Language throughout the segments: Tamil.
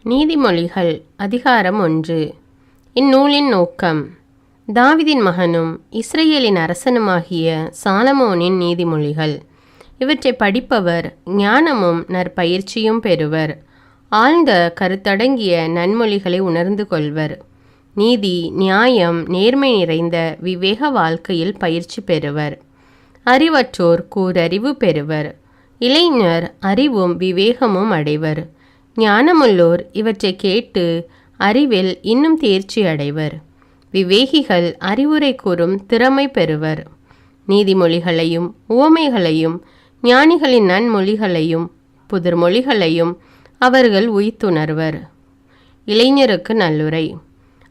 நீதிமொழிகள் அதிகாரம் 1. இந்நூலின் நோக்கம். தாவீதின் மகனும் இஸ்ரவேலின் அரசனுமாகிய சாலமோனின் நீதிமொழிகள். இவற்றை படிப்பவர் ஞானமும் நற்பயிற்சியும் பெறுவர். ஆழ்ந்த கருத்தடங்கிய நன்மொழிகளை உணர்ந்து கொள்வர். நீதி, நியாயம், நேர்மை நிறைந்த விவேக வாழ்க்கையில் பயிற்சி பெறுவர். அறிவற்றோர் கூரறிவு பெறுவர். இளைஞர் அறிவும் விவேகமும் அடைவர். ஞானமுள்ளோர் இவற்றை கேட்டு அறிவில் இன்னும் தேர்ச்சி அடைவர். விவேகிகள் அறிவுரை கூறும் திறமை பெறுவர். நீதிமொழிகளையும் உவமைகளையும் ஞானிகளின் நன்மொழிகளையும் புதிர்மொழிகளையும் அவர்கள் உய்த்துணர்வர். இளைஞருக்கு நல்லுரை.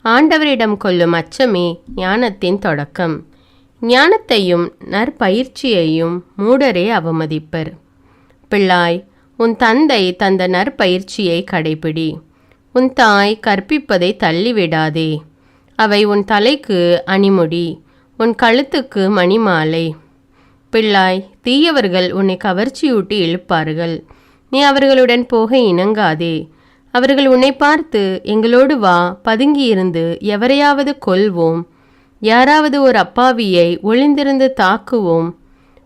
ஆண்டவரிடம் கொள்ளும் அச்சமே ஞானத்தின் தொடக்கம். ஞானத்தையும் நற்பயிற்சியையும் மூடரே அவமதிப்பர். பிள்ளாய், உன் தந்தை தந்த நற்பயிற்சியை கடைபிடி. உன் தாய் கற்பிப்பதை தள்ளிவிடாதே. அவை உன் தலைக்கு அணிமுடி, உன் கழுத்துக்கு மணிமாலை. பிள்ளாய், தீயவர்கள் உன்னை கவர்ச்சியூட்டி இழுப்பார்கள். நீ அவர்களுடன் போக இணங்காதே. அவர்கள் உன்னை பார்த்து, எங்களோடு வா, பதுங்கியிருந்து எவரையாவது கொல்வோம், யாராவது ஒரு அப்பாவியை ஒளிந்திருந்து தாக்குவோம்,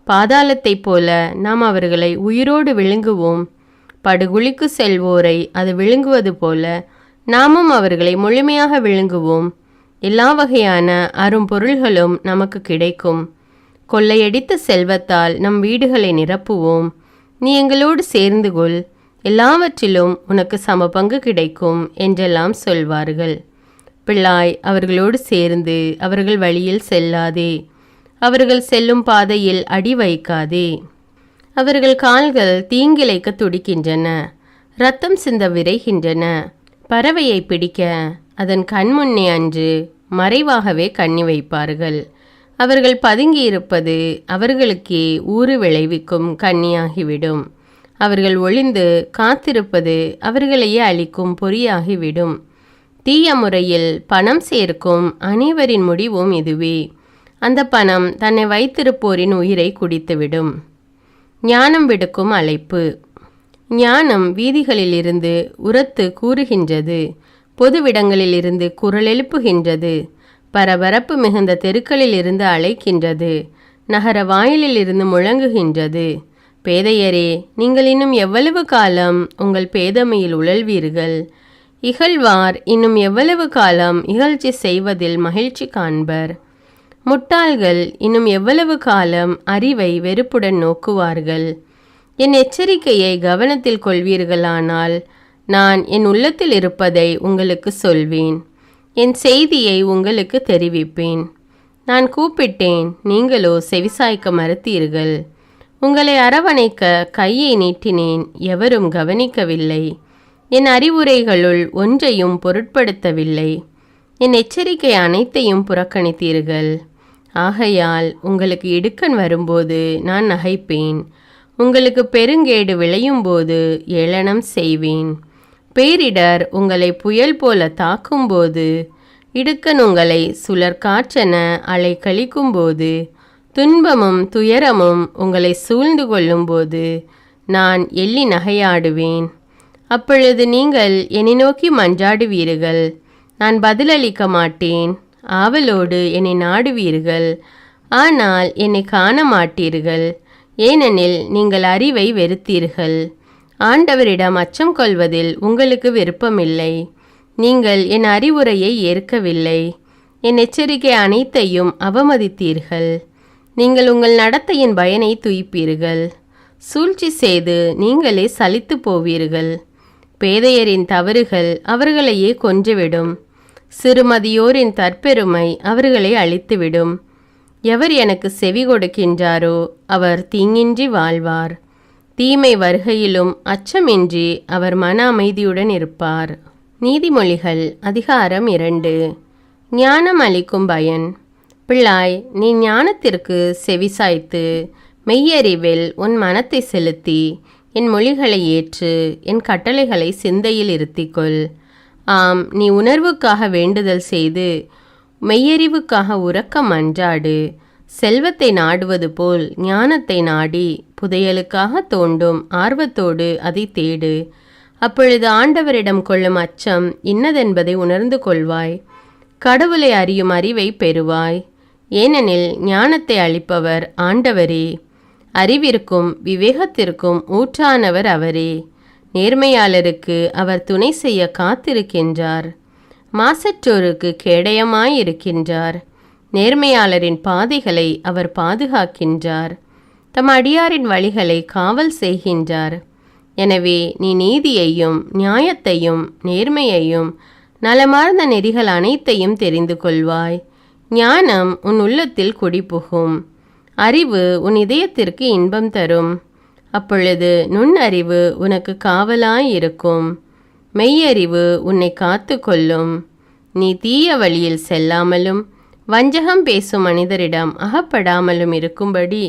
பாதாளத்தைப் போல நாம் அவர்களை உயிரோடு விழுங்குவோம், படுகுழிக்கு செல்வோரை அது விழுங்குவது போல நாமும் அவர்களை முழுமையாக விழுங்குவோம். எல்லா வகையான அரும்பொருள்களும் நமக்கு கிடைக்கும். கொள்ளையடித்த செல்வத்தால் நம் வீடுகளை நிரப்புவோம். நீ எங்களோடு சேர்ந்து கொள், எல்லாவற்றிலும் உனக்கு சமபங்கு கிடைக்கும் என்றெல்லாம் சொல்வார்கள். பிள்ளாய், அவர்களோடு சேர்ந்து அவர்கள் வழியில் செல்லாதே. அவர்கள் செல்லும் பாதையில் அடி வைக்காதே. அவர்கள் கால்கள் தீங்கிழைக்க துடிக்கின்றன, இரத்தம் சிந்த விரைகின்றன. பறவையை பிடிக்க அதன் கண்முன்னே அன்று மறைவாகவே கண்ணி வைப்பார்கள். அவர்கள் பதுங்கியிருப்பது அவர்களுக்கே ஊறு விளைவிக்கும் கண்ணியாகிவிடும். அவர்கள் ஒளிந்து காத்திருப்பது அவர்களையே அழிக்கும் பொறியாகிவிடும். தீய முறையில் பணம் சேர்க்கும் அனைவரின் முடிவும் இதுவே. அந்த பணம் தன்னை வைத்திருப்போரின் உயிரை குடித்துவிடும். ஞானம் விடுக்கும் அழைப்பு. ஞானம் வீதிகளிலிருந்து உரத்து கூறுகின்றது. பொதுவிடங்களிலிருந்து குரல் எழுப்புகின்றது. பரபரப்பு மிகுந்த தெருக்களிலிருந்து அழைக்கின்றது. நகர வாயிலிலிருந்து முழங்குகின்றது. பேதையரே, நீங்கள் இன்னும் எவ்வளவு காலம் உங்கள் பேதமையில் உழல்வீர்கள்? இகழ்வார் இன்னும் எவ்வளவு காலம் இகழ்ச்சி செய்வதில் மகிழ்ச்சி காண்பர்? முட்டாள்கள் இன்னும் எவ்வளவு காலம் அறிவை வெறுப்புடன் நோக்குவார்கள்? என் எச்சரிக்கையை கவனத்தில் கொள்வீர்களானால் நான் என் உள்ளத்தில் இருப்பதை உங்களுக்கு சொல்வேன். என் செய்தியை உங்களுக்கு தெரிவிப்பேன். நான் கூப்பிட்டேன், நீங்களோ செவிசாய்க்க மறுத்தீர்கள். உங்களை அரவணைக்க கையை நீட்டினேன், எவரும் கவனிக்கவில்லை. என் அறிவுரைகளுள் ஒன்றையும் பொருட்படுத்தவில்லை. என் எச்சரிக்கை அனைத்தையும் புறக்கணித்தீர்கள். ஆகையால் உங்களுக்கு இடுக்கண் வரும்போது நான் நகைப்பேன். உங்களுக்கு பெருங்கேடு விளையும் போது ஏளனம் செய்வேன். பேரிடர் உங்களை புயல் போல தாக்கும்போது, இடுக்கண் உங்களை சுழற்காற்றென அலை கழிக்கும்போது, துன்பமும் துயரமும் உங்களை சூழ்ந்து கொள்ளும்போது நான் எள்ளி நகையாடுவேன். அப்பொழுது நீங்கள் என்னை நோக்கி மன்றாடுவீர்கள். நான் பதிலளிக்க மாட்டேன். ஆவலோடு என்னை நாடுவீர்கள், ஆனால் என்னை காண மாட்டீர்கள். ஏனெனில் நீங்கள் அறிவை வெறுத்தீர்கள். ஆண்டவரிடம் அச்சம் கொள்வதில் உங்களுக்கு விருப்பமில்லை. நீங்கள் என் அறிவுரையை ஏற்கவில்லை. என் எச்சரிக்கை அனைத்தையும் அவமதித்தீர்கள். நீங்கள் உங்கள் நடத்தையின் பயனை துய்ப்பீர்கள். சூழ்ச்சி செய்து நீங்களே சலித்து போவீர்கள். பேதையரின் தவறுகள் அவர்களையே கொன்றுவிடும். சிறுமதியோரின் தற்பெருமை அவர்களை அழித்துவிடும். எவர் எனக்கு செவி கொடுக்கின்றாரோ அவர் தீங்கின்றி வாழ்வார். தீமை வருகையிலும் அச்சமின்றி அவர் மன அமைதியுடன் இருப்பார். நீதிமொழிகள் அதிகாரம் 2. ஞானம் அளிக்கும் பயன். பிள்ளாய், நீ ஞானத்திற்கு செவிசாய்த்து மெய்யறிவில் உன் மனத்தை செலுத்தி என் மொழிகளை ஏற்று என் கட்டளைகளை சிந்தையில் இருத்திக்கொள். ஆம், நீ உணர்வுக்காக வேண்டுதல் செய்து மெய்யறிவுக்காக உரக்க மன்றாடு. செல்வத்தை நாடுவது போல் ஞானத்தை நாடி புதையலுக்காக தோண்டும் ஆர்வத்தோடு அதை தேடு. அப்பொழுது ஆண்டவரிடம் கொள்ளும் அச்சம் இன்னதென்பதை உணர்ந்து கொள்வாய். கடவுளை அறியும் அறிவை பெறுவாய். ஏனெனில் ஞானத்தை அளிப்பவர் ஆண்டவரே. அறிவிற்கும் விவேகத்திற்கும் ஊற்றானவர் அவரே. நேர்மையாளருக்கு அவர் துணை செய்ய காத்திருக்கின்றார். மாசற்றோருக்கு கேடயமாயிருக்கின்றார். நேர்மையாளரின் பாதைகளை அவர் பாதுகாக்கின்றார். தம் அடியாரின் வழிகளை காவல் செய்கின்றார். எனவே நீ நீதியையும் நியாயத்தையும் நேர்மையையும் நலமார்ந்த நெறிகள் அனைத்தையும் தெரிந்து கொள்வாய். ஞானம் உன் உள்ளத்தில் குடிபுகும். அறிவு உன் இதயத்திற்கு இன்பம் தரும். அப்பொழுது நுண்ணறிவு உனக்கு காவலாயிருக்கும். மெய்யறிவு உன்னை காத்து கொள்ளும். நீ தீய வழியில் செல்லாமலும் வஞ்சகம் பேசும் மனிதரிடம் அகப்படாமலும் இருக்கும்படி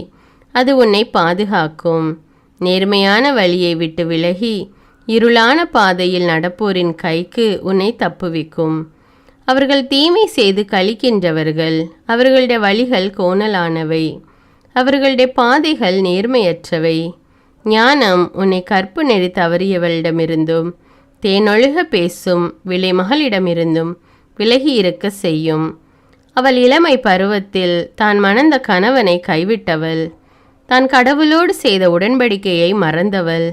அது உன்னை பாதுகாக்கும். நேர்மையான வழியை விட்டு விலகி இருளான பாதையில் நடப்போரின் கைக்கு உன்னை தப்புவிக்கும். அவர்கள் தீமை செய்து கழிக்கின்றவர்கள். அவர்களுடைய வழிகள் கோணலானவை. அவர்களுடைய பாதைகள் நேர்மையற்றவை. ஞானம் உன்னை கற்பு நெறி தவறியவளிடமிருந்தும் தேனொழுக பேசும் விலைமகளிடமிருந்தும் விலகி இருக்க செய்யும். அவள் இளமை பருவத்தில் தான் மணந்த கணவனை கைவிட்டவள். தான் கடவுளோடு செய்த உடன்படிக்கையை மறந்தவள்.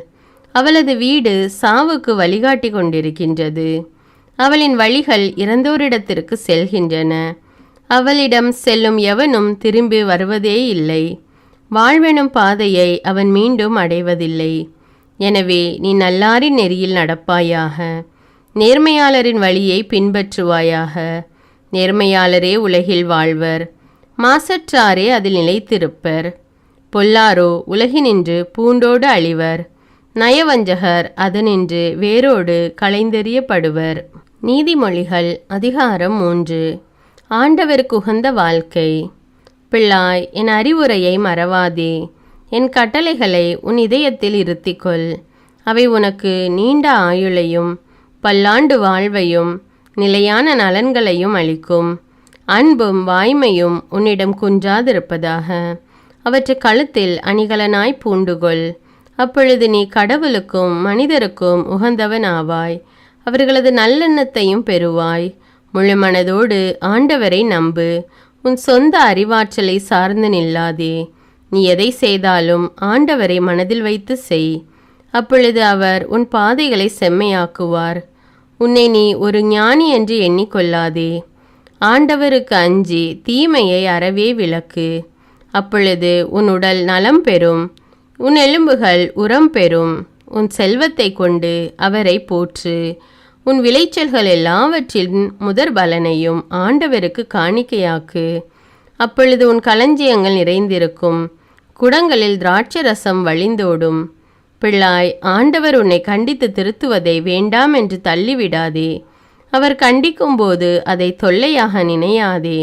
அவளது வீடு சாவுக்கு வழிகாட்டி கொண்டிருக்கின்றது. அவளின் வழிகள் இறந்தோரிடத்திற்கு செல்கின்றன. அவளிடம் செல்லும் எவனும் திரும்பி வருவதே இல்லை. வாழ்வெனும் பாதையை அவன் மீண்டும் அடைவதில்லை. எனவே நீ நல்லாரின் நெறியில் நடப்பாயாக. நேர்மையாளரின் வழியை பின்பற்றுவாயாக. நேர்மையாளரே உலகில் வாழ்வர். மாசற்றாரே அதில் நிலைத்திருப்பர். பொல்லாரோ உலகினின்று பூண்டோடு அழிவர். நயவஞ்சகர் அதனின்று வேரோடு களைந்தெறியப்படுவர். நீதிமொழிகள் அதிகாரம் 3. ஆண்டவருக்கு உகந்த வாழ்க்கை. பிள்ளாய், என் அறிவுரையை மறவாதே. என் கட்டளைகளை உன் இதயத்தில் இருத்திக்கொள். அவை உனக்கு நீண்ட ஆயுளையும் பல்லாண்டு வாழ்வையும் நிலையான நலன்களையும் அளிக்கும். அன்பும் வாய்மையும் உன்னிடம் குன்றாதிருப்பதாக. அவற்றை கழுத்தில் அணிகலனாய் பூண்டுகொள். அப்பொழுது நீ கடவுளுக்கும் மனிதருக்கும் உகந்தவன் ஆவாய். அவர்களது நல்லெண்ணத்தையும் பெறுவாய். முழு மனதோடு ஆண்டவரை நம்பு. உன் சொந்த அறிவாற்றலை சார்ந்து நில்லாதே. நீ எதை செய்தாலும் ஆண்டவரை மனதில் வைத்து செய். அப்பொழுது அவர் உன் பாதைகளை செம்மையாக்குவார். உன்னை நீ ஒரு ஞானி என்று எண்ணிக்கொள்ளாதே. ஆண்டவருக்கு அஞ்சி தீமையை அறவே விலக்கு. அப்பொழுது உன் உடல் நலம் பெறும். உன் எலும்புகள் உரம் பெறும். உன் செல்வத்தை கொண்டு அவரை போற்று. உன் விளைச்சல்கள் எல்லாவற்றின் முதற் பலனையும் ஆண்டவருக்கு காணிக்கையாக்கு. அப்பொழுது உன் களஞ்சியங்கள் நிறைந்திருக்கும். குடங்களில் திராட்சை ரசம் வழிந்தோடும். பிள்ளாய், ஆண்டவர் உன்னை கண்டித்து திருத்துவதை வேண்டாம் என்று தள்ளிவிடாதே. அவர் கண்டிக்கும்போது அதை தொல்லையாக நினையாதே.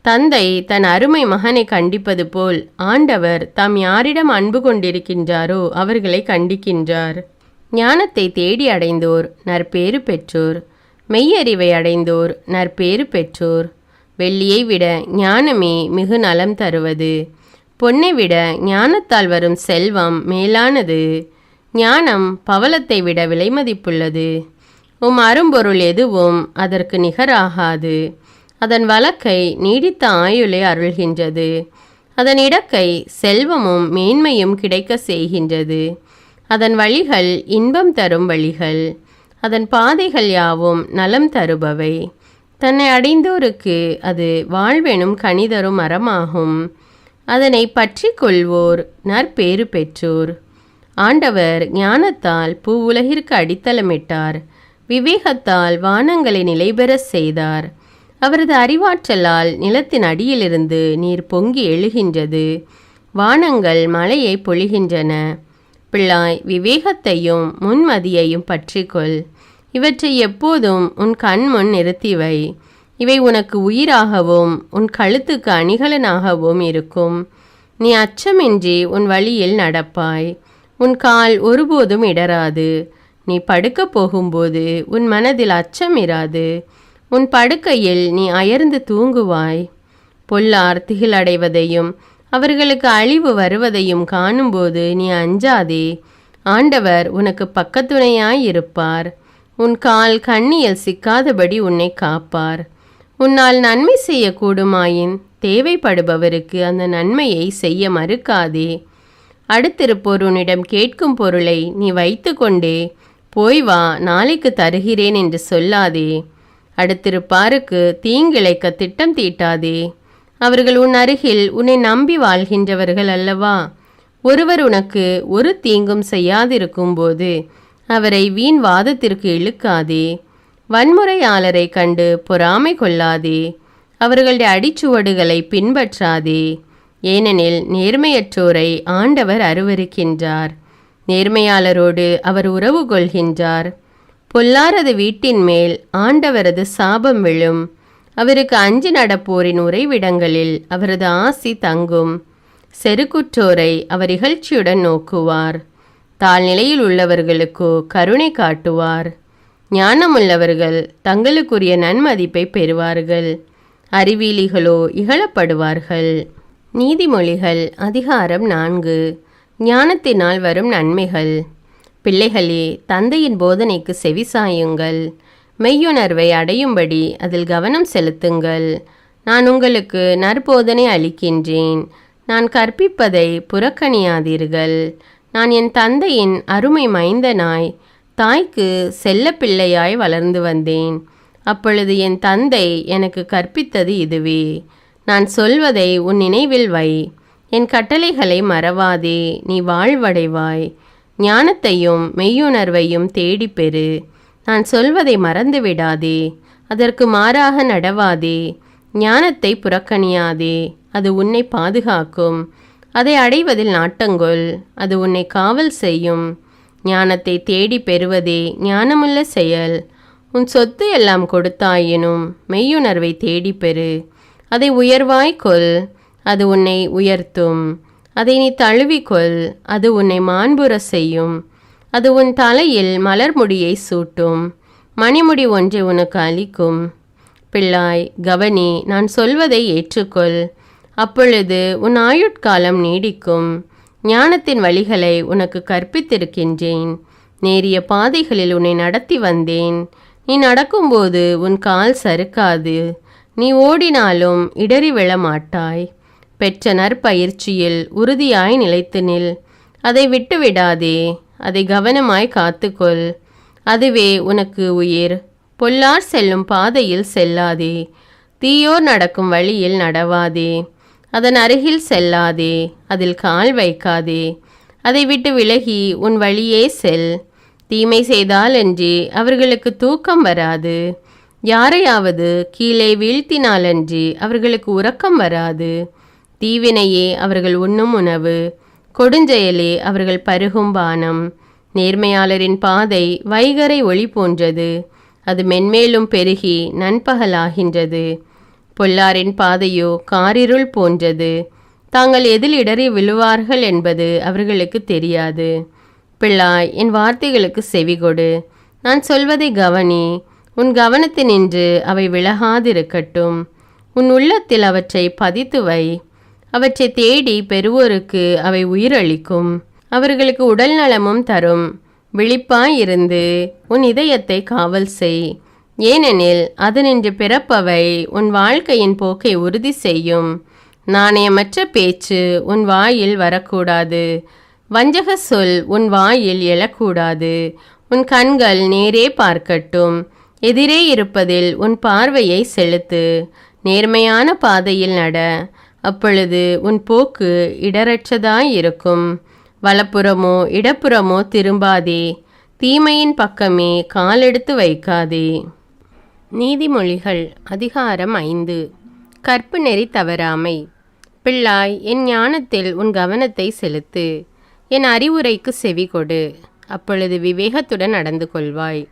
தந்தை தன் அருமை மகனை கண்டிப்பது போல் ஆண்டவர் தாம் யாரிடம் அன்பு கொண்டிருக்கின்றாரோ அவர்களை கண்டிக்கின்றார். ஞானத்தை தேடி அடைந்தோர் நற்பேறு பெற்றோர். மெய்யறிவை அடைந்தோர் நற்பேறு பெற்றோர். வெள்ளியை விட ஞானமே மிகு நலம் தருவது. பொன்னை விட ஞானத்தால் வரும் செல்வம் மேலானது. ஞானம் பவளத்தை விட விலைமதிப்புள்ளது. அரும்பொருள் எதுவும் அதற்கு நிகராகாது. அதன் வழக்கை நீடித்த ஆயுளை அருள்கின்றது. அதன் இடக்கை செல்வமும் மேன்மையும் கிடைக்க செய்கின்றது. அதன் வழிகள் இன்பம் தரும் வழிகள். அதன் பாதைகள் யாவும் நலம் தருபவை. தன்னை அடைந்தோருக்கு அது வாழ்வெனும் கனிதரும் மரமாகும். அதனை பற்றி கொள்வோர் நற்பேறு பெற்றோர். ஆண்டவர் ஞானத்தால் பூவுலகிற்கு அடித்தளமிட்டார். விவேகத்தால் வானங்களை நிலைபெற செய்தார். அவரது அறிவாற்றலால் நிலத்தின் அடியிலிருந்து நீர் பொங்கி எழுகின்றது. வானங்கள் மழையை பொழிகின்றன. பிள்ளாய், விவேகத்தையும் முன்மதியையும் பற்றிக்கொள். இவற்றை எப்போதும் உன் கண் முன் நிறுத்திவை. இவை உனக்கு உயிராகவும் உன் கழுத்துக்கு அணிகலனாகவும் இருக்கும். நீ அச்சமின்றி உன் வழியில் நடப்பாய். உன் கால் ஒருபோதும் இடராது. நீ படுக்கப் போகும்போது உன் மனதில் அச்சம் இராது. உன் படுக்கையில் நீ அயர்ந்து தூங்குவாய். பொல்லார் திகிலடைவதையும் அவர்களுக்கு அழிவு வருவதையும் காணும்போது நீ அஞ்சாதே. ஆண்டவர் உனக்கு பக்கத்துணையாயிருப்பார். உன் கால் கண்ணியில் சிக்காதபடி உன்னை காப்பார். உன்னால் நன்மை செய்யக்கூடுமாயின் தேவைப்படுபவருக்கு அந்த நன்மையை செய்ய மறுக்காதே. அடுத்திருப்போர் உன்னிடம் கேட்கும் பொருளை நீ வைத்து கொண்டே போய் வா, நாளைக்கு தருகிறேன் என்று சொல்லாதே. அடுத்திருப்பாருக்கு தீங்கிழைக்க திட்டம் தீட்டாதே. அவர்கள் உன் அருகில் உன்னை நம்பி வாழ்கின்றவர்கள் அல்லவா? ஒருவர் உனக்கு ஒரு தீங்கும் செய்யாதிருக்கும்போது அவரை வீண் வாதத்திற்கு இழுக்காதே. வன்முறையாளரை கண்டு பொறாமை கொள்ளாதே. அவர்களுடைய அடிச்சுவடுகளை பின்பற்றாதே. ஏனெனில் நேர்மையற்றோரை ஆண்டவர் அருவருக்கின்றார். நேர்மையாளரோடு அவர் உறவு கொள்கின்றார். பொல்லாரது வீட்டின் மேல் ஆண்டவரது சாபம் விழும். அவருக்கு அஞ்சி நடப்போரின் உறைவிடங்களில் அவரது ஆசி தங்கும். செருக்குற்றோரை அவர் இகழ்ச்சியுடன் நோக்குவார். தாழ்நிலையில் உள்ளவர்களுக்கோ கருணை காட்டுவார். ஞானமுள்ளவர்கள் தங்களுக்குரிய நன்மதிப்பை பெறுவார்கள். அறிவிலிகளோ இகழப்படுவார்கள். நீதிமொழிகள் அதிகாரம் 4. ஞானத்தினால் வரும் நன்மைகள். பிள்ளைகளே, தந்தையின் போதனைக்கு செவிசாயுங்கள். மெய்யுணர்வை அடையும்படி அதில் கவனம் செலுத்துங்கள். நான் உங்களுக்கு நற்போதனை அளிக்கின்றேன். நான் கற்பிப்பதை புறக்கணியாதீர்கள். நான் என் தந்தையின் அருமை மைந்தனாய் தாய்க்கு செல்ல பிள்ளையாய் வளர்ந்து வந்தேன். அப்பொழுது என் தந்தை எனக்கு கற்பித்தது இதுவே. நான் சொல்வதை உன் நினைவில் வை. என் கட்டளைகளை மறவாதே, நீ வாழ்வடைவாய். ஞானத்தையும் மெய்யுணர்வையும் தேடிப்பெறு. நான் சொல்வதை மறந்து விடாதே, அதற்கு மாறாக நடவாதே. ஞானத்தை புறக்கணியாதே, அது உன்னை பாதுகாக்கும். அதை அடைவதில் நாட்டங்கொள், அது உன்னை காவல் செய்யும். ஞானத்தை தேடி பெறுவதே ஞானமுள்ள செயல். உன் சொத்து எல்லாம் கொடுத்தாயினும் மெய்யுணர்வை தேடிப்பெறு. அதை உயர்வாய்க்கொள், அது உன்னை உயர்த்தும். அதை நீ தழுவிக்கொள், அது உன்னை மாண்புற செய்யும். அது உன் தலையில் மலர் முடியை சூட்டும், மணிமுடி ஒன்றை உனக்கு அளிக்கும். பிள்ளாய், கவனி, நான் சொல்வதை ஏற்றுக்கொள். அப்பொழுது உன் ஆயுட்காலம் நீடிக்கும். ஞானத்தின் வழிகளை உனக்கு கற்பித்திருக்கின்றேன். நேரிய பாதைகளில் உன்னை நடத்தி வந்தேன். நீ நடக்கும்போது உன் கால் சறுக்காது. நீ ஓடினாலும் இடறி விழமாட்டாய். பெற்ற நற்பயிற்சியில் உறுதியாய் நிலைத்து நில். அதை விட்டுவிடாதே, அதை கவனமாய் காத்துக்கொள். அதுவே உனக்கு உயிர். பொல்லார் செல்லும் பாதையில் செல்லாதே. தீயோர் நடக்கும் வழியில் நடவாதே. அதன் அருகில் செல்லாதே, அதில் கால் வைக்காதே. அதை விட்டு விலகி உன் வழியே செல். தீமை செய்தாலன்றி அவர்களுக்கு தூக்கம் வராது. யாரையாவது கீழே வீழ்த்தினாலன்றி அவர்களுக்கு உறக்கம் வராது. தீவினையே அவர்கள் உண்ணும் உணவு, கொடுஞ்செயலே அவர்கள் பருகும் பானம். நேர்மையாளரின் பாதை வைகரை ஒளி போன்றது, அது மென்மேலும் பெருகி நண்பகலாகின்றது. பொல்லாரின் பாதையோ காரிருள் போன்றது, தாங்கள் எதில் இடறி விழுவார்கள் என்பது அவர்களுக்கு தெரியாது. பிள்ளாய், என் வார்த்தைகளுக்கு செவிகொடு. நான் சொல்வதை கவனி. உன் கவனத்தினின்று அவை விலகாதிருக்கட்டும். உன் உள்ளத்தில் அவற்றை பதித்து வை. அவற்றை தேடி பெறுவோருக்கு அவை உயிரளிக்கும். அவர்களுக்கு உடல் நலமும் தரும். விழிப்பாயிருந்து உன் இதயத்தை காவல் செய். ஏனெனில் அதனின்று பிறப்பவை உன் வாழ்க்கையின் போக்கை உறுதி செய்யும். நாணயமற்ற பேச்சு உன் வாயில் வரக்கூடாது. வஞ்சக சொல் உன் வாயில் எழக்கூடாது. உன் கண்கள் நேரே பார்க்கட்டும். எதிரே இருப்பதில் உன் பார்வையை செலுத்து. நேர்மையான பாதையில் நட. அப்பொழுது உன் போக்கு இடரற்றதாயிருக்கும். வலப்புறமோ இடப்புறமோ திரும்பாதே. தீமையின் பக்கமே காலெடுத்து வைக்காதே. நீதிமொழிகள் அதிகாரம் 5. கற்பு நெறி தவறாமை. பிள்ளாய், என் ஞானத்தில் உன் கவனத்தை செலுத்து. என் அறிவுரைக்கு செவிகொடு. அப்பொழுது விவேகத்துடன் நடந்து கொள்வாய்.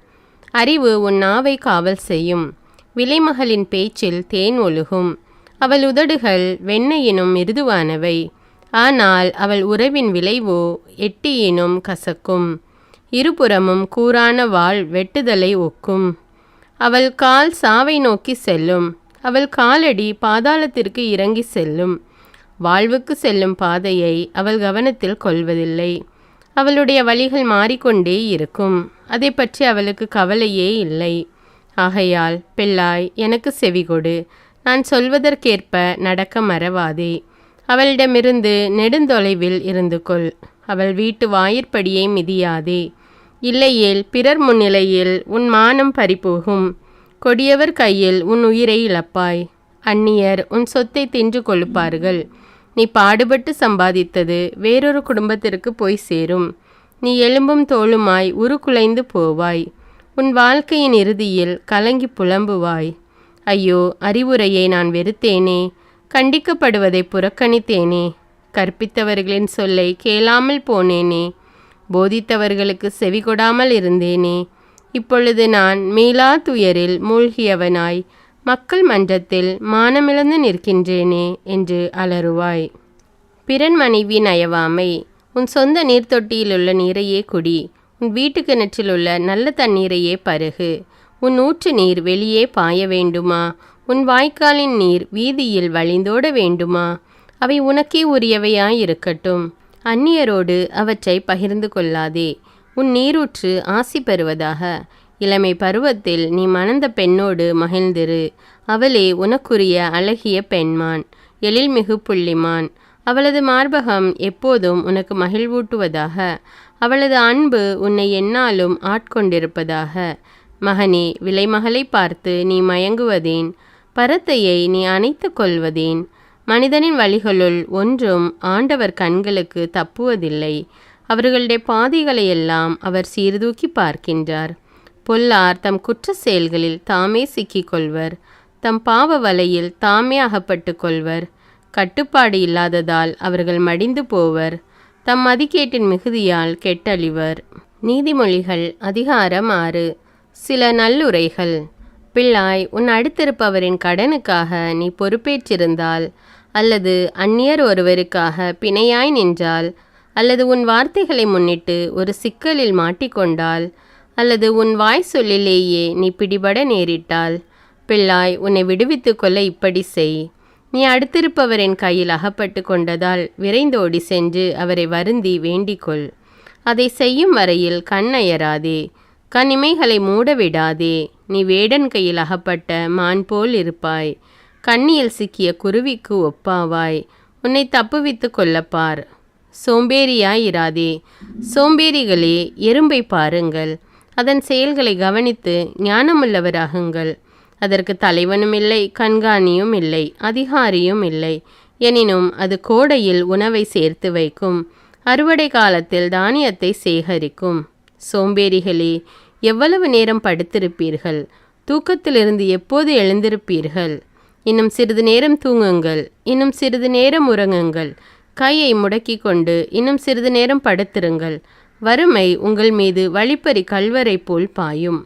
அறிவு உன் நாவை காவல் செய்யும். விலைமகளின் பேச்சில் தேன் ஒழுகும். அவள் உதடுகள் வெண்ணெயினும் மிருதுவானவை. ஆனால் அவள் உறவின் விளைவோ எட்டியினும் கசக்கும். இருபுறமும் கூரான வாள் வெட்டுதலை ஒக்கும். அவள் கால் சாவை நோக்கி செல்லும். அவள் காலடி பாதாளத்திற்கு இறங்கி செல்லும். வாழ்வுக்கு செல்லும் பாதையை அவள் கவனத்தில் கொள்வதில்லை. அவளுடைய வழிகள் மாறிக்கொண்டே இருக்கும். அதை பற்றி அவளுக்கு கவலையே இல்லை. ஆகையால் பிள்ளாய், எனக்கு செவிகொடு. நான் சொல்வதற்கேற்ப நடக்க மறவாதே. அவளிடமிருந்து நெடுந்தொலைவில் இருந்து கொள். அவள் வீட்டு வாயிற்படியை மிதியாதே. இல்லையேல் பிறர் முன்னிலையில் உன் மானம் பறிபோகும். கொடியவர் கையில் உன் உயிரை இழப்பாய். அந்நியர் உன் சொத்தை தின்று கொழுப்பார்கள். நீ பாடுபட்டு சம்பாதித்தது வேறொரு குடும்பத்திற்கு போய் சேரும். நீ எலும்பும் தோளுமாய் உருக்குலைந்து போவாய். உன் வாழ்க்கையின் இறுதியில் கலங்கி புலம்புவாய். ஐயோ, அறிவுரையை நான் வெறுத்தேனே, கண்டிக்கப்படுவதை புறக்கணித்தேனே, கற்பித்தவர்களின் சொல்லை கேளாமல் போனேனே, போதித்தவர்களுக்கு செவிகொடாமல் இருந்தேனே. இப்பொழுது நான் மீளா துயரில் மூழ்கியவனாய் மக்கள் மன்றத்தில் மானமிழந்து நிற்கின்றேனே என்று அலறுவாய். பிறன் மனைவி நயவாமை. உன் சொந்த நீர்த்தொட்டியிலுள்ள நீரையே குடி. உன் வீட்டு கிணற்றிலுள்ள நல்ல தண்ணீரையே பருகு. உன் ஊற்று நீர் வெளியே பாய வேண்டுமா? உன் வாய்க்காலின் நீர் வீதியில் வழிந்தோட வேண்டுமா? அவை உனக்கே உரியவையாயிருக்கட்டும். அந்நியரோடு அவற்றை பகிர்ந்து கொள்ளாதே. உன் நீரூற்று ஆசி பெறுவதாக. இளமை பருவத்தில் நீ மணந்த பெண்ணோடு மகிழ்ந்திரு. அவளே உனக்குரிய அழகிய பெண்மான், எழில்மிகு புள்ளிமான். அவளது மார்பகம் எப்போதும் உனக்கு மகிழ்வூட்டுவதாக. அவளது அன்பு உன்னை எந்நாளும் ஆட்கொண்டிருப்பதாக. மகனே, விலைமகளை பார்த்து நீ மயங்குவதேன்? பரத்தையை நீ அணைத்து கொள்வதேன்? மனிதனின் வழிகளுள் ஒன்றும் ஆண்டவர் கண்களுக்கு தப்புவதில்லை. அவர்களுடைய பாதைகளையெல்லாம் அவர் சீர்தூக்கி பார்க்கின்றார். பொல்லார் தம் குற்ற செயல்களில் தாமே சிக்கிக்கொள்வர். தம் பாவ வலையில் தாமே அகப்பட்டு கொள்வர். கட்டுப்பாடு இல்லாததால் அவர்கள் மடிந்து போவர். தம் மதிக்கேட்டின் மிகுதியால் கெட்டழிவர். நீதிமொழிகள் அதிகாரம் 6. சில நல்லுரைகள். பிள்ளாய், உன் அடுத்திருப்பவரின் கடனுக்காக நீ பொறுப்பேற்றிருந்தால், அல்லது அந்நியர் ஒருவருக்காக பிணையாய் நின்றால், அல்லது உன் வார்த்தைகளை முன்னிட்டு ஒரு சிக்கலில் மாட்டிக்கொண்டால், அல்லது உன் வாய் சொல்லிலேயே நீ பிடிபட நேரிட்டால், பிள்ளாய், உன்னை விடுவித்து கொள்ள இப்படி செய். நீ அடுத்திருப்பவரின் கையில் அகப்பட்டு கொண்டதால் விரைந்தோடி சென்று அவரை வருந்தி வேண்டிக்கொள். அதை செய்யும் வரையில் கண்ணயராதே, கண்ணிமைகளை மூடவிடாதே. நீ வேடன் கையில் அகப்பட்ட மான் போல் இருப்பாய். கண்ணியில் சிக்கிய குருவிக்கு ஒப்பாவாய். உன்னை தப்புவித்து கொள்ளப்பார். சோம்பேறியாயிராதே. சோம்பேறிகளே, எறும்பை பாருங்கள். அதன் செயல்களை கவனித்து ஞானமுள்ளவராகுங்கள். அதற்கு தலைவனும் இல்லை, கண்காணியும் இல்லை, அதிகாரியும் இல்லை. எனினும் அது கோடையில் உணவை சேர்த்து வைக்கும், அறுவடை காலத்தில் தானியத்தை சேகரிக்கும். சோம்பேறிகளே, எவ்வளவு நேரம் படுத்திருப்பீர்கள்? தூக்கத்திலிருந்து எப்போது எழுந்திருப்பீர்கள்? இன்னும் சிறிது நேரம் தூங்குங்கள், இன்னும் சிறிது நேரம் உறங்குங்கள். கையை முடக்கி கொண்டு இன்னும் சிறிது நேரம் படுத்திருங்கள். வறுமை உங்கள் மீது வழிப்பறி கல்வரை போல் பாயும்.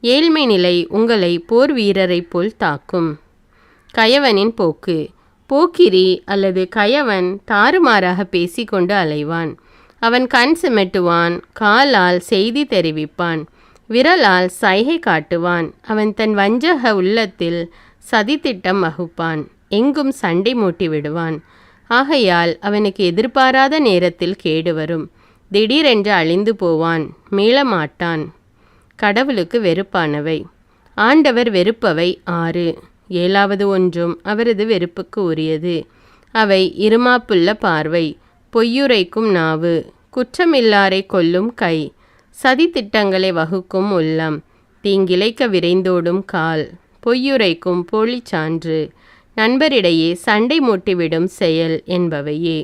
ஏழ்மை நிலை உங்களை போர் வீரரை போல் தாக்கும். கயவனின் போக்கு. போக்கிரி அல்லது கயவன் தாறுமாறாக பேசிக்கொண்டு அலைவான். அவன் கண் சிமிட்டுவான், காலால் செய்தி தெரிவிப்பான், விரலால் சைகை காட்டுவான். அவன் தன் வஞ்சக உள்ளத்தில் சதித்திட்டம் வகுப்பான், எங்கும் சண்டை மூட்டி விடுவான். ஆகையால் அவனுக்கு எதிர்பாராத நேரத்தில் கேடு வரும். திடீரென்று அழிந்து போவான், மீளமாட்டான். கடவுளுக்கு வெறுப்பானவை. ஆண்டவர் வெறுப்பவை 6. 7வது ஒன்றும் அவரது வெறுப்புக்கு உரியது. அவை இருமாப்புள்ள பார்வை, பொய்யுரைக்கும் நாவு, குற்றமில்லாரை கொல்லும் கை, சதி திட்டங்களை வகுக்கும் உள்ளம், தீங்கிழைக்க விரைந்தோடும் கால், பொய்யுரைக்கும் போலிச் சான்று, நண்பரிடையே சண்டை மூட்டிவிடும் செயல் என்பவையே.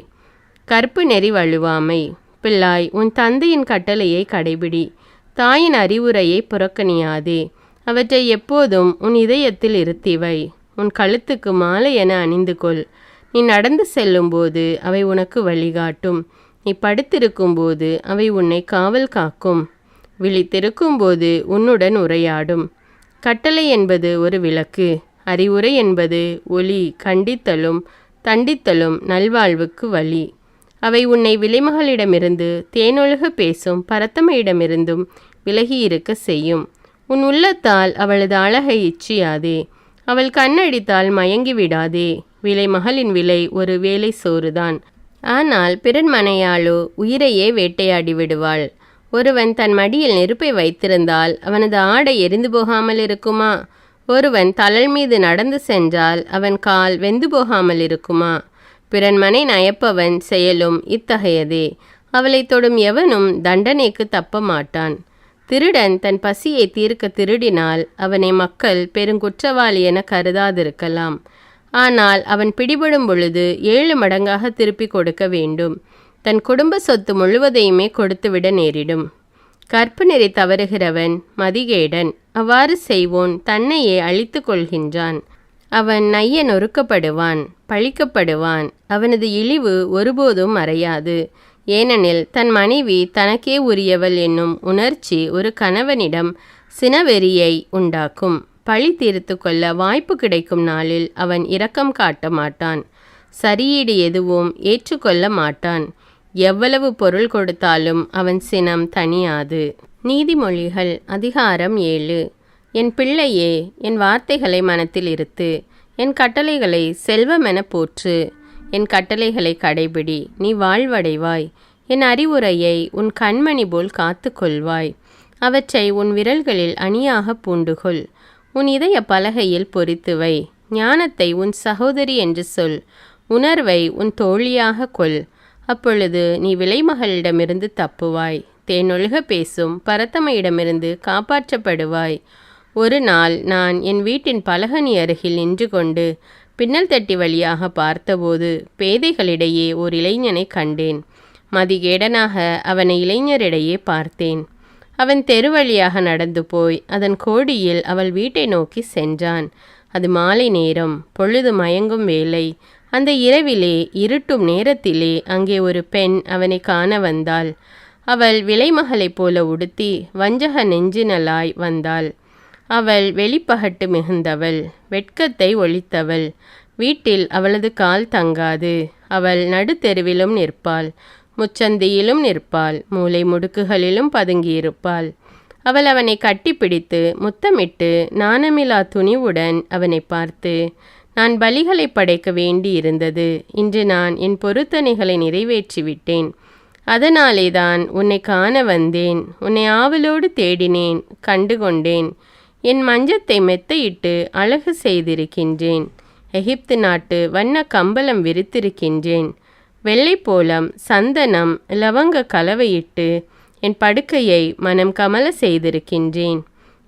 கற்பு நெறி வழுவாமை. பிள்ளாய், உன் தந்தையின் கட்டளையை கடைபிடி. தாயின் அறிவுரையை புறக்கணியாதே. அவற்றை எப்போதும் உன் இதயத்தில் இருத்திவை. உன் கழுத்துக்கு மாலை என அணிந்து கொள். நீ நடந்து செல்லும்போது அவை உனக்கு வழிகாட்டும். நீ படுத்திருக்கும்போது அவை உன்னை காவல் காக்கும். விழித்திருக்கும்போது உன்னுடன் உரையாடும். கட்டளை என்பது ஒரு விளக்கு. அறிவுரை என்பது ஒளி. கண்டித்தலும் தண்டித்தலும் நல்வாழ்வுக்கு வழி. அவை உன்னை விலைமகளிடமிருந்து தேனொழுக பேசும் பரத்தமையிடமிருந்தும் விலகியிருக்க செய்யும். உன் உள்ளத்தால் அவளது அழகை இச்சியாதே. அவள் கண்ணடித்தால் மயங்கி விடாதே. விலைமகளின் விலை ஒரு வேலை சோறுதான். ஆனால் பிறன்மனையாளோ உயிரையே வேட்டையாடி விடுவாள். ஒருவன் தன் மடியில் நெருப்பை வைத்திருந்தால் அவனது ஆடை எரிந்து போகாமல் இருக்குமா? ஒருவன் தழல் மீது நடந்து சென்றால் அவன் கால் வெந்து போகாமல் இருக்குமா? பிறன்மனை நயப்பவன் செயலும் இத்தகையதே. அவளை தொடும் எவனும் தண்டனைக்கு தப்ப மாட்டான். திருடன் தன் பசியை தீர்க்க திருடினால் அவனை மக்கள் பெருங்குற்றவாளி என கருதாதிருக்கலாம். ஆனால் அவன் பிடிபடும் பொழுது 7 மடங்காக திருப்பி கொடுக்க வேண்டும். தன் குடும்ப சொத்து முழுவதையுமே கொடுத்துவிட நேரிடும். கற்பு நெறி தவறுகிறவன் மதிகேடன். அவ்வாறு செய்வோன் தன்னையே அழித்து கொள்கின்றான். அவன் நைய நொறுக்கப்படுவான், பழிக்கப்படுவான். அவனது இழிவு ஒருபோதும் மறையாது. ஏனெனில் தன் மனைவி தனக்கே உரியவள் என்னும் உணர்ச்சி ஒரு கணவனிடம் சினவெறியை உண்டாக்கும். பழி தீர்த்து கொள்ள வாய்ப்பு கிடைக்கும் நாளில் அவன் இரக்கம் காட்ட மாட்டான். சரியீடு எதுவும் ஏற்றுக்கொள்ள மாட்டான். எவ்வளவு பொருள் கொடுத்தாலும் அவன் சினம் தணியாது. நீதிமொழிகள் அதிகாரம் 7. என் பிள்ளையே, என் வார்த்தைகளை மனத்தில் இருத்து. என் கட்டளைகளை செல்வமென போற்று. என் கட்டளைகளை கடைபிடி, நீ வாழ்வடைவாய். என் அறிவுரையை உன் கண்மணி போல் காத்து கொள்வாய். அவற்றை உன் விரல்களில் அணியாக பூண்டுகொள். உன் இதய பலகையில் பொறித்துவை. ஞானத்தை உன் சகோதரி என்று சொல். உணர்வை உன் தோழியாக கொள். அப்பொழுது நீ விலைமகளிடமிருந்து தப்புவாய். தேனொழுக பேசும் பரத்தமையிடமிருந்து காப்பாற்றப்படுவாய். ஒரு நாள் நான் என் வீட்டின் பலகனி அருகில் நின்று கொண்டு பின்னல் தட்டி வழியாக பார்த்தபோது பேதைகளிடையே ஓர் இளைஞனை கண்டேன். மதிகேடனாக அவனை இளைஞரிடையே பார்த்தேன். அவன் தெரு வழியாக நடந்து போய் அதன் கோடியில் அவள் வீட்டை நோக்கி சென்றான். அது மாலை நேரம், பொழுது மயங்கும் வேளை. அந்த இரவிலே இருட்டும் நேரத்திலே அங்கே ஒரு பெண் அவனை காண வந்தாள். அவள் விலைமகளைப் போல உடுத்தி வஞ்சக நெஞ்சினலாய் வந்தாள். அவள் வெளிப்பகட்டு மிகுந்தவள், வெட்கத்தை ஒழித்தவள். வீட்டில் அவளது கால் தங்காது. அவள் நடுத்தெருவிலும் நிற்பாள், முச்சந்தியிலும் நிற்பாள், மூலை முடுக்குகளிலும் பதுங்கியிருப்பாள். அவள் அவனை கட்டிப்பிடித்து முத்தமிட்டு நாணமிலா துணிவுடன் அவனை பார்த்து, நான் பலிகளை படைக்க வேண்டி இருந்தது. இன்று நான் என் பொருத்தனைகளை நிறைவேற்றிவிட்டேன். அதனாலே தான் உன்னை காண வந்தேன். உன்னை ஆவலோடு தேடினேன், கண்டுகொண்டேன். என் மஞ்சத்தை மெத்தையிட்டு அழகு செய்திருக்கின்றேன். எகிப்து நாட்டு வண்ண கம்பளம் விரித்திருக்கின்றேன். வெள்ளைப்போளம், சந்தனம், லவங்க கலவையிட்டு என் படுக்கையை மனம் கமல செய்திருக்கின்றேன்.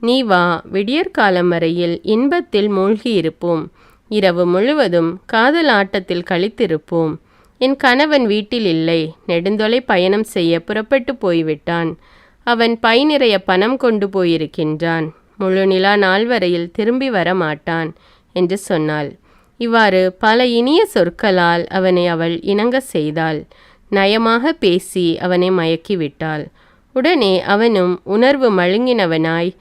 நீ வா, விடியற்காலம் வரையில் இன்பத்தில் மூழ்கியிருப்போம். இரவு முழுவதும் காதல் ஆட்டத்தில் கழித்திருப்போம். என் கணவன் வீட்டில் இல்லை. நெடுந்தொலை பயணம் செய்ய புறப்பட்டு போய்விட்டான். அவன் பை நிறைய பணம் கொண்டு போயிருக்கின்றான். முழு நிலா நாள் வரையில் திரும்பி வர மாட்டான் என்று சொன்னாள். இவ்வாறு பல இனிய சொற்களால் அவனை அவள் இணங்க செய்தாள். நயமாக பேசி அவனை மயக்கிவிட்டாள். உடனே அவனும் உணர்வு மழுங்கினவனாய்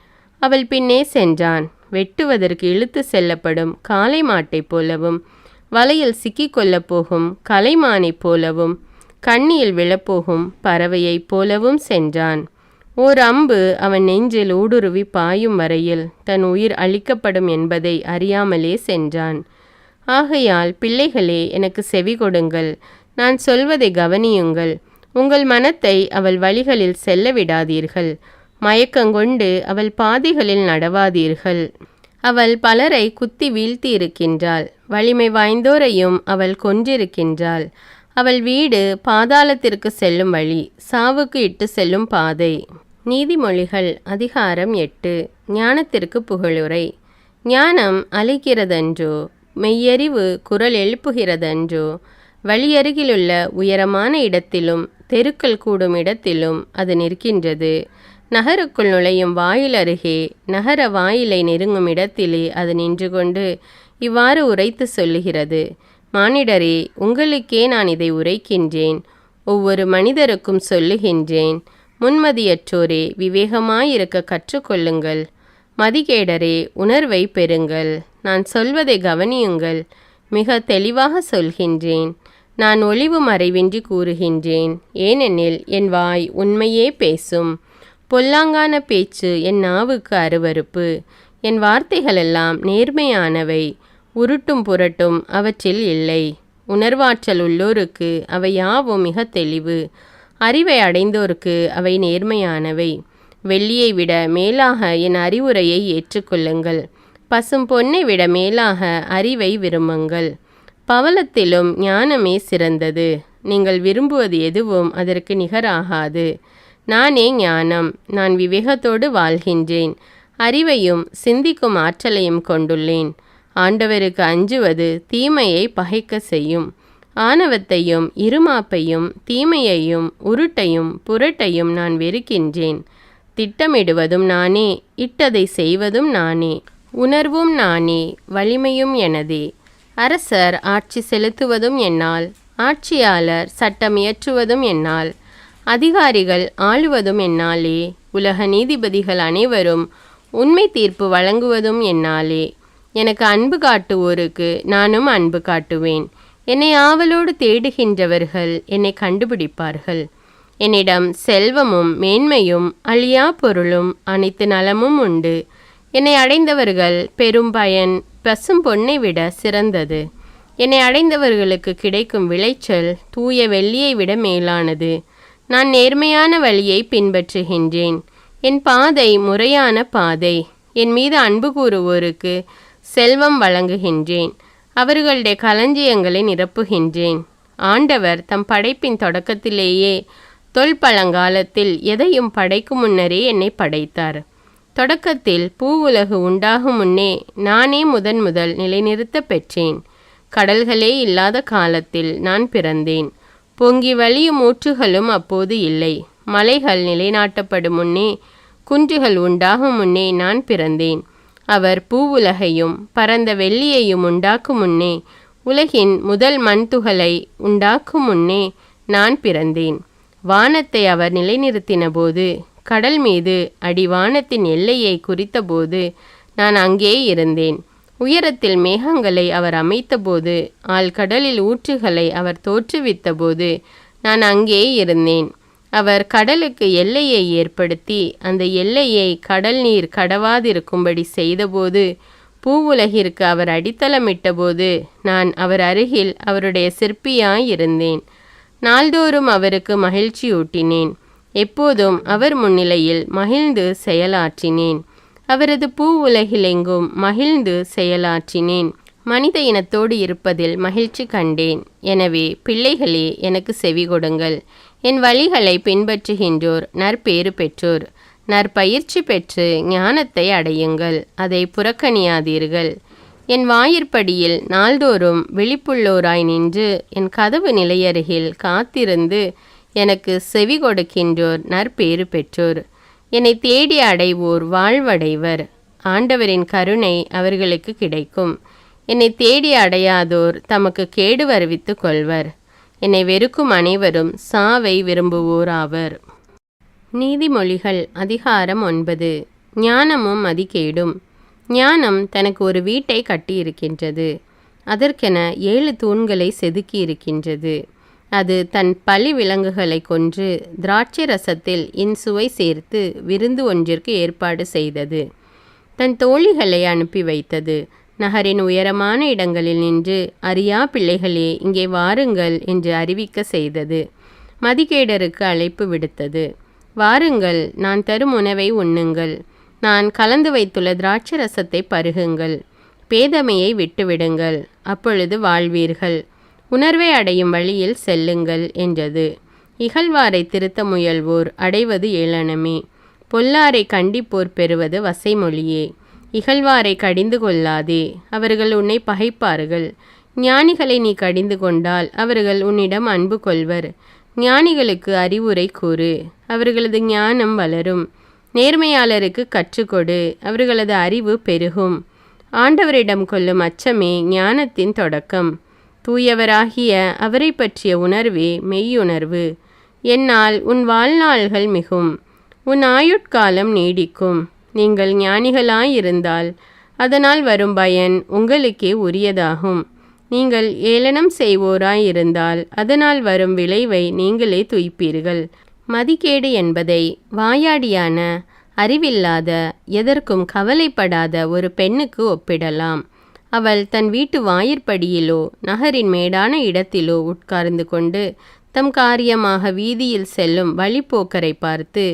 அவள் பின்னே சென்றான். வெட்டுவதற்கு இழுத்து செல்லப்படும் காளை மாட்டைப் போலவும், வலையில் சிக்கிக்கொள்ளப் போகும் கலைமானைப் போலவும், கண்ணியில் விழப்போகும் பறவையைப் போலவும் சென்றான். ஓர் அம்பு அவன் நெஞ்சில் ஊடுருவி பாயும் வரையில் தன் உயிர் அழிக்கப்படும் என்பதை அறியாமலே சென்றான். ஆகையால் பிள்ளைகளே, எனக்கு செவி கொடுங்கள், நான் சொல்வதை கவனியுங்கள். உங்கள் மனத்தை அவள் வழிகளில் செல்ல விடாதீர்கள். மயக்கங்கொண்டு அவள் பாதைகளில் நடவாதீர்கள். அவள் பலரை குத்தி வீழ்த்தி இருக்கின்றாள். வலிமை வாய்ந்தோரையும் அவள் கொன்றிருக்கின்றாள். அவள் வீடு பாதாளத்திற்கு செல்லும் வழி, சாவுக்கு இட்டு செல்லும் பாதை. நீதிமொழிகள் அதிகாரம் 8. ஞானத்திற்கு புகழுரை. ஞானம் அழைக்கிறதன்றோ, மெய்யறிவு குரல் எழுப்புகிறதன்றோ. வழியருகிலுள்ள உயரமான இடத்திலும் தெருக்கள் கூடும் இடத்திலும் அது நிற்கின்றது. நகருக்குள் நுழையும் வாயில் அருகே, நகர வாயிலை நெருங்கும் இடத்திலே அது நின்று கொண்டு இவ்வாறு உரைத்து சொல்லுகிறது. மானிடரே, உங்களுக்கே நான் இதை உரைக்கின்றேன். ஒவ்வொரு மனிதருக்கும் சொல்லுகின்றேன். முன்மதியற்றோரே, விவேகமாயிருக்க கற்றுக்கொள்ளுங்கள். மதிகேடரே, உணர்வை பெறுங்கள். நான் சொல்வதை கவனியுங்கள். மிக தெளிவாக சொல்கின்றேன். நான் ஒளிவு மறைவின்றி கூறுகின்றேன். ஏனெனில் என் வாய் உண்மையே பேசும். பொல்லாங்கான பேச்சு என் நாவுக்கு அருவருப்பு. என் வார்த்தைகளெல்லாம் நேர்மையானவை. உருட்டும் புரட்டும் அவற்றில் இல்லை. உணர்வாற்றல் உள்ளோருக்கு அவை யாவும் மிக தெளிவு. அறிவை அடைந்தோருக்கு அவை நேர்மையானவை. வெள்ளியை விட மேலாக என் அறிவுரையை ஏற்றுக்கொள்ளுங்கள். பசும் பொன்னை விட மேலாக அறிவை விரும்புங்கள். பவளத்திலும் ஞானமே சிறந்தது. நீங்கள் விரும்புவது எதுவும் அதற்கு நிகராகாது. நானே ஞானம். நான் விவேகத்தோடு வாழ்கின்றேன். அறிவையும் சிந்திக்கும் ஆற்றலையும் கொண்டுள்ளேன். ஆண்டவருக்கு அஞ்சுவது தீமையை பகைக்க செய்யும். ஆணவத்தையும் இருமாப்பையும் தீமையையும் உருட்டையும் புரட்டையும் நான் வெறுக்கின்றேன். திட்டமிடுவதும் நானே, இட்டதை செய்வதும் நானே. உணர்வும் நானே, வலிமையும் எனதே. அரசர் ஆட்சி செலுத்துவதும் என்னால், ஆட்சியாளர் சட்டம் இயற்றுவதும் என்னால், அதிகாரிகள் ஆளுவதும் என்னாலே. உலக நீதிபதிகள் அனைவரும் உண்மை தீர்ப்பு வழங்குவதும் என்னாலே. எனக்கு அன்பு காட்டுவோருக்கு நானும் அன்பு காட்டுவேன். என்னை ஆவலோடு தேடுகின்றவர்கள் என்னை கண்டுபிடிப்பார்கள். என்னிடம் செல்வமும் மேன்மையும் அழியா பொருளும் அனைத்து நலமும் உண்டு. என்னை அடைந்தவர்கள் பெரும் பயன் பசும் பொன்னை விட சிறந்தது. என்னை அடைந்தவர்களுக்கு கிடைக்கும் விளைச்சல் தூய வெள்ளியை விட மேலானது. நான் நேர்மையான வழியை பின்பற்றுகின்றேன். என் பாதை முறையான பாதை. என் மீது அன்பு கூறுவோருக்கு செல்வம் வழங்குகின்றேன். அவர்களுடைய களஞ்சியங்களை நிரப்புகின்றேன். ஆண்டவர் தம் படைப்பின் தொடக்கத்திலேயே தொல்பழங்காலத்தில் எதையும் படைக்கும் முன்னரே என்னை படைத்தார். தொடக்கத்தில் பூவுலகு உண்டாகும் முன்னே நானே முதல் நிலைநிறுத்த பெற்றேன். கடல்களே இல்லாத காலத்தில் நான் பிறந்தேன். பொங்கி வழியும் ஊற்றுகளும் அப்போது இல்லை. மலைகள் நிலைநாட்டப்படும் முன்னே, குன்றுகள் உண்டாகும் முன்னே நான் பிறந்தேன். அவர் பூவுலகையும் பரந்த வெள்ளியையும் உண்டாக்கும் முன்னே, உலகின் முதல் மண்துகளை உண்டாக்கும் முன்னே நான் பிறந்தேன். வானத்தை அவர் நிலைநிறுத்தின போது, கடல் மீது அடிவானத்தின் எல்லையை குறித்தபோது நான் அங்கே இருந்தேன். உயரத்தில் மேகங்களை அவர் அமைத்தபோது, ஆழ்கடலில் ஊற்றுகளை அவர் தோற்றுவித்த போது நான் அங்கே இருந்தேன். அவர் கடலுக்கு எல்லையை ஏற்படுத்தி அந்த எல்லையை கடல் நீர் கடவாதிருக்கும்படி செய்தபோது, பூவுலகிற்கு அவர் அடித்தளமிட்டபோது நான் அவர் அருகில் அவருடைய சிற்பியாயிருந்தேன். நாள்தோறும் அவருக்கு மகிழ்ச்சியூட்டினேன். எப்போதும் அவர் முன்னிலையில் மகிழ்ந்து செயலாற்றினேன். அவரது பூவுலகிலெங்கும் மகிழ்ந்து செயலாற்றினேன். மனித இனத்தோடு இருப்பதில் மகிழ்ச்சி கண்டேன். எனவே பிள்ளைகளே, எனக்கு செவி கொடுங்கள். என் வழிகளை பின்பற்றுகின்றோர் நற்பேறு பெற்றோர். நற்பயிற்சி பெற்று ஞானத்தை அடையுங்கள். அதை புறக்கணியாதீர்கள். என் வாயிற்படியில் நாள்தோறும் விழிப்புள்ளோராய் நின்று என் கதவு நிலையருகில் காத்திருந்து எனக்கு செவி கொடுக்கின்றோர் நற்பேறு பெற்றோர். என்னை தேடி அடைவோர் வாழ்வடைவர். ஆண்டவரின் கருணை அவர்களுக்கு கிடைக்கும். என்னை தேடி அடையாதோர் தமக்கு கேடு வருவித்து கொள்வர். என்னை வெறுக்கும் அனைவரும் சாவை விரும்புவோராவர். நீதிமொழிகள் அதிகாரம் 9. ஞானமும் மதிகேடும். ஞானம் தனக்கு ஒரு வீட்டை கட்டியிருக்கின்றது. அதற்கென 7 தூண்களை செதுக்கி இருக்கின்றது. அது தன் பலி விலங்குகளை கொன்று திராட்சை ரசத்தில் இன்சுவை சேர்த்து விருந்து ஒன்றிற்கு ஏற்பாடு செய்தது. தன் தோழிகளை அனுப்பி வைத்தது. நகரின் உயரமான இடங்களில் நின்று, அறியா பிள்ளைகளே இங்கே வாருங்கள் என்று அறிவிக்க செய்தது. மதிகேடருக்கு அழைப்பு விடுத்தது. வாருங்கள், நான் தரும் உணவை உண்ணுங்கள். நான் கலந்து வைத்துள்ள திராட்சை ரசத்தை பருகுங்கள். பேதமையை விட்டுவிடுங்கள், அப்பொழுது வாழ்வீர்கள். உணர்வை அடையும் வழியில் செல்லுங்கள் என்றது. இகழ்வாரை திருத்த முயல்வோர் அடைவது ஏளனமே. பொல்லாரை கண்டிப்போர் பெறுவது வசைமொழியே. இகழ்வாரை கடிந்து கொள்ளாதே, அவர்கள் உன்னை பகைப்பார்கள். ஞானிகளை நீ கடிந்து கொண்டால் அவர்கள் உன்னிடம் அன்பு கொள்வர். ஞானிகளுக்கு அறிவுரை கூறு, அவர்களது ஞானம் வளரும். நேர்மையாளருக்கு கற்றுக்கொடு, அவர்களது அறிவு பெருகும். ஆண்டவரிடம் கொள்ளும் அச்சமே ஞானத்தின் தொடக்கம். தூயவராகிய அவரை பற்றிய உணர்வே மெய்யுணர்வு. என்னால் உன் வாழ்நாள்கள் மிகும், உன் ஆயுட்காலம் நீடிக்கும். நீங்கள் ஞானிகளாயிருந்தால் அதனால் வரும் பயன் உங்களுக்கே உரியதாகும். நீங்கள் ஏளனம் செய்வோராயிருந்தால் அதனால் வரும் விளைவை நீங்களே துய்ப்பீர்கள். மதிகேடு என்பதை வாயாடியான, அறிவில்லாத, எதற்கும் கவலைப்படாத ஒரு பெண்ணுக்கு ஒப்பிடலாம். அவள் தன் வீட்டு வாயிற்படியிலோ நகரின் மேடான இடத்திலோ உட்கார்ந்து கொண்டு தம் காரியமாக வீதியில் செல்லும் வழிப்போக்கரை பார்த்து,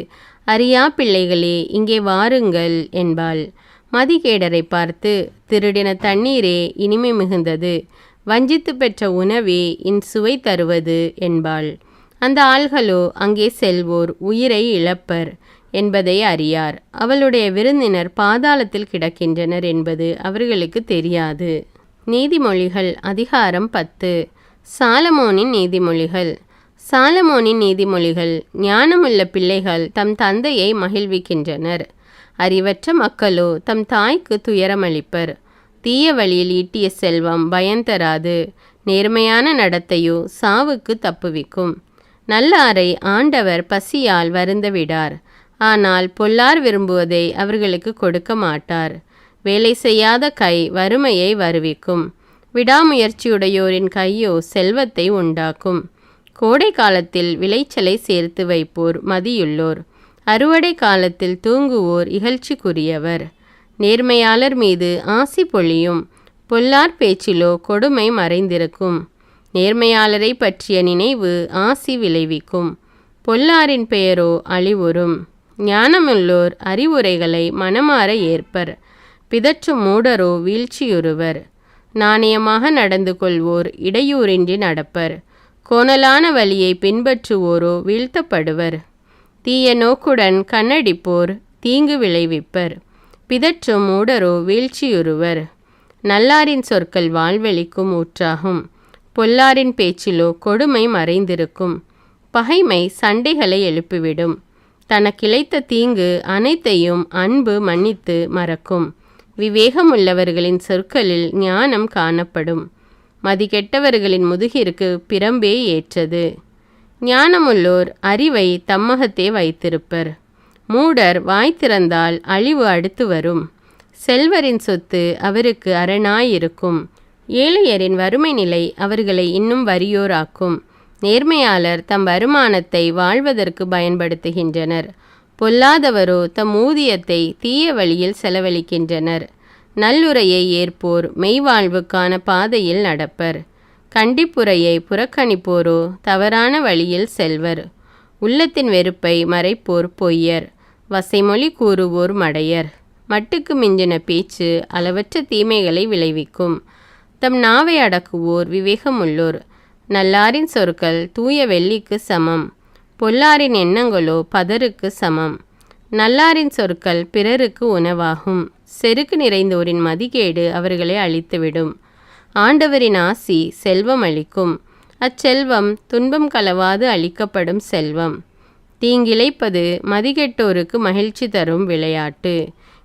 அறியா பிள்ளைகளே, இங்கே வாருங்கள் என்பாள். மதிகேடரை பார்த்து, திருடின தண்ணீரே இனிமை மிகுந்தது, வஞ்சித்து பெற்ற உணவே சுவை தருவது என்பாள். அந்த ஆள்களோ அங்கே செல்வோர் உயிரை இழப்பர் என்பதை அறியார். அவளுடைய விருந்தினர் பாதாளத்தில் கிடக்கின்றனர் என்பது அவர்களுக்கு தெரியாது. நீதிமொழிகள் அதிகாரம் 10. சாலமோனின் நீதிமொழிகள். சாலமோனின் நீதிமொழிகள். ஞானமுள்ள பிள்ளைகள் தம் தந்தையை மகிழ்விக்கின்றனர். அறிவற்ற மக்களோ தம் தாய்க்கு துயரமளிப்பர். தீய வழியில் ஈட்டிய செல்வம் பயன்தராது, நேர்மையான நடத்தையோ சாவுக்கு தப்புவிக்கும். நல்லாரை ஆண்டவர் பசியால் வருந்த விடார், ஆனால் பொல்லார் விரும்புவதை அவர்களுக்கு கொடுக்க மாட்டார். வேலை செய்யாத கை வறுமையை வருவிக்கும், விடாமுயற்சியுடையோரின் கையோ செல்வத்தை உண்டாக்கும். கோடை காலத்தில் விளைச்சலை சேர்த்து வைப்போர் மதியுள்ளோர், அறுவடை காலத்தில் தூங்குவோர் இகழ்ச்சிக்குரியவர். நேர்மையாளர் மீது ஆசி பொழியும், பொல்லார் பேச்சிலோ கொடுமை மறைந்திருக்கும். நேர்மையாளரை பற்றிய நினைவு ஆசி விளைவிக்கும், பொல்லாரின் பெயரோ அழிவுறும். ஞானமுள்ளோர் அறிவுரைகளை மனமாற ஏற்பர், பிதற்றும் மூடரோ வீழ்ச்சியுறுவர். நாணயமாக நடந்து கொள்வோர் இடையூறின்றி நடப்பர், கோணலான வழியை பின்பற்றுவோரோ வீழ்த்தப்படுவர். தீய நோக்குடன் கண்ணடிப்போர் தீங்கு விளைவிப்பர், பிதற்றும் மூடரோ வீழ்ச்சியுறுவர். நல்லாரின் சொற்கள் வாழ்வெளிக்கும் ஊற்றாகும், பொல்லாரின் பேச்சிலோ கொடுமை மறைந்திருக்கும். பகைமை சண்டைகளை எழுப்பிவிடும், தனக்கிழைத்த தீங்கு அனைத்தையும் அன்பு மன்னித்து மறக்கும். விவேகமுள்ளவர்களின் சொற்களில் ஞானம் காணப்படும், மதிகெட்டவர்களின் முதுகிற்கு பிரம்பே ஏற்றது. ஞானமுள்ளோர் அறிவை தம்மகத்தே வைத்திருப்பர், மூடர் வாய் திறந்தால் அழிவு அடுத்து வரும். செல்வரின் சொத்து அவருக்கு அரணாயிருக்கும், ஏழையரின் வறுமை நிலை அவர்களை இன்னும் வறியோராக்கும். நேர்மையாளர் தம் வருமானத்தை வாழ்வதற்கு பயன்படுத்துகின்றனர், பொல்லாதவரோ தம் ஊதியத்தை தீய வழியில் செலவழிக்கின்றனர். நல்லுரையை ஏற்போர் மெய்வாழ்வுக்கான பாதையில் நடப்பர், கண்டிப்புரையை புறக்கணிப்போரோ தவறான வழியில் செல்வர். உள்ளத்தின் வெறுப்பை மறைப்போர் பொய்யர், வசைமொழி கூறுவோர் மடையர். மட்டுக்கு மிஞ்சின பேச்சு அளவற்ற தீமைகளை விளைவிக்கும், தம் நாவை அடக்குவோர் விவேகமுள்ளோர். நல்லாரின் சொற்கள் தூய வெள்ளிக்கு சமம், பொல்லாரின் எண்ணங்களோ பதருக்கு சமம். நல்லாரின் சொற்கள் பிறருக்கு உணவாகும், செருக்கு நிறைந்தோரின் மதிகேடு அவர்களை அழித்துவிடும். ஆண்டவரின் ஆசி செல்வம் அளிக்கும், அச்செல்வம் துன்பம் கலவாது அளிக்கப்படும் செல்வம். தீங்கிழைப்பது மதிகெட்டோருக்கு மகிழ்ச்சி தரும் விளையாட்டு,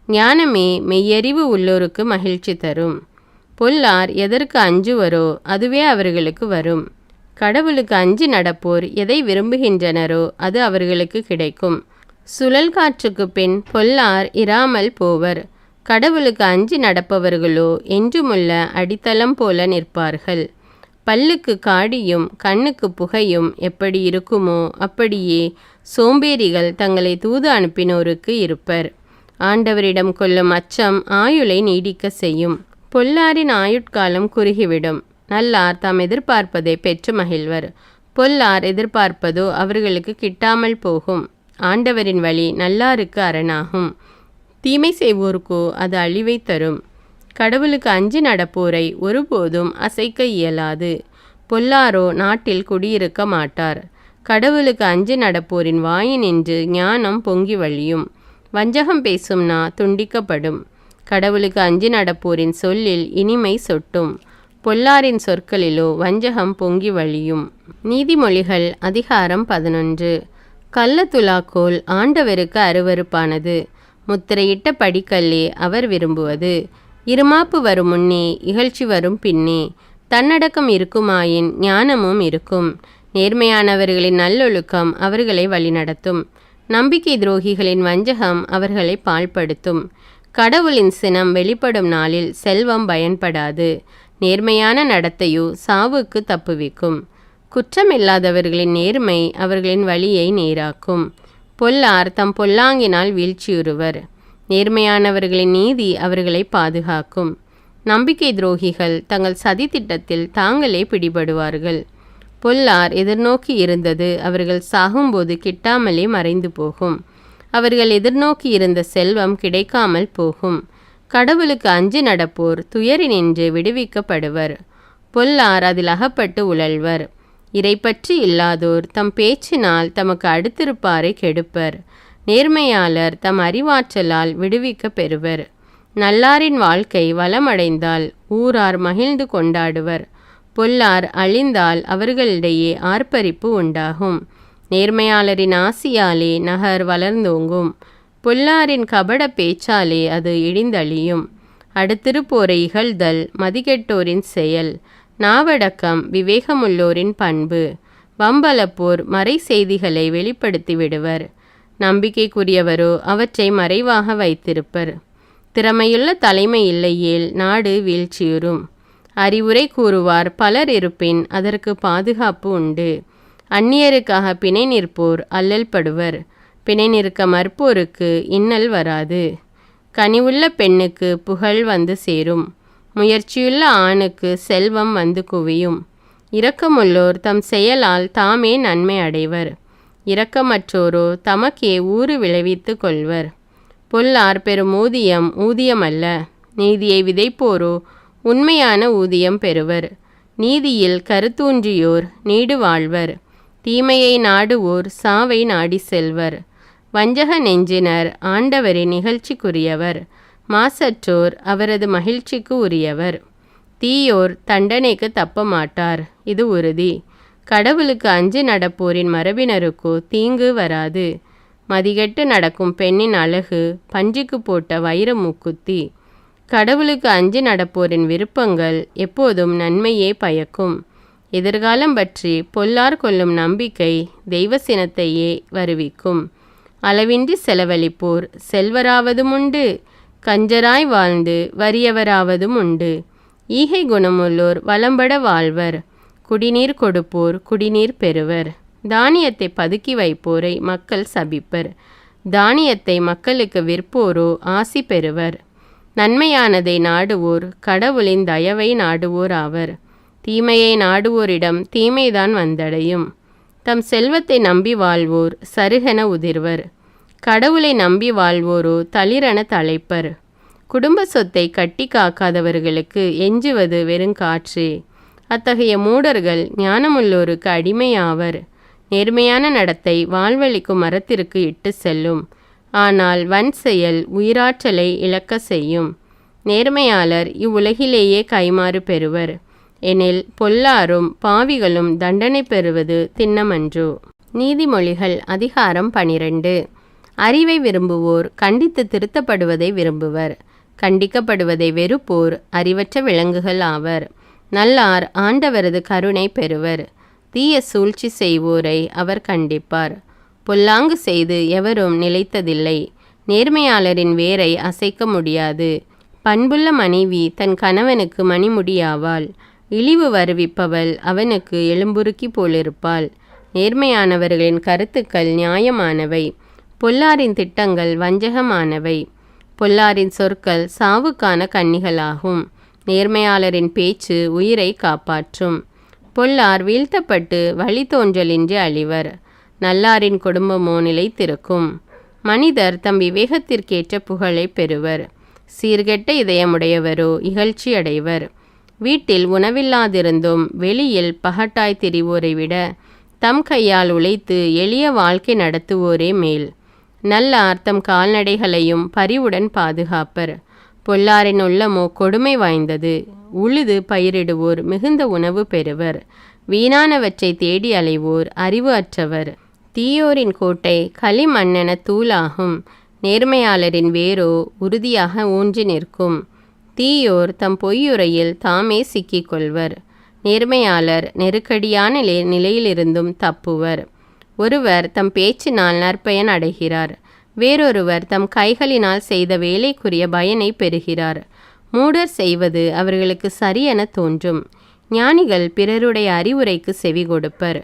ஞானமே மெய்யறிவு உள்ளோருக்கு மகிழ்ச்சி தரும். பொல்லார் எதற்கு அஞ்சுவரோ அதுவே அவர்களுக்கு வரும், கடவுளுக்கு அஞ்சி நடப்போர் எதை விரும்புகின்றனரோ அது அவர்களுக்கு கிடைக்கும். சுழல் காற்றுக்கு பின் பொல்லார் இராமல் போவர், கடவுளுக்கு அஞ்சி நடப்பவர்களோ என்றுமுள்ள அடித்தளம் போல நிற்பார்கள். பல்லுக்கு காடியும் கண்ணுக்கு புகையும் எப்படி இருக்குமோ அப்படியே சோம்பேறிகள் தங்களை தூது அனுப்பினோருக்கு இருப்பர். ஆண்டவரிடம் கொள்ளும் அச்சம் ஆயுளை நீடிக்க செய்யும், பொல்லாரின் ஆயுட்காலம் குறுகிவிடும். நல்லார் தாம் எதிர்பார்ப்பதை பெற்று மகிழ்வர், பொல்லார் எதிர்பார்ப்பதோ அவர்களுக்கு கிட்டாமல் போகும். ஆண்டவரின் வழி நல்லாருக்கு அரணாகும், தீமை செய்வோருக்கோ அது அழிவை தரும். கடவுளுக்கு அஞ்சி நடப்போரை ஒருபோதும் அசைக்க இயலாது, பொல்லாரோ நாட்டில் குடியிருக்க மாட்டார். கடவுளுக்கு அஞ்சி நடப்போரின் வாயினின்று ஞானம் பொங்கி வழியும், வஞ்சகம் பேசும் நா துண்டிக்கப்படும். கடவுளுக்கு அஞ்சி நடப்போரின் சொல்லில் இனிமை சொட்டும், பொல்லாரின் சொற்களிலோ வஞ்சகம் பொங்கி வழியும். நீதிமொழிகள் அதிகாரம் 11. கள்ளத்துலாக்கோல் ஆண்டவருக்கு அருவருப்பானது, முத்திரையிட்ட படிக்கல்லே அவர் விரும்புவது. இருமாப்பு வரும் முன்னே இகழ்ச்சி வரும் பின்னே, தன்னடக்கம் இருக்குமாயின் ஞானமும் இருக்கும். நேர்மையானவர்களின் நல்லொழுக்கம் அவர்களை வழிநடத்தும், நம்பிக்கை துரோகிகளின் வஞ்சகம் அவர்களை பாழ்படுத்தும். கடவுளின் சினம் வெளிப்படும் நாளில் செல்வம் பயன்படாது, நேர்மையான நடத்தையோ சாவுக்கு தப்புவிக்கும். குற்றமில்லாதவர்களின் நேர்மை அவர்களின் வழியை நேராக்கும், பொல்லார் தம் பொல்லாங்கினால் வீழ்ச்சியுறுவர். நேர்மையானவர்களின் நீதி அவர்களை பாதுகாக்கும், நம்பிக்கை துரோகிகள் தங்கள் சதி திட்டத்தில் தாங்களே பிடிபடுவார்கள். பொல்லார் எதிர்நோக்கி இருந்தது அவர்கள் சாகும்போது கிட்டாமலே மறைந்து போகும். அவர்கள் எதிர்நோக்கி இருந்த செல்வம் கிடைக்காமல் போகும். கடவுளுக்கு அஞ்சி நடப்போர் துயரினின்று விடுவிக்கப்படுவர். பொல்லார் அதில் அகப்பட்டு உழல்வர். இறைப்பற்றி இல்லாதோர் தம் பேச்சினால் தமக்கு அடுத்திருப்பாரை கெடுப்பர். நேர்மையாளர் தம் அறிவாற்றலால் விடுவிக்க பெறுவர். நல்லாரின் வாழ்க்கை வளமடைந்தால் ஊரார் மகிழ்ந்து கொண்டாடுவர். பொல்லார் அழிந்தால் அவர்களிடையே ஆர்ப்பரிப்பு உண்டாகும். நேர்மையாளரின் ஆசியாலே நகர் வளர்ந்தோங்கும். பொல்லாரின் கபட பேச்சாலே அது இடிந்தழியும். அடுத்திருப்போரை இகழ்தல் மதிகெட்டோரின் செயல். நாவடக்கம் விவேகமுள்ளோரின் பண்பு. வம்பலப்போர் மறை செய்திகளை வெளிப்படுத்தி விடுவர். நம்பிக்கைக்குரியவரோ அவற்றை மறைவாக வைத்திருப்பர். திறமையுள்ள தலைமை இல்லையேல் நாடு வீழ்ச்சியுறும். அறிவுரை கூறுவார் பலர் இருப்பின் அதற்கு பாதுகாப்பு உண்டு. அந்நியருக்காக பிணை நிற்போர் அல்லல் படுவர். பிணை நிற்க மறுப்போருக்கு இன்னல் வராது. கனிவுள்ள பெண்ணுக்கு புகழ் வந்து சேரும். முயற்சியுள்ள ஆணுக்கு செல்வம் வந்து குவியும். இரக்கமுள்ளோர் தம் செயலால் தாமே நன்மை அடைவர். இரக்கமற்றோரோ தமக்கே ஊறு விளைவித்து கொள்வர். பொல்லார் பெறும் ஊதியம் ஊதியமல்ல. நீதியை விதைப்போரோ உண்மையான ஊதியம் பெறுவர். நீதியில் கருத்தூன்றியோர் நீடு வாழ்வர். தீமையை நாடுவோர் சாவை நாடி செல்வர். வஞ்சக நெஞ்சினர் ஆண்டவரின் நிகழ்ச்சிக்குரியவர். மாசற்றோர் அவரது மகிழ்ச்சிக்கு உரியவர். தீயோர் தண்டனைக்கு தப்ப மாட்டார், இது உறுதி. கடவுளுக்கு அஞ்சி நடப்போரின் மரபினருக்கோ தீங்கு வராது. மதிகெட்டு நடக்கும் பெண்ணின் அழகு பஞ்சிக்கு போட்ட வைர மூக்குத்தி. கடவுளுக்கு அஞ்சி நடப்போரின் விருப்பங்கள் எப்போதும் நன்மையே பயக்கும். எதிர்காலம் பற்றி பொல்லார் கொள்ளும் நம்பிக்கை தெய்வ சினத்தையே வருவிக்கும். அளவின்றி செலவழிப்போர் செல்வராவதும் உண்டு. கஞ்சராய் வாழ்ந்து வறியவராவதும் உண்டு. ஈகை குணமுள்ளோர் வளம்பட வாழ்வர். குடிநீர் கொடுப்போர் குடிநீர் பெறுவர். தானியத்தை பதுக்கி வைப்போரை மக்கள் சபிப்பர். தானியத்தை மக்களுக்கு விற்போரோ ஆசி பெறுவர். நன்மையானதை நாடுவோர் கடவுளின் தயவை நாடுவோர் ஆவர். தீமையை நாடுவோரிடம் தீமைதான் வந்தடையும். தம் செல்வத்தை நம்பி வாழ்வோர் சருகென உதிர்வர். கடவுளை நம்பி வாழ்வோரோ தளிரென தழைப்பர். குடும்ப சொத்தை கட்டி காக்காதவர்களுக்கு எஞ்சுவது வெறுங்காற்றே. அத்தகைய மூடர்கள் ஞானமுள்ளோருக்கு அடிமையாவர். நேர்மையான நடத்தை வாழ்வழிக்கும் மரத்திற்கு இட்டு செல்லும். ஆனால் வன் செயல் உயிராற்றலை இழக்க செய்யும். நேர்மையாளர் இவ்வுலகிலேயே கைமாறு பெறுவர். எனில் பொல்லாரும் பாவிகளும் தண்டனை பெறுவது திண்ணமன்றோ. நீதிமொழிகள் அதிகாரம் 12. அறிவை விரும்புவோர் கண்டித்து திருத்தப்படுவதை விரும்புவர். கண்டிக்கப்படுவதை வெறுப்போர் அறிவற்ற விலங்குகள் ஆவர். நல்லார் ஆண்டவரது கருணை பெறுவர். தீய சூழ்ச்சி செய்வோரை அவர் கண்டிப்பார். பொல்லாங்கு செய்து எவரும் நிலைத்ததில்லை. நேர்மையாளரின் வேரை அசைக்க முடியாது. பண்புள்ள மனைவி தன் கணவனுக்கு மணிமுடியாவாள். இழிவு வருவிப்பவள் அவனுக்கு எலும்புருக்கி போலிருப்பாள். நேர்மையானவர்களின் கருத்துக்கள் நியாயமானவை. பொல்லாரின் திட்டங்கள் வஞ்சகமானவை. பொல்லாரின் சொற்கள் சாவுக்கான கன்னிகளாகும். நேர்மையாளரின் பேச்சு உயிரை காப்பாற்றும். பொல்லார் வீழ்த்தப்பட்டு வழித்தோன்றலின்றி அழிவர். நல்லாரின் குடும்பமோ நிலைத்திருக்கும். மனிதர் தம் விவேகத்திற்கேற்ற புகழை பெறுவர். சீர்கெட்ட இதயமுடையவரோ இகழ்ச்சி அடைவர். வீட்டில் உணவில்லாதிருந்தும் வெளியில் பகட்டாய் திரிவோரை விட தம் கையால் உழைத்து எளிய வாழ்க்கை நடத்துவோரே மேல். நல்லார் தம் கால்நடைகளையும் பரிவுடன் பாதுகாப்பர். பொல்லாரின் உள்ளமோ கொடுமை வாய்ந்தது. உழுது பயிரிடுவோர் மிகுந்த உணவு பெறுவர். வீணானவற்றை தேடி அலைவோர் அறிவு அற்றவர். தீயோரின் கோட்டை களிமண்ணென தூளாகும். நேர்மையாளரின் வேரோ உறுதியாக ஊன்றி நிற்கும். தீயோர் தம் பொய்யுரையில் தாமே சிக்கிக்கொள்வர். நேர்மையாளர் நெருக்கடியான நிலையிலிருந்தும் தப்புவர். ஒருவர் தம் பேச்சினால் நற்பயன் அடைகிறார். வேறொருவர் தம் கைகளினால் செய்த வேலைக்குரிய பயனை பெறுகிறார். மூடர் செய்வது அவர்களுக்கு சரியென தோன்றும். ஞானிகள் பிறருடைய அறிவுரைக்கு செவி கொடுப்பர்.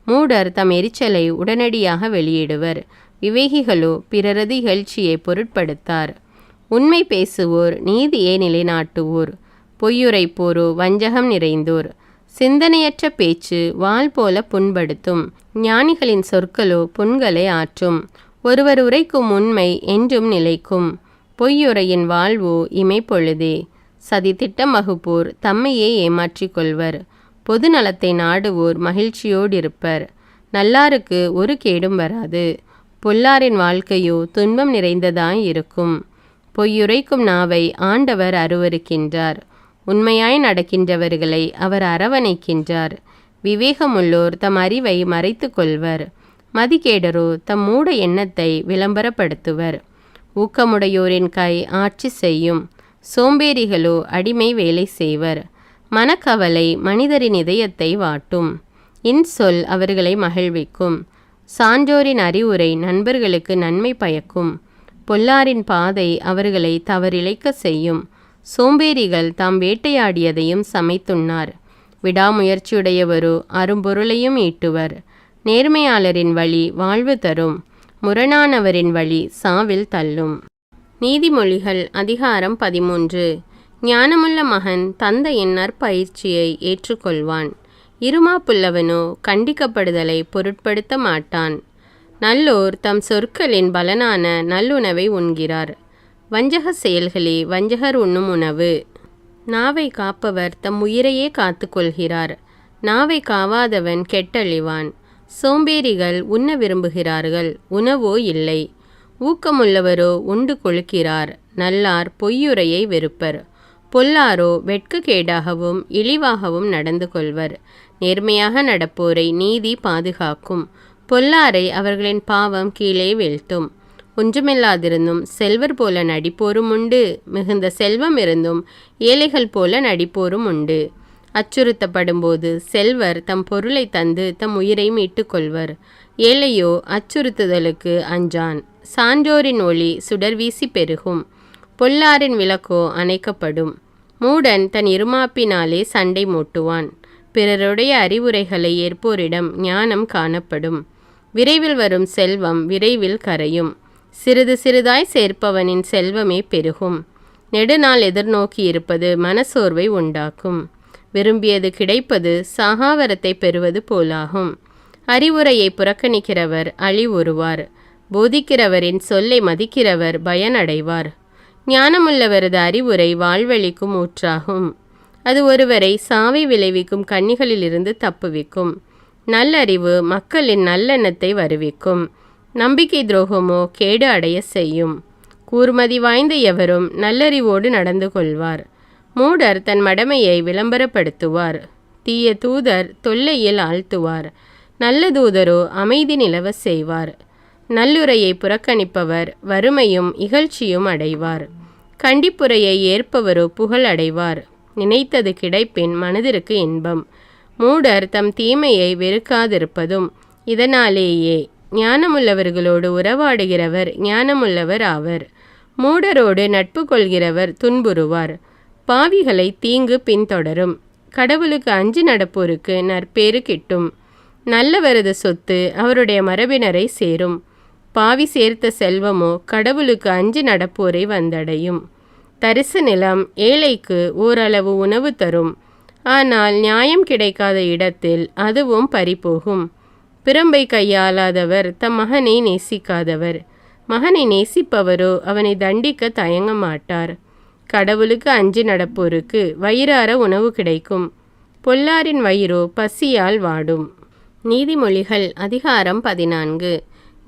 மூடர் தம் எரிச்சலை உடனடியாக வெளியிடுவர். விவேகிகளோ பிறரது இகழ்ச்சியை பொருட்படுத்தார். உண்மை பேசுவோர் நீதியை நிலைநாட்டுவோர். பொய்யுரைப்போரோ வஞ்சகம் நிறைந்தோர். சிந்தனையற்ற பேச்சு வாள் போல புண்படுத்தும். ஞானிகளின் சொற்களோ புண்களை ஆற்றும். ஒருவர் உரைக்கும் உண்மை என்றும் நிலைக்கும். பொய்யுரையின் வாழ்வோ இமைப்பொழுதே. சதி திட்டம் வகுப்போர் தம்மையே ஏமாற்றிக் கொள்வர். பொது நலத்தை நாடுவோர் மகிழ்ச்சியோடிருப்பர். நல்லாருக்கு ஒரு கேடும் வராது. பொல்லாரின் வாழ்க்கையோ துன்பம் நிறைந்ததாய் இருக்கும். பொய்யுரைக்கும் நாவை ஆண்டவர் அருவருக்கின்றார். உண்மையாய் நடக்கின்றவர்களை அவர் அரவணைக்கின்றார். விவேகமுள்ளோர் தம் அறிவை மறைத்து கொள்வர். மதிகேடரோ தம் மூட எண்ணத்தை விளம்பரப்படுத்துவர். ஊக்கமுடையோரின் கை ஆட்சி செய்யும். சோம்பேறிகளோ அடிமை வேலை செய்வர். மனக்கவலை மனிதரின் இதயத்தை வாட்டும். இன்சொல் அவர்களை மகிழ்விக்கும். சான்றோரின் அறிவுரை நண்பர்களுக்கு நன்மை பயக்கும். பொல்லாரின் பாதை அவர்களை தவறிழைக்க செய்யும். சோம்பேறிகள் தாம் வேட்டையாடியதையும் சமைத்துண்ணார். விடாமுயற்சியுடையவரோ அரும்பொருளையும் ஈட்டுவர். நேர்மையாளரின் வழி வாழ்வு தரும். முரணானவரின் வழி சாவில் தள்ளும். நீதிமொழிகள் அதிகாரம் 13. ஞானமுள்ள மகன் தந்தையின் நற்பயிற்சியை ஏற்றுக்கொள்வான். இருமாப்புள்ளவனோ கண்டிக்கப்படுதலை பொருட்படுத்த மாட்டான். நல்லோர் தம் சொற்களின் பலனான நல்லுணவை உண்கிறார். வஞ்சக செயல்களே வஞ்சகர் உண்ணும் உணவு. நாவை காப்பவர் தம் உயிரையே காத்து கொள்கிறார். நாவை காவாதவன் கெட்டழிவான். சோம்பேறிகள் உண்ண விரும்புகிறார்கள், உணவோ இல்லை. ஊக்கமுள்ளவரோ உண்டு கொழுக்கிறார். நல்லார் பொய்யுரையை வெறுப்பர். பொல்லாரோ வெட்கக்கேடாகவும் இழிவாகவும் நடந்து கொள்வர். நேர்மையாக நடப்போரை நீதி பாதுகாக்கும். பொல்லாரை அவர்களின் பாவம் கீழே வீழ்த்தும். ஒன்றுமில்லாதிருந்தும் செல்வர் போல நடிப்போரும் உண்டு. மிகுந்த செல்வம் இருந்தும் ஏழைகள் போல நடிப்போரும் உண்டு. அச்சுறுத்தப்படும்போது செல்வர் தம் பொருளை தந்து தம் உயிரை மீட்டு கொள்வர். ஏழையோ அச்சுறுத்துதலுக்கு அஞ்சான். சான்றோரின் ஒளி சுடர்வீசி பெருகும். பொல்லாரின் விளக்கோ அணைக்கப்படும். மூடன் தன் இருமாப்பினாலே சண்டை மூட்டுவான். பிறருடைய அறிவுரைகளை ஏற்போரிடம் ஞானம் காணப்படும். விரைவில் வரும் செல்வம் விரைவில் கரையும். சிறிது சிறிதாய் சேர்ப்பவனின் செல்வமே பெருகும். நெடுநாள் எதிர்நோக்கி இருப்பது மனசோர்வை உண்டாக்கும். விரும்பியது கிடைப்பது சாகாவரத்தை பெறுவது போலாகும். அறிவுரையை புறக்கணிக்கிறவர் அழிவுறுவார். போதிக்கிறவரின் சொல்லை மதிக்கிறவர் பயனடைவார். ஞானமுள்ளவரது அறிவுரை வாழ்வழிக்கும் ஊற்றாகும். அது ஒருவரை சாவை விளைவிக்கும் கண்ணிகளிலிருந்து தப்புவிக்கும். நல்லறிவு மக்களின் நல்லெண்ணத்தை வருவிக்கும். நம்பிக்கை துரோகமோ கேடு அடைய செய்யும். கூர்மதி வாய்ந்த எவரும் நல்லறிவோடு நடந்து கொள்வார். மூடர் தன் மடமையை விளம்பரப்படுத்துவார். தீய தூதர் தொல்லையில் ஆழ்த்துவார். நல்ல தூதரோ அமைதி நிலவ செய்வார். நல்லுரையை புறக்கணிப்பவர் வறுமையும் இகழ்ச்சியும் அடைவார். கண்டிப்புரையை ஏற்பவரோ புகழ் அடைவார். நினைத்தது கிடைப்பின் மனதிற்கு இன்பம். மூடர் தம் தீமையை வெறுக்காதிருப்பதும் இதனாலேயே. ஞானமுள்ளவர்களோடு உறவாடுகிறவர் ஞானமுள்ளவர் ஆவர். மூடரோடு நட்பு கொள்கிறவர் துன்புறுவார். பாவிகளை தீங்கு பின்தொடரும். கடவுளுக்கு அஞ்சி நடப்போருக்கு நற்பேறு கிட்டும். நல்லவரது சொத்து அவருடைய மரபினரை சேரும். பாவி சேர்த்த செல்வமோ கடவுளுக்கு அஞ்சி நடப்போரை வந்தடையும். தரிசு நிலம் ஏழைக்கு ஓரளவு உணவு தரும். ஆனால் நியாயம் கிடைக்காத இடத்தில் அதுவும் பறிபோகும். பிரம்பை கையாளாதவர் தம் மகனை நேசிக்காதவர். மகனை நேசிப்பவரோ அவனை தண்டிக்க தயங்க மாட்டார். கடவுளுக்கு அஞ்சி நடப்போருக்கு வயிறார உணவு கிடைக்கும். பொல்லாரின் வயிறோ பசியால் வாடும். நீதிமொழிகள் அதிகாரம் 14.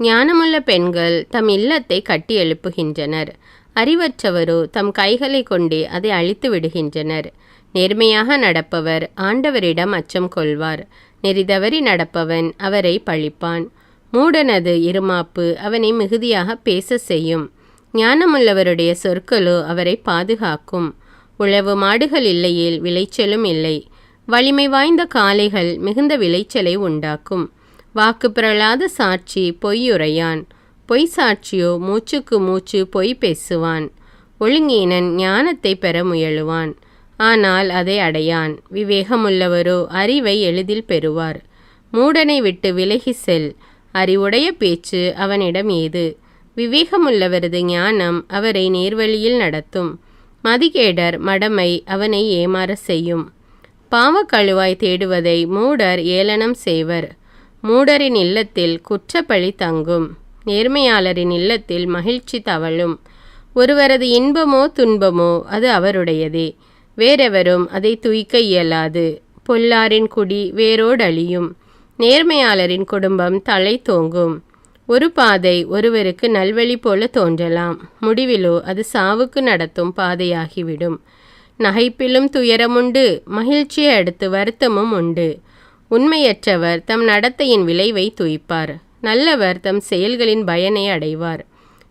ஞானமுள்ள பெண்கள் தம் இல்லத்தை கட்டி எழுப்புகின்றனர். அறிவற்றவரோ தம் கைகளை கொண்டே அதை அழித்து விடுகின்றனர். நேர்மையாக நடப்பவர் ஆண்டவரிடம் அச்சம் கொள்வார். நெறிதவறி நடப்பவன் அவரை பழிப்பான். மூடனது இருமாப்பு அவனை மிகுதியாக பேச செய்யும். ஞானமுள்ளவருடைய சொற்களோ அவரை பாதுகாக்கும். உழவு மாடுகள் இல்லையேல் விளைச்சலும் இல்லை. வலிமை வாய்ந்த காளைகள் மிகுந்த விளைச்சலை உண்டாக்கும். வாக்கு பிறழாத சாட்சி பொய்யுரையான். பொய் சாட்சியோ மூச்சுக்கு மூச்சு பொய் பேசுவான். ஒழுங்கீனன் ஞானத்தை பெற முயலுவான், ஆனால் அதை அடையான். விவேகமுள்ளவரோ அறிவை எளிதில் பெறுவார். மூடனை விட்டு விலகி செல். அறிவுடைய பேச்சு அவனிடம் ஏது. விவேகமுள்ளவரது ஞானம் அவரை நேர்வழியில் நடத்தும். மதிகேடர் மடமை அவனை ஏமாற செய்யும். பாவக்கழுவாய் தேடுவதை மூடர் ஏளனம் செய்வர். மூடரின் இல்லத்தில் குற்றப்பழி தங்கும். நேர்மையாளரின் இல்லத்தில் மகிழ்ச்சி தவழும். ஒருவரது இன்பமோ துன்பமோ அது அவருடையதே, வேறெவரும் அதை துய்க்க இயலாது. பொல்லாரின் குடி வேரோடழியும். நேர்மையாளரின் குடும்பம் தலை தோங்கும். ஒரு பாதை ஒருவருக்கு நல்வழி போல தோன்றலாம், முடிவிலோ அது சாவுக்கு நடத்தும் பாதையாகிவிடும். நகைப்பிலும் துயரமுண்டு, மகிழ்ச்சியை அடுத்து வருத்தமும் உண்டு. உண்மையற்றவர் தம் நடத்தையின் விளைவை துய்ப்பார். நல்லவர் தம் செயல்களின் பயனை அடைவார்.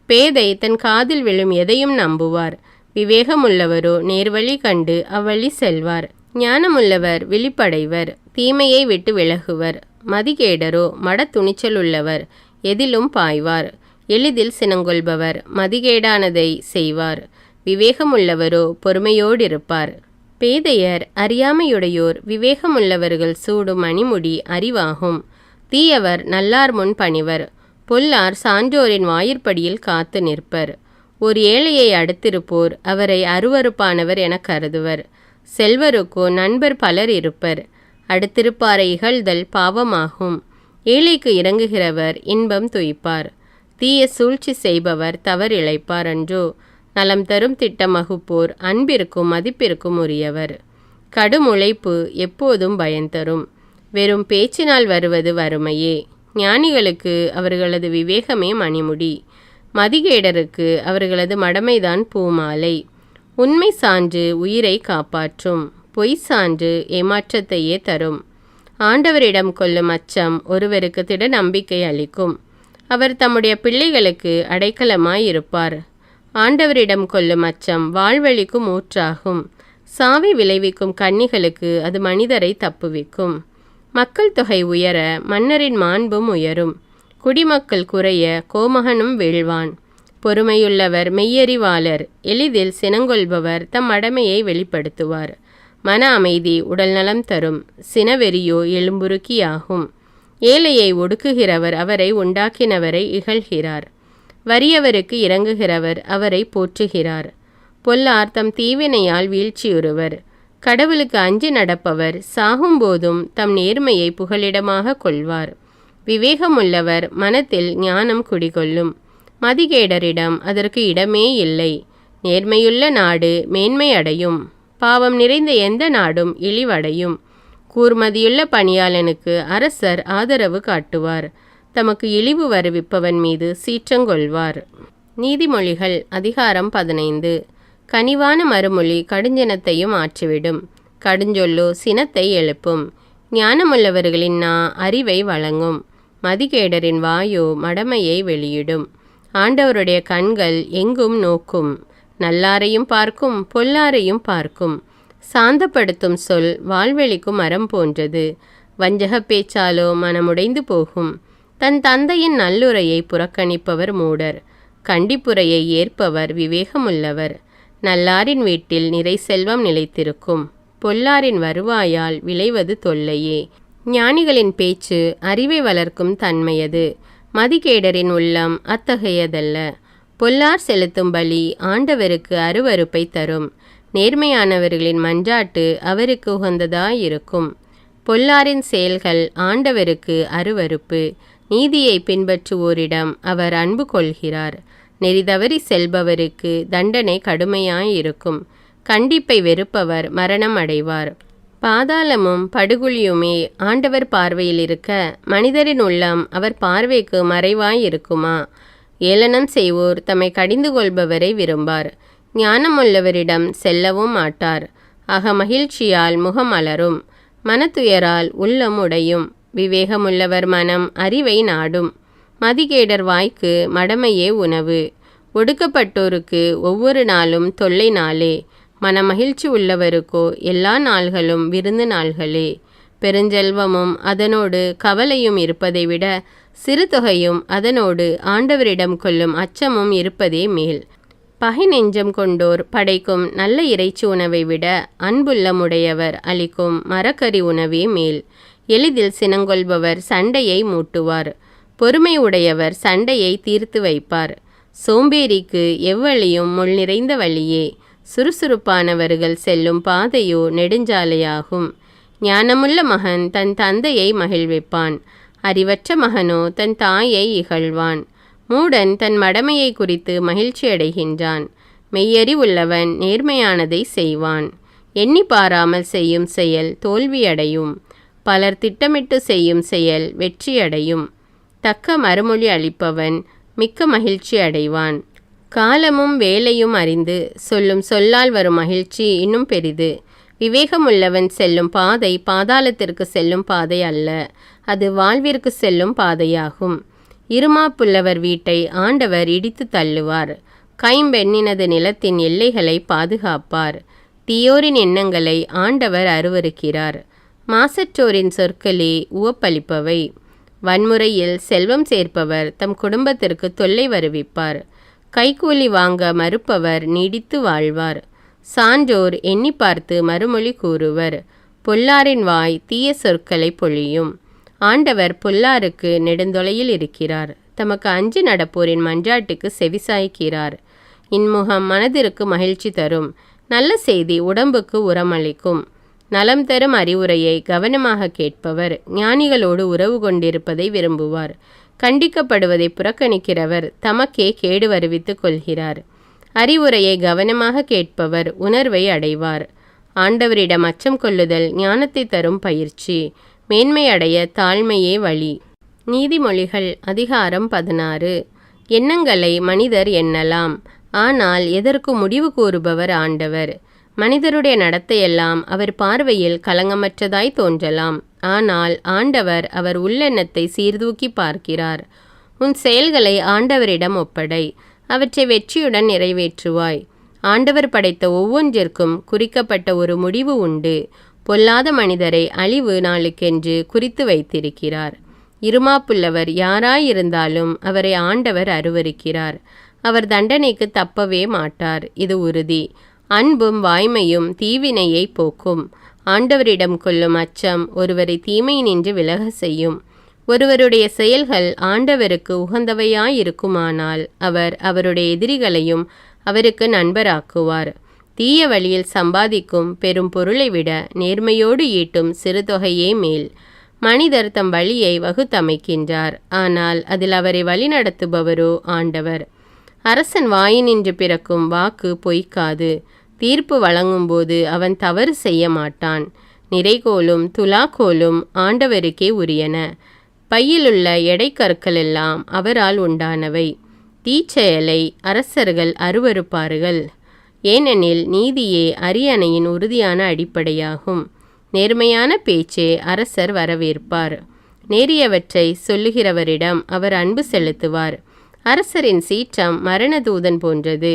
பேதை தன் காதில் விழும் எதையும் நம்புவார். விவேகமுள்ளவரோ நேர்வழி கண்டு அவ்வழி செல்வார். ஞானமுள்ளவர் விழிப்படைவர், தீமையை விட்டு விலகுவர். மதிகேடரோ மட துணிச்சலுள்ளவர், எதிலும் பாய்வார். எளிதில் சினங்கொள்பவர் மதிகேடானதை செய்வார். விவேகமுள்ளவரோ பொறுமையோடிருப்பார். பேதையர் அறியாமையுடையோர் விவேகமுள்ளவர்கள் சூடும் மணிமுடி அறிவாகும். தீயவர் நல்லார் முன் பணிவர். பொல்லார் சான்றோரின் வாயிற்படியில் காத்து நிற்பர். ஒரு ஏழையை அடுத்திருப்போர் அவரை அருவருப்பானவர் என கருதுவர். செல்வருக்கோ நண்பர் பலர் இருப்பர். அடுத்திருப்பாரை இகழ்தல் பாவமாகும். ஏழைக்கு இறங்குகிறவர் இன்பம் துய்ப்பார். தீய சூழ்ச்சி செய்பவர் தவறிழைப்பார் அன்றோ. நலம் தரும் திட்டம் வகுப்போர் அன்பிற்கும் மதிப்பிற்கும் உரியவர். கடும் உழைப்பு எப்போதும் பயன்தரும். வெறும் பேச்சினால் வருவது வறுமையே. ஞானிகளுக்கு அவர்களது விவேகமே மணிமுடி. மதிகேடருக்கு அவர்களது மடமைதான் பூமாலை. உண்மை சான்று உயிரை காப்பாற்றும். பொய் சான்று ஏமாற்றத்தையே தரும். ஆண்டவரிடம் கொள்ளும் அச்சம் ஒருவருக்கு திட நம்பிக்கை அளிக்கும். அவர் தம்முடைய பிள்ளைகளுக்கு அடைக்கலமாயிருப்பார். ஆண்டவரிடம் கொள்ளும் அச்சம் வாழ்வழிக்கும் ஊற்றாகும். சாவி விளைவிக்கும் கன்னிகளுக்கு அது மனிதரை தப்புவிக்கும். மக்கள் தொகை உயர மன்னரின் மாண்பும் உயரும். குடிமக்கள் குறைய கோமகனும் வீழ்வான். பொறுமையுள்ளவர் மெய்யறிவாளர். எளிதில் சினங்கொள்பவர் தம் மடமையை வெளிப்படுத்துவார். மன அமைதி உடல் நலம் தரும். சினவெறியோ எலும்புருக்கியாகும். ஏழையை ஒடுக்குகிறவர் அவரை உண்டாக்கினவரை இகழ்கிறார். வறியவருக்கு இறங்குகிறவர் அவரை போற்றுகிறார். பொல்லார் தம் தீவினையால் வீழ்ச்சியுறுவர். கடவுளுக்கு அஞ்சி நடப்பவர் சாகும்போதும் தம் நேர்மையை புகலிடமாக கொள்வார். விவேகமுள்ளவர் மனத்தில் ஞானம் குடிகொள்ளும். மதிகேடரிடம் அதற்கு இடமே இல்லை. நேர்மையுள்ள நாடு மேன்மை அடையும். பாவம் நிறைந்த எந்த நாடும் இழிவடையும். கூர்மதியுள்ள பணியாளனுக்கு அரசர் ஆதரவு காட்டுவார். தமக்கு இழிவு வருவிப்பவன் மீது சீற்றங்கொள்வார். நீதிமொழிகள் அதிகாரம் 15. கனிவான மறுமொழி கடுஞ்சினத்தையும் ஆற்றிவிடும். கடுஞ்சொல்லோ சினத்தை எழுப்பும். ஞானமுள்ளவர்களின் நா அறிவை வழங்கும். மதிகேடரின் வாயோ மடமையை வெளியிடும். ஆண்டவருடைய கண்கள் எங்கும் நோக்கும். நல்லாரையும் பார்க்கும், பொல்லாரையும் பார்க்கும். சாந்தப்படுத்தும் சொல் வாழ்வெளிக்கும் மரம் போன்றது. வஞ்சக பேச்சாலோ மனமுடைந்து போகும். தன் தந்தையின் நல்லுரையை புறக்கணிப்பவர் மூடர். கண்டிப்புரையை ஏற்பவர் விவேகமுள்ளவர். நல்லாரின் வீட்டில் நிறை செல்வம் நிலைத்திருக்கும். பொல்லாரின் வருவாயால் விளைவது தொல்லையே. ஞானிகளின் பேச்சு அறிவை வளர்க்கும் தன்மையது. மதிகேடரின் உள்ளம் அத்தகையதல்ல. பொல்லார் செலுத்தும் பலி ஆண்டவருக்கு அருவருப்பை தரும். நேர்மையானவர்களின் மன்றாட்டு அவருக்கு உகந்ததாயிருக்கும். பொல்லாரின் செயல்கள் ஆண்டவருக்கு அருவருப்பு. நீதியை பின்பற்றுவோரிடம் அவர் அன்பு கொள்கிறார். நெறிதவறி செல்பவருக்கு தண்டனை கடுமையாயிருக்கும். கண்டிப்பை வெறுப்பவர் மரணம் அடைவார். பாதாளமும் படுகுழியுமே ஆண்டவர் பார்வையில் இருக்க மனிதரின் உள்ளம் அவர் பார்வைக்கு மறைவாயிருக்குமா? ஏளனம் செய்வோர் தம்மை கடிந்து கொள்பவரை விரும்பார். ஞானமுள்ளவரிடம் செல்லவும் மாட்டார். மகிழ்ச்சியால் முகம் அலரும். மனத்துயரால் உள்ளம் உடையும். விவேகமுள்ளவர் மனம் அறிவை நாடும். மதிகேடர் வாய்க்கு மடமையே உணவு. ஒடுக்கப்பட்டோருக்கு ஒவ்வொரு நாளும் தொல்லை நாளே. மனமகிழ்ச்சி உள்ளவருக்கோ எல்லா நாள்களும் விருந்து நாள்களே. பெருஞ்செல்வமும் அதனோடு கவலையும் இருப்பதை விட சிறு தொகையும் அதனோடு ஆண்டவரிடம் கொள்ளும் அச்சமும் இருப்பதே மேல். பகை நெஞ்சம் கொண்டோர் படைக்கும் நல்ல இறைச்சி உணவை விட அன்புள்ளமுடையவர் அளிக்கும் மரக்கறி உணவே மேல். எளிதில் சினங்கொள்பவர் சண்டையை மூட்டுவார். பொறுமை உடையவர் சண்டையை தீர்த்து வைப்பார். சோம்பேறிக்கு எவ்வழியும் முள் நிறைந்த வழியே. சுறுசுறுப்பானவர்கள் செல்லும் பாதையோ நெடுஞ்சாலையாகும். ஞானமுள்ள மகன் தன் தந்தையை மகிழ்விப்பான், அறிவற்ற மகனோ தன் தாயை இகழ்வான். மூடன் தன் மடமையை குறித்து மகிழ்ச்சி அடைகின்றான், மெய்யறிவுள்ளவன் நேர்மையானதை செய்வான். எண்ணி பாராமல் செய்யும் செயல் தோல்வியடையும், பலர் திட்டமிட்டு செய்யும் செயல் வெற்றியடையும். தக்க மறுமொழி அளிப்பவன் மிக்க மகிழ்ச்சி அடைவான். காலமும் வேலையும் அறிந்து சொல்லும் சொல்லால் வரும் மகிழ்ச்சி இன்னும் பெரிது. விவேகமுள்ளவன் செல்லும் பாதை பாதாளத்திற்கு செல்லும் பாதை அல்ல, அது வாழ்விற்கு செல்லும் பாதையாகும். இருமாப்புள்ளவர் வீட்டை ஆண்டவர் இடித்து தள்ளுவார், கைம்பெண்ணினது நிலத்தின் எல்லைகளை பாதுகாப்பார். தீயோரின் எண்ணங்களை ஆண்டவர் அருவருக்கிறார், மாசற்றோரின் சொற்களே உவப்பளிப்பவை. வன்முறையில் செல்வம் சேர்ப்பவர் தம் குடும்பத்திற்கு தொல்லை வருவிப்பார், கைக்கூலி வாங்க மறுப்பவர் நீடித்து வாழ்வார். சான்றோர் எண்ணி பார்த்து மறுமொழி கூறுவர், பொல்லாரின் வாய் தீய சொற்களை பொழியும். ஆண்டவர் பொல்லாருக்கு நெடுந்தொலையில் இருக்கிறார், தமக்கு அஞ்சு நடப்போரின் மன்றாட்டுக்கு செவிசாய்க்கிறார். இன்முகம் மனதிற்கு மகிழ்ச்சி தரும், நல்ல செய்தி உடம்புக்கு உரமளிக்கும். நலம் தரும் அறிவுரையை கவனமாக கேட்பவர் ஞானிகளோடு உறவு கொண்டிருப்பதை விரும்புவார். கண்டிக்கப்படுவதை புறக்கணிக்கிறவர் தமக்கே கேடு வருவித்துக் கொள்கிறார். அறிவுரையை கவனமாக கேட்பவர் உணர்வை அடைவார். ஆண்டவரிடம் அச்சம் கொள்ளுதல் ஞானத்தை தரும் பயிற்சி, மேன்மை அடைய தாழ்மையே வழி. நீதிமொழிகள் அதிகாரம் 16. எண்ணங்களை மனிதர் எண்ணலாம், ஆனால் எதற்கு முடிவு கூறுபவர் ஆண்டவர். மனிதருடைய நடத்தையெல்லாம் அவர் பார்வையில் கலங்கமற்றதாய் தோன்றலாம், ஆனால் ஆண்டவர் அவர் உள்ளெண்ணத்தை சீர்தூக்கி பார்க்கிறார். உன் செயல்களை ஆண்டவரிடம் ஒப்படை, அவற்றை வெற்றியுடன் நிறைவேற்றுவாய். ஆண்டவர் படைத்த ஒவ்வொன்றிற்கும் குறிக்கப்பட்ட ஒரு முடிவு உண்டு. பொல்லாத மனிதரை அழிவு நாளுக்கென்று குறித்து வைத்திருக்கிறார். இருமாப்புள்ளவர் யாராயிருந்தாலும் அவரை ஆண்டவர் அருவருக்கிறார், அவர் தண்டனைக்கு தப்பவே மாட்டார், இது உறுதி. அன்பும் வாய்மையும் தீவினையை போக்கும். ஆண்டவரிடம் கொள்ளும் அச்சம் ஒருவரை தீமை நின்று விலக செய்யும். ஒருவருடைய செயல்கள் ஆண்டவருக்கு உகந்தவையாயிருக்குமானால் அவர் அவருடைய எதிரிகளையும் அவருக்கு நண்பராக்குவார். தீய வழியில் சம்பாதிக்கும் பெரும் பொருளை விட நேர்மையோடு ஈட்டும் சிறு தொகையே மேல். மனிதர் தம் வழியை வகுத்தமைக்கின்றார், ஆனால் அதில் அவரை வழிநடத்துபவரோ ஆண்டவர். அரசன் வாயினின்று பிறக்கும் வாக்கு பொய்க்காது, தீர்ப்பு வழங்கும்போது அவன் தவறு செய்ய மாட்டான். நிறைகோலும் துலாக்கோலும் ஆண்டவருக்கே உரியன, பையிலுள்ள எடைக்கற்கள் எல்லாம் அவரால் உண்டானவை. தீச்செயலை அரசர்கள் அருவருப்பார்கள், ஏனெனில் நீதியே அரியணையின் உறுதியான அடிப்படையாகும். நேர்மையான பேச்சே அரசர் வரவேற்பார், நேரியவற்றை சொல்லுகிறவரிடம் அவர் அன்பு செலுத்துவார். அரசரின் சீற்றம் மரணதூதன் போன்றது,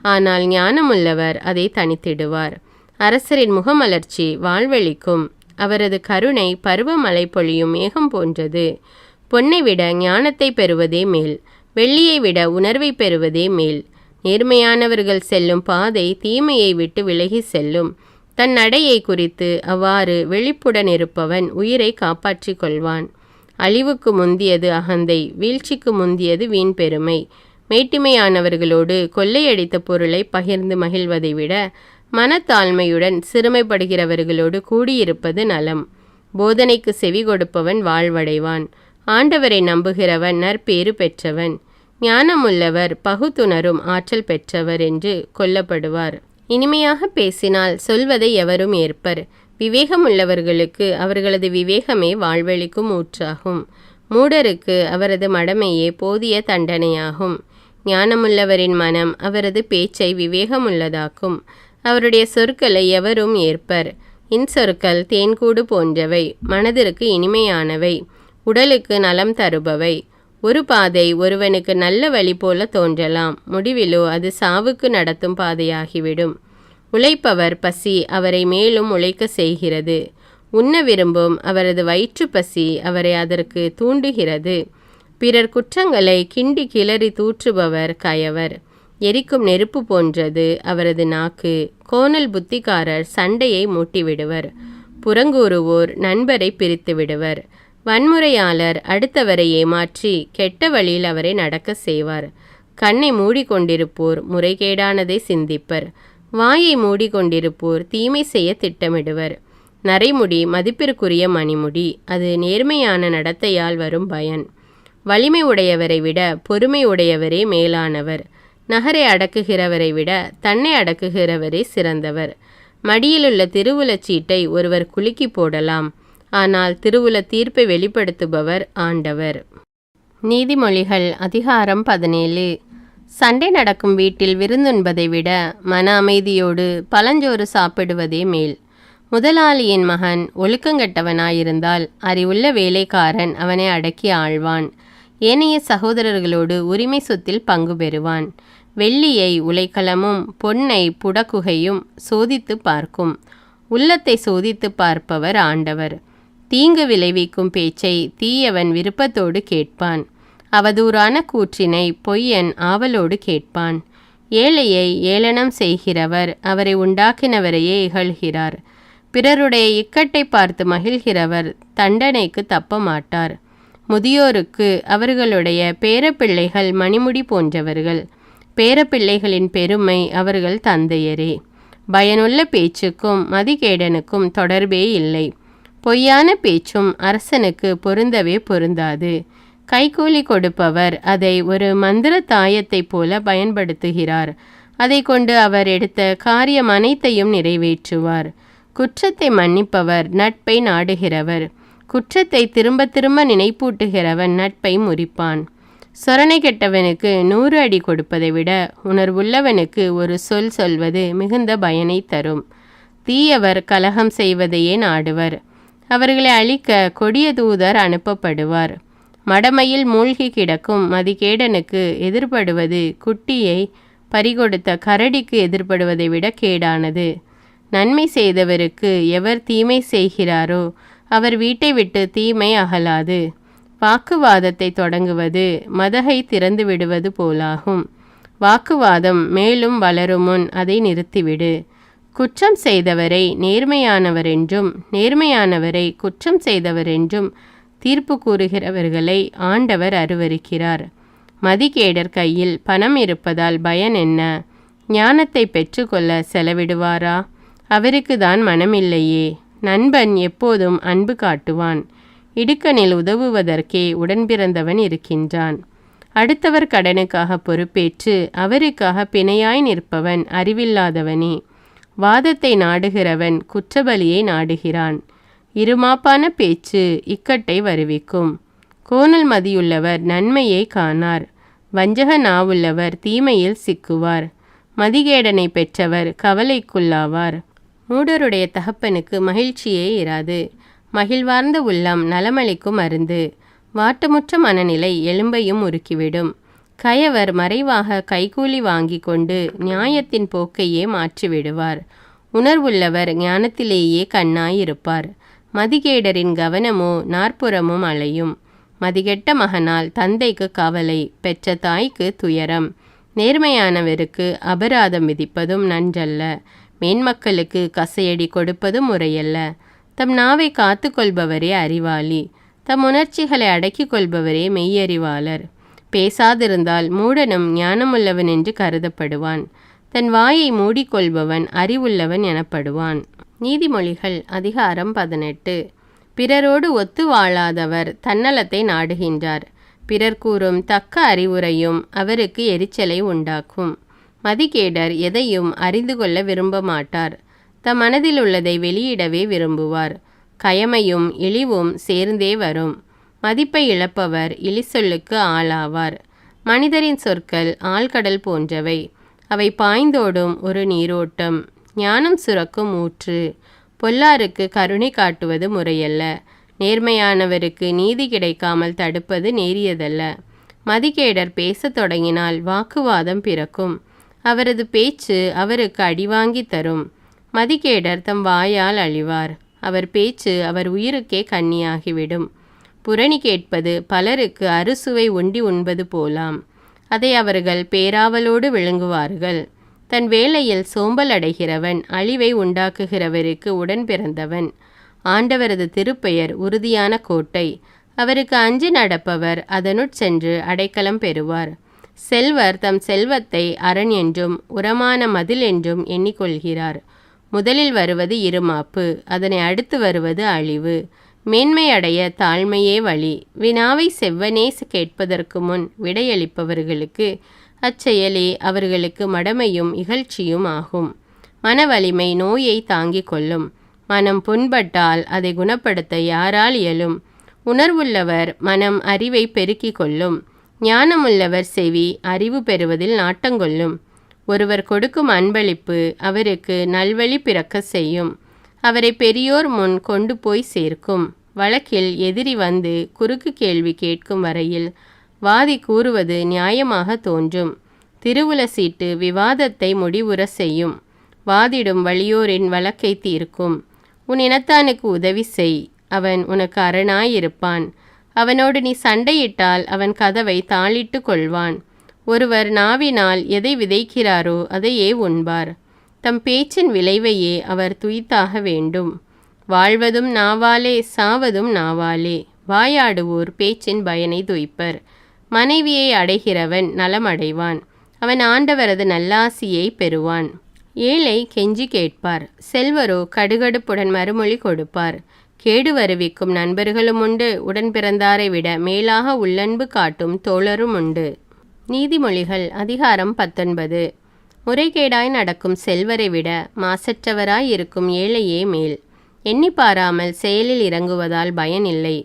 ஆனால் ஞானமுள்ளவர் அதை தனித்திடுவார். அரசரின் முகமலர்ச்சி வாழ்வளிக்கும், அவரது கருணை பருவமழை பொழியும் மேகம் போன்றது. பொன்னை விட ஞானத்தை பெறுவதே மேல், வெள்ளியை விட உணர்வை பெறுவதே மேல். நேர்மையானவர்கள் செல்லும் பாதை தீமையை விட்டு விலகி செல்லும். தன் நடையை குறித்து அவ்வாறு விழிப்புடன் இருப்பவன் உயிரை காப்பாற்றி கொள்வான். அழிவுக்கு முந்தியது அகந்தை, வீழ்ச்சிக்கு முந்தியது வீண் பெருமை. மேட்டிமையானவர்களோடு கொள்ளையடித்த பொருளை பகிர்ந்து மகிழ்வதை விட மனத்தாழ்மையுடன் சிறுமைப்படுகிறவர்களோடு கூடியிருப்பது நலம். போதனைக்கு செவி கொடுப்பவன் வாழ்வடைவான், ஆண்டவரை நம்புகிறவன் நற்பேறு பெற்றவன். ஞானமுள்ளவர் பகுத்துணரும் ஆற்றல் பெற்றவர் என்று கொல்லப்படுவார். இனிமையாக பேசினால் சொல்வதை எவரும் ஏற்பர். விவேகமுள்ளவர்களுக்கு அவர்களது விவேகமே வாழ்வளிக்கும் ஊற்றாகும். மூடருக்கு அவரது மடமையே போதிய தண்டனையாகும். ஞானமுள்ளவரின் மனம் அவரது பேச்சை விவேகமுள்ளதாக்கும், அவருடைய சொற்களை எவரும் ஏற்பர். இன்சொற்கள் தேன்கூடு போன்றவை, மனதிற்கு இனிமையானவை, உடலுக்கு நலம் தருபவை. ஒரு பாதை ஒருவனுக்கு நல்ல வழி போல தோன்றலாம், முடிவிலோ அது சாவுக்கு நடத்தும் பாதையாகிவிடும். உழைப்பவர் பசி அவரை மேலும் உழைக்க செய்கிறது, உண்ண விரும்பும் அவரது வயிற்று பசி அவரை அதற்கு தூண்டுகிறது. பிறர் குற்றங்களை கிண்டி கிளறி தூற்றுபவர் கயவர், எரிக்கும் நெருப்பு போன்றது அவரது நாக்கு. கோணல் புத்திக்காரர் சண்டையை மூட்டிவிடுவர், புறங்கூறுவோர் நண்பரை பிரித்து விடுவர். வன்முறையாளர் அடுத்தவரை ஏமாற்றி கெட்ட வழியில் அவரை நடக்க செய்வார். கண்ணை மூடிக்கொண்டிருப்போர் முறைகேடானதை சிந்திப்பர், வாயை மூடிக்கொண்டிருப்போர் தீமை செய்ய திட்டமிடுவர். நரைமுடி மதிப்பிற்குரிய மணிமுடி, அது நேர்மையான நடத்தையால் வரும் பயன். வலிமை உடையவரை விட பொறுமை உடையவரே மேலானவர். நகரை அடக்குகிறவரை விட தன்னை அடக்குகிறவரே சிறந்தவர். மடியிலுள்ள திருவுலச் சீட்டை ஒருவர் குலுக்கி போடலாம், ஆனால் திருவுல தீர்ப்பை வெளிப்படுத்துபவர் ஆண்டவர். நீதிமொழிகள் அதிகாரம் 17. சண்டை நடக்கும் வீட்டில் விருந்துண்பதை விட மன அமைதியோடு பழஞ்சோறு சாப்பிடுவதே மேல். முதலாளியின் மகன் ஒழுக்கங்கெட்டவனாயிருந்தால் அறிவுள்ள வேலைக்காரன் அவனை அடக்கி ஆழ்வான். ஏனைய சகோதரர்களோடு உரிமை சொத்தில் பங்கு பெறுவான். வெள்ளியை உலைக்களமும் பொன்னை புடக்குகையும் சோதித்து பார்க்கும். உள்ளத்தை சோதித்து பார்ப்பவர் ஆண்டவர். தீங்கு விளைவிக்கும் பேச்சை தீயவன் விருப்பத்தோடு கேட்பான். அவதூறான கூற்றினை பொய்யன் ஆவலோடு கேட்பான். ஏழையை ஏளனம் செய்கிறவர் அவரை உண்டாக்கினவரையே இகழ்கிறார். பிறருடைய இக்கட்டை பார்த்து மகிழ்கிறவர் தண்டனைக்கு தப்ப மாட்டார். முதியோருக்கு அவர்களுடைய பேரப்பிள்ளைகள் மணிமுடி போன்றவர்கள். பேரப்பிள்ளைகளின் பெருமை அவர்கள் தந்தையரே. பயனுள்ள பேச்சுக்கும் மதிகேடனுக்கும் தொடர்பே இல்லை. பொய்யான பேச்சும் அரசனுக்கு பொருந்தவே பொருந்தாது. கைக்கூலி கொடுப்பவர் அதை ஒரு மந்திர தாயத்தைப் போல பயன்படுத்துகிறார். அதை கொண்டு அவர் எடுத்த காரியம் அனைத்தையும் நிறைவேற்றுவார். குற்றத்தை மன்னிப்பவர் நட்பை நாடுகிறவர். குற்றத்தை திரும்ப திரும்ப நினைப்பூட்டுகிறவன் நட்பை முறிப்பான். சொரணை கெட்டவனுக்கு 100 அடி கொடுப்பதை விட உணர்வுள்ளவனுக்கு ஒரு சொல் சொல்வது மிகுந்த பயனை தரும். தீயவர் கலகம் செய்வதையே நாடுவர். அவர்களை அழிக்க கொடிய தூதர் அனுப்பப்படுவார். மடமையில் மூழ்கி கிடக்கும் மதிகேடனுக்கு எதிர்படுவது குட்டியை பறிகொடுத்த கரடிக்கு எதிர்படுவதை விட கேடானது. நன்மை செய்தவருக்கு எவர் தீமை செய்கிறாரோ அவர் வீட்டை விட்டு தீமை அகலாது. வாக்குவாதத்தை தொடங்குவது மதகை திறந்து விடுவது போலாகும். வாக்குவாதம் மேலும் வளரும் முன் அதை நிறுத்திவிடு. குற்றம் செய்தவரை நேர்மையானவர் என்றும் நேர்மையானவரை குற்றம் செய்தவர் என்றும் தீர்ப்பு கூறுகிறவர்களை ஆண்டவர் அருவருக்கிறார். மதிகேடர் கையில் பணம் இருப்பதால் பயன் என்ன? ஞானத்தை பெற்றுக்கொள்ள செலவிடுவாரா? அவருக்கு தான் மனமில்லையே. நண்பன் எப்போதும் அன்பு காட்டுவான். இடுக்கணில் உதவுவதற்கே உடன்பிறந்தவன் இருக்கின்றான். அடுத்தவர் கடனுக்காக பொறுப்பேற்று அவருக்காக பிணையாய் நிற்பவன் அறிவில்லாதவனே. வாதத்தை நாடுகிறவன் குற்றபலியை நாடுகிறான். இருமாப்பான பேச்சு இக்கட்டை வருவிக்கும். கோணல் மதியுள்ளவர் நன்மையை காணார். வஞ்சக நாவுள்ளவர் தீமையில் சிக்குவார். மதிகேடனை பெற்றவர் கவலைக்குள்ளாவார். மூடருடைய தகப்பனுக்கு மகிழ்ச்சியே இராது. மகிழ்வார்ந்த உள்ளம் நலமளிக்கும் மருந்து. வாட்டமுற்ற மனநிலை எலும்பையும் உருக்கிவிடும். கயவர் மறைவாக கைக்கூலி வாங்கி கொண்டு நியாயத்தின் போக்கையே மாற்றிவிடுவார். உணர்வுள்ளவர் ஞானத்திலேயே கண்ணாயிருப்பார். மதிகேடரின் கவனமோ நாற்புறமும் அலையும். மதிகெட்ட மகனால் தந்தைக்கு கவலை, பெற்ற தாய்க்கு துயரம். நேர்மையானவருக்கு அபராதம் விதிப்பதும் நன்றல்ல. மேன்மக்களுக்கு கசையடி கொடுப்பதும் முறையல்ல. தம் நாவை காத்து கொள்பவரே அறிவாளி. தம் உணர்ச்சிகளை அடக்கிக் கொள்பவரே மெய்யறிவாளர். பேசாதிருந்தால் மூடனும் ஞானமுள்ளவன் என்று கருதப்படுவான். தன் வாயை மூடிக்கொள்பவன் அறிவுள்ளவன் எனப்படுவான். நீதிமொழிகள் அதிகாரம் 18. பிறரோடு ஒத்து வாழாதவர் தன்னலத்தை நாடுகின்றார். பிறர் கூறும் தக்க அறிவுரையும் அவருக்கு எரிச்சலை உண்டாக்கும். மதிகேடர் எதையும் அறிந்து கொள்ள விரும்ப மாட்டார். தம் மனதில் உள்ளதை வெளியிடவே விரும்புவார். கயமையும் இழிவும் சேர்ந்தே வரும். மதிப்பை இழப்பவர் இழிசொல்லுக்கு ஆளாவார். மனிதரின் சொற்கள் ஆழ்கடல் போன்றவை. அவை பாய்ந்தோடும் ஒரு நீரோட்டம். ஞானம் சுரக்கும் ஊற்று. பொல்லாருக்கு கருணை காட்டுவது முறையல்ல. நேர்மையானவருக்கு நீதி கிடைக்காமல் தடுப்பது நேரியதல்ல. மதிகேடர் பேசத் தொடங்கினால் வாக்குவாதம் பிறக்கும். அவரது பேச்சு அவருக்கு அடிவாங்கி தரும். மதிகேடர் தம் வாயால் அழிவார். அவர் பேச்சு அவர் உயிருக்கே கண்ணியாகிவிடும். புரணி கேட்பது பலருக்கு அறுசுவை ஒண்டி உண்பது போலாம். அதை அவர்கள் பேராவலோடு விழுங்குவார்கள். தன் வேலையில் சோம்பல் அடைகிறவன் அழிவை உண்டாக்குகிறவருக்கு உடன் பிறந்தவன். ஆண்டவரது திருப்பெயர் உறுதியான கோட்டை. அவருக்கு அஞ்சி நடப்பவர் அதனுட் சென்று அடைக்கலம் பெறுவார். செல்வர் தம் செல்வத்தை அரண் என்றும் உரமான மதில் என்றும் எண்ணிக்கொள்கிறார். முதலில் வருவது இருமாப்பு, அதனை அடுத்து வருவது அழிவு. மேன்மை அடைய தாழ்மையே வழி. வினாவை செவ்வனே கேட்பதற்கு முன் விடையளிப்பவர்களுக்கு அச்செயலே அவர்களுக்கு மடமையும் இகழ்ச்சியும் ஆகும். மன வலிமை நோயை தாங்கிக் கொள்ளும். மனம் புண்பட்டால் அதை குணப்படுத்த யாரால் இயலும்? உணர்வுள்ளவர் மனம் அறிவை பெருக்கிக் கொள்ளும். ஞானமுள்ளவர் செவி அறிவு பெறுவதில் நாட்டங்கொள்ளும். ஒருவர் கொடுக்கும் அன்பளிப்பு அவருக்கு நல்வழி பிறக்க செய்யும். அவரை பெரியோர் முன் கொண்டு போய் சேர்க்கும். வழக்கில் எதிரி வந்து குறுக்கு கேள்வி கேட்கும் வரையில் வாதி கூறுவது நியாயமாக தோன்றும். திருவுல சீட்டு விவாதத்தை முடிவுற செய்யும். வாதிடும் வலியோரின் வழக்கை தீர்க்கும். உன் இனத்தானுக்கு உதவி செய், அவன் உனக்கு அரணாயிருப்பான். அவனோடு நீ சண்டையிட்டால் அவன் கதவை தாளிட்டு கொள்வான். ஒருவர் நாவினால் எதை விதைக்கிறாரோ அதையே உண்பார். தம் பேச்சின் விளைவையே அவர் துய்த்தாக வேண்டும். வாழ்வதும் நாவாலே சாவதும் நாவாலே. வாயாடுவோர் பேச்சின் பயனை துய்ப்பர். மனைவியை அடைகிறவன் நலமடைவான். அவன் ஆண்டவரது நல்லாசியை பெறுவான். ஏழை கெஞ்சி கேட்பார், செல்வரோ கடுகடுப்புடன் மறுமொழி கொடுப்பார். கேடு வருவிக்கும் நண்பர்களும் உண்டு, உடன் பிறந்தாரை விட மேலாக உள்ளன்பு காட்டும் தோழரும் உண்டு. நீதிமொழிகள் அதிகாரம் 19. முறைகேடாய் நடக்கும் செல்வரை விட மாசற்றவராய் இருக்கும் ஏழையே மேல். எண்ணி பாராமல் செயலில் இறங்குவதால் பயனில்லை.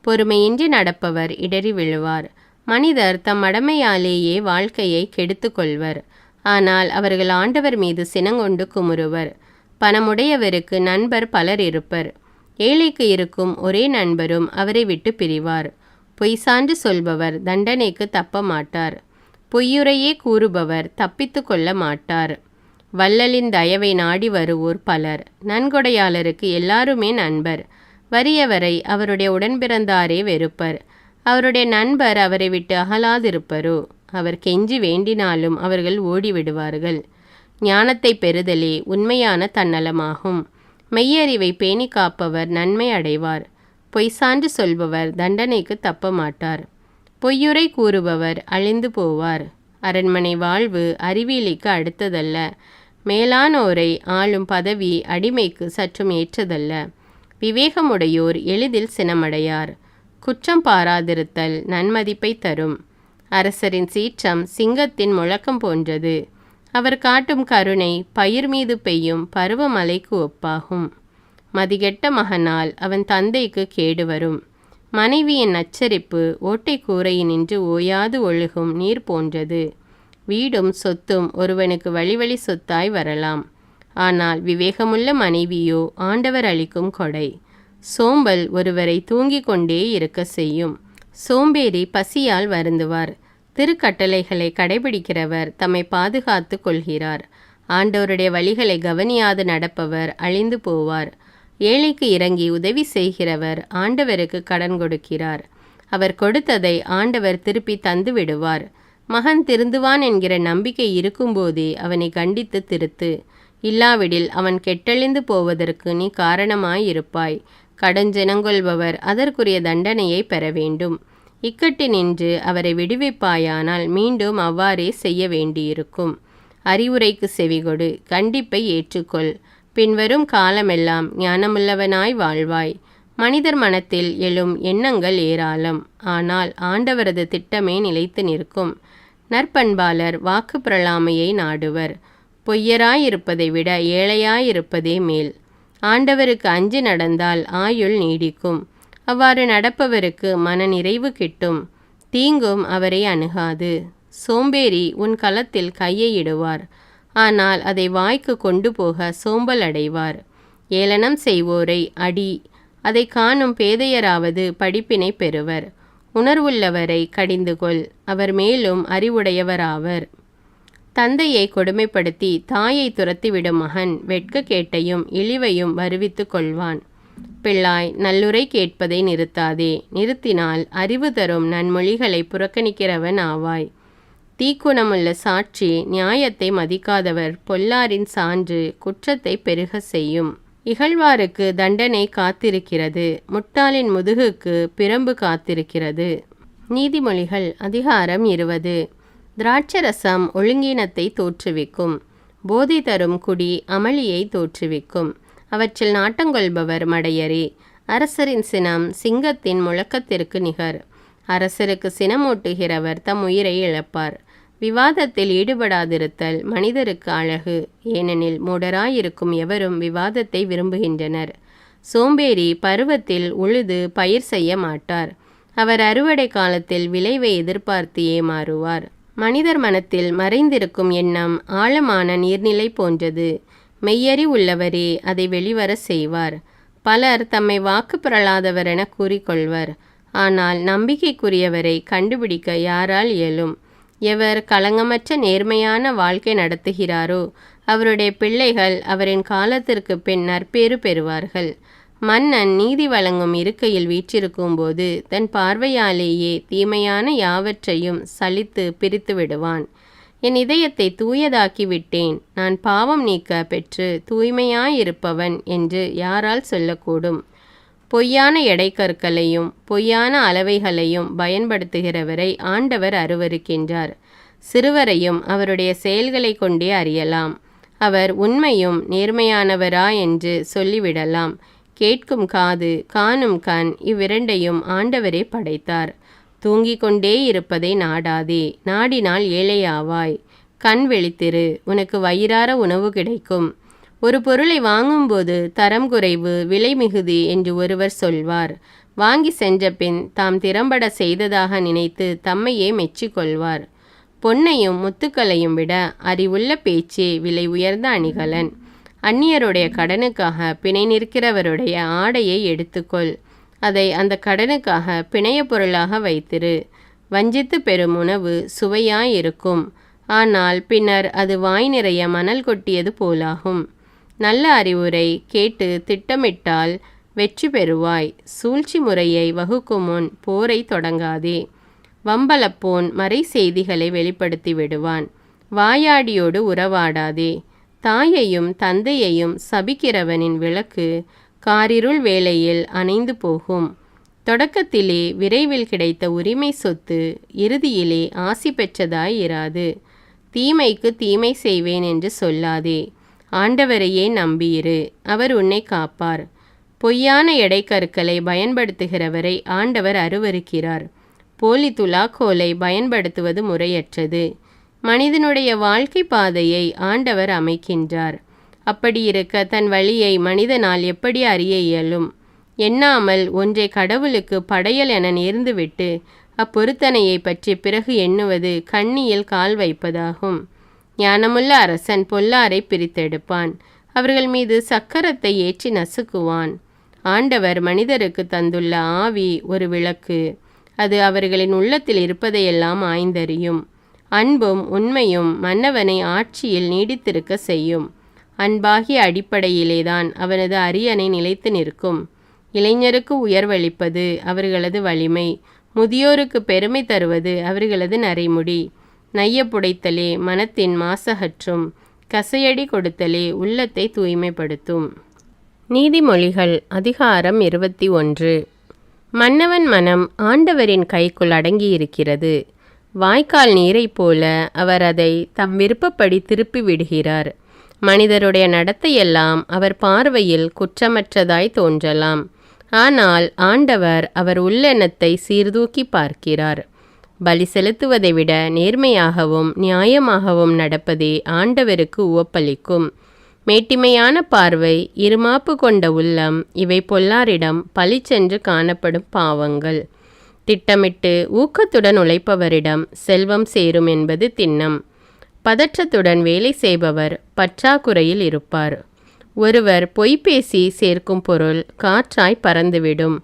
பொறுமையின்றி நடப்பவர் இடறி விழுவார். மனிதர் தம் மடமையாலேயே வாழ்க்கையை கெடுத்து கொள்வர். ஆனால் அவர்கள் ஆண்டவர் மீது சினங்கொண்டு குமுறுவர். பணமுடையவருக்கு நண்பர் பலர் இருப்பர். ஏழைக்கு இருக்கும் ஒரே நண்பரும் அவரை விட்டு பிரிவார். பொய் சான்று சொல்பவர் தண்டனைக்கு தப்ப மாட்டார். பொய்யுரையே கூறுபவர் தப்பித்து கொள்ள மாட்டார். வள்ளலின் தயவை நாடி வருவோர் பலர். நன்கொடையாளருக்கு எல்லாருமே நண்பர். வறியவரை அவருடைய உடன்பிறந்தாரே வெறுப்பர். அவருடைய நண்பர் அவரை விட்டு அகலாதிருப்பரோ? அவர் கெஞ்சி வேண்டினாலும் அவர்கள் ஓடிவிடுவார்கள். ஞானத்தை பெறுதலே உண்மையான தன்னலமாகும். மெய்யறிவை பேணி காப்பவர் நன்மை அடைவார். பொய் சான்று சொல்பவர் தண்டனைக்கு தப்ப மாட்டார். பொய்யுரை கூறுபவர் அழிந்து போவார். அரண்மனை வாழ்வு அறிவியலிக்கு அடுத்ததல்ல. மேலானோரை ஆளும் பதவி அடிமைக்கு சற்றும் ஏற்றதல்ல. விவேகமுடையோர் எளிதில் சினமடையார். குற்றம் பாராதிருத்தல் நன்மதிப்பை தரும். அரசரின் சீற்றம் சிங்கத்தின் முழக்கம் போன்றது. அவர் காட்டும் கருணை பயிர் மீது பெய்யும் பருவமழைக்கு ஒப்பாகும். மதிகெட்ட மகனால் அவன் தந்தைக்கு கேடு வரும். மனைவியின் நச்சரிப்பு ஓட்டை கூரையினின்று ஓயாது ஒழுகும் நீர் போன்றது. வீடும் சொத்தும் ஒருவனுக்கு வழி சொத்தாய் வரலாம். ஆனால் விவேகமுள்ள மனைவியோ ஆண்டவர் அளிக்கும் கொடை. சோம்பல் ஒருவரை தூங்கிக் கொண்டே இருக்க செய்யும். சோம்பேறி பசியால் வருந்துவார். திருக்கட்டளைகளை கடைபிடிக்கிறவர் தம்மை பாதுகாத்து கொள்கிறார். ஆண்டவருடைய வழிகளை கவனியாது நடப்பவர் அழிந்து போவார். ஏழைக்கு இறங்கி உதவி செய்கிறவர் ஆண்டவருக்கு கடன் கொடுக்கிறார். அவர் கொடுத்ததை ஆண்டவர் திருப்பி தந்து விடுவார். மகன் திருந்துவான் என்கிற நம்பிக்கை இருக்கும்போதே அவனை கண்டித்து திருத்து. இல்லாவிடில் அவன் கெட்டழிந்து போவதற்கு நீ காரணமாயிருப்பாய். கடஞ்செனங்கொள்பவர் அதற்குரிய தண்டனையை பெற வேண்டும். இக்கட்டினின்று அவரை விடுவிப்பாயானால் மீண்டும் அவ்வாறே செய்ய வேண்டியிருக்கும். அறிவுரைக்கு செவிகொடு, கண்டிப்பை ஏற்றுக்கொள். பின்வரும் காலமெல்லாம் ஞானமுள்ளவனாய் வாழ்வாய். மனிதர் மனத்தில் எழும் எண்ணங்கள் ஏராளம், ஆனால் ஆண்டவரது திட்டமே நிலைத்து நிற்கும். நற்பண்பாளர் வாக்கு பிரலாமையை நாடுவர். பொய்யராயிருப்பதை விட ஏழையாயிருப்பதே மேல். ஆண்டவருக்கு அஞ்சி நடந்தால் ஆயுள் நீடிக்கும். அவ்வாறு நடப்பவருக்கு மன நிறைவு கிட்டும். தீங்கும் அவரை அணுகாது. சோம்பேறி உன் களத்தில் கையை இடுவார், ஆனால் அதை வாய்க்கு கொண்டு போக சோம்பல் அடைவார். ஏளனம் செய்வோரை அடி, அதை காணும் பேதையராவது படிப்பினை பெறுவர். உணர்வுள்ளவரை கடிந்துகொள், அவர் மேலும் அறிவுடையவராவர். தந்தையை கொடுமைப்படுத்தி தாயை துரத்திவிடும் மகன் வெட்கக்கேட்டையும் இழிவையும் வருவித்து கொள்வான். பிள்ளாய், நல்லுரை கேட்பதை நிறுத்தாதே. நிறுத்தினால் அறிவு தரும் நன்மொழிகளை புறக்கணிக்கிறவன் ஆவாய். தீக்குணமுள்ள சாட்சி நியாயத்தை மதிக்காதவர் பொல்லாரின் சான்று குற்றத்தை பெருக செய்யும். இகழ்வாருக்கு தண்டனை காத்திருக்கிறது, முட்டாளின் முதுகுக்கு பிரம்பு காத்திருக்கிறது. நீதிமொழிகள் அதிகாரம் 20. திராட்சரசம் ஒழுங்கீனத்தை தோற்றுவிக்கும். போதை தரும் குடி அமளியை தோற்றுவிக்கும். அவற்றில் நாட்டங்கொள்பவர் மடையரே. அரசரின் சினம் சிங்கத்தின் முழக்கத்திற்கு நிகர். அரசருக்கு சினமூட்டுகிறவர் தம் உயிரை இழப்பார். விவாதத்தில் ஈடுபடாதிருத்தல் மனிதருக்கு அழகு. ஏனெனில் மூடராயிருக்கும் எவரும் விவாதத்தை விரும்புகின்றனர். சோம்பேறி பருவத்தில் உழுது பயிர் செய்ய மாட்டார். அவர் அறுவடை காலத்தில் விளைவை எதிர்பார்த்து ஏமாறுவார். மனிதர் மனத்தில் மறைந்திருக்கும் எண்ணம் ஆழமான நீர்நிலை போன்றது. மெய்யறி உள்ளவரே அதை வெளிவர செய்வார். பலர் தம்மை வாக்கு பெறலாதவர் என கூறிக்கொள்வர். ஆனால் நம்பிக்கைக்குரியவரை கண்டுபிடிக்க யாரால் இயலும்? எவர் களங்கமற்ற நேர்மையான வாழ்க்கை நடத்துகிறாரோ அவருடைய பிள்ளைகள் அவரின் காலத்திற்கு பின் நற்பேறு பெறுவார்கள். மன்னன் நீதி வழங்கும் இருக்கையில் வீற்றிருக்கும் போது தன் பார்வையாலேயே தீமையான யாவற்றையும் சலித்து பிரித்து விடுவான். என் இதயத்தை தூயதாக்கி விட்டேன், நான் பாவம் நீக்க பெற்று தூய்மையாயிருப்பவன் என்று யாரால் சொல்லக்கூடும்? பொய்யான எடைக்கற்களையும் பொய்யான அளவைகளையும் பயன்படுத்துகிறவரை ஆண்டவர் அருவருக்கின்றார். சிறுவரையும் அவருடைய செயல்களை கொண்டே அறியலாம். அவர் உண்மையும் நேர்மையானவரா என்று சொல்லிவிடலாம். கேட்கும் காது காணும் கண் இவ்விரண்டையும் ஆண்டவரே படைத்தார். தூங்கிக் கொண்டே இருப்பதை நாடாதே, நாடினால் ஏழையாவாய். கண் விழித்திரு, உனக்கு வயிறார உணவு கிடைக்கும். ஒரு பொருளை வாங்கும்போது தரம் குறைவு, விலை மிகுதி என்று ஒருவர் சொல்வார். வாங்கி சென்ற பின் தாம் திறம்பட செய்ததாக நினைத்து தம்மையே மெச்சிக்கொள்வார். பொன்னையும் முத்துக்களையும் விட அறிவுள்ள பேச்சே விலை உயர்ந்த அணிகலன். அந்நியருடைய கடனுக்காக பிணை நிற்கிறவருடைய ஆடையை எடுத்துக்கொள். அதை அந்த கடனுக்காக பிணைய பொருளாக வைத்திரு. வஞ்சித்து பெறும் உணவு சுவையாயிருக்கும், ஆனால் பின்னர் அது வாய் நிறைய மணல் கொட்டியது போலாகும். நல்ல அறிவுரை கேட்டு திட்டமிட்டால் வெற்றி பெறுவாய். சூழ்ச்சி முறையை வகுக்கும் முன் போரை தொடங்காதே. வம்பலப்போன் மறை செய்திகளை வெளிப்படுத்தி விடுவான். வாயாடியோடு உறவாடாதே. தாயையும் தந்தையையும் சபிக்கிறவனின் விளக்கு காரிருள் வேளையில் அணைந்து போகும். தொடக்கத்திலே விரைவில் கிடைத்த உரிமை சொத்து இறுதியிலே ஆசி பெற்றதாய் இராது. தீமைக்கு தீமை செய்வேன் என்று சொல்லாதே. ஆண்டவரையே நம்பியிரு, அவர் உன்னை காப்பார். பொய்யான எடைக்கற்களை பயன்படுத்துகிறவரை ஆண்டவர் அருவருக்கிறார். போலி துலாக்கோலை பயன்படுத்துவது முறையற்றது. மனிதனுடைய வாழ்க்கை பாதையை ஆண்டவர் அமைக்கின்றார். அப்படி இருக்க தன் வழியை மனிதனால் எப்படி அறிய இயலும்? எண்ணாமல் ஒன்றை கடவுளுக்கு படையல் என நேர்ந்துவிட்டு அப்பொருத்தனையை பற்றி பிறகு எண்ணுவது கண்ணியில் கால் வைப்பதாகும். ஞானமுள்ள அரசன் பொல்லாரை பிரித்தெடுப்பான். அவர்கள் மீது சக்கரத்தை ஏற்றி நசுக்குவான். ஆண்டவர் மனிதருக்கு தந்துள்ள ஆவி ஒரு விளக்கு. அது அவர்களின் உள்ளத்தில் இருப்பதையெல்லாம் ஆய்ந்தறியும். அன்பும் உண்மையும் மன்னவனை ஆட்சியில் நீடித்திருக்க செய்யும். அன்பாகிய அடிப்படையிலேதான் அவனது அரியணை நிலைத்து நிற்கும். இளைஞருக்கு உயர்வளிப்பது அவர்களது வலிமை. முதியோருக்கு பெருமை தருவது அவர்களது நரைமுடி. நைய புடைத்தலே மனத்தின் மாசகற்றும், கசையடி கொடுத்தலே உள்ளத்தை தூய்மைப்படுத்தும். நீதிமொழிகள் அதிகாரம் 21. மன்னவன் மனம் ஆண்டவரின் கைக்குள் அடங்கியிருக்கிறது. வாய்க்கால் நீரைப் போல அவர் அதை தம் விருப்பப்படி திருப்பி விடுகிறார். மனிதருடைய நடத்தையெல்லாம் அவர் பார்வையில் குற்றமற்றதாய் தோன்றலாம். ஆனால் ஆண்டவர் அவர் உள்ளெண்ணத்தை சீர்தூக்கி பார்க்கிறார். பலி செலுத்துவதை விட நேர்மையாகவும் நியாயமாகவும் நடப்பதே ஆண்டவருக்கு உவப்பளிக்கும். மேட்டிமையான பார்வை, இருமாப்பு கொண்ட உள்ளம் இவை பொல்லாரிடம் பளிச்சென்று காணப்படும் பாவங்கள். திட்டமிட்டு ஊக்கத்துடன் உழைப்பவரிடம் செல்வம் சேரும் என்பது திண்ணம். பதற்றத்துடன் வேலை செய்பவர் பற்றாக்குறையில் இருப்பார். ஒருவர் பொய் பேசி சேர்க்கும் பொருள் காற்றாய் பறந்துவிடும்.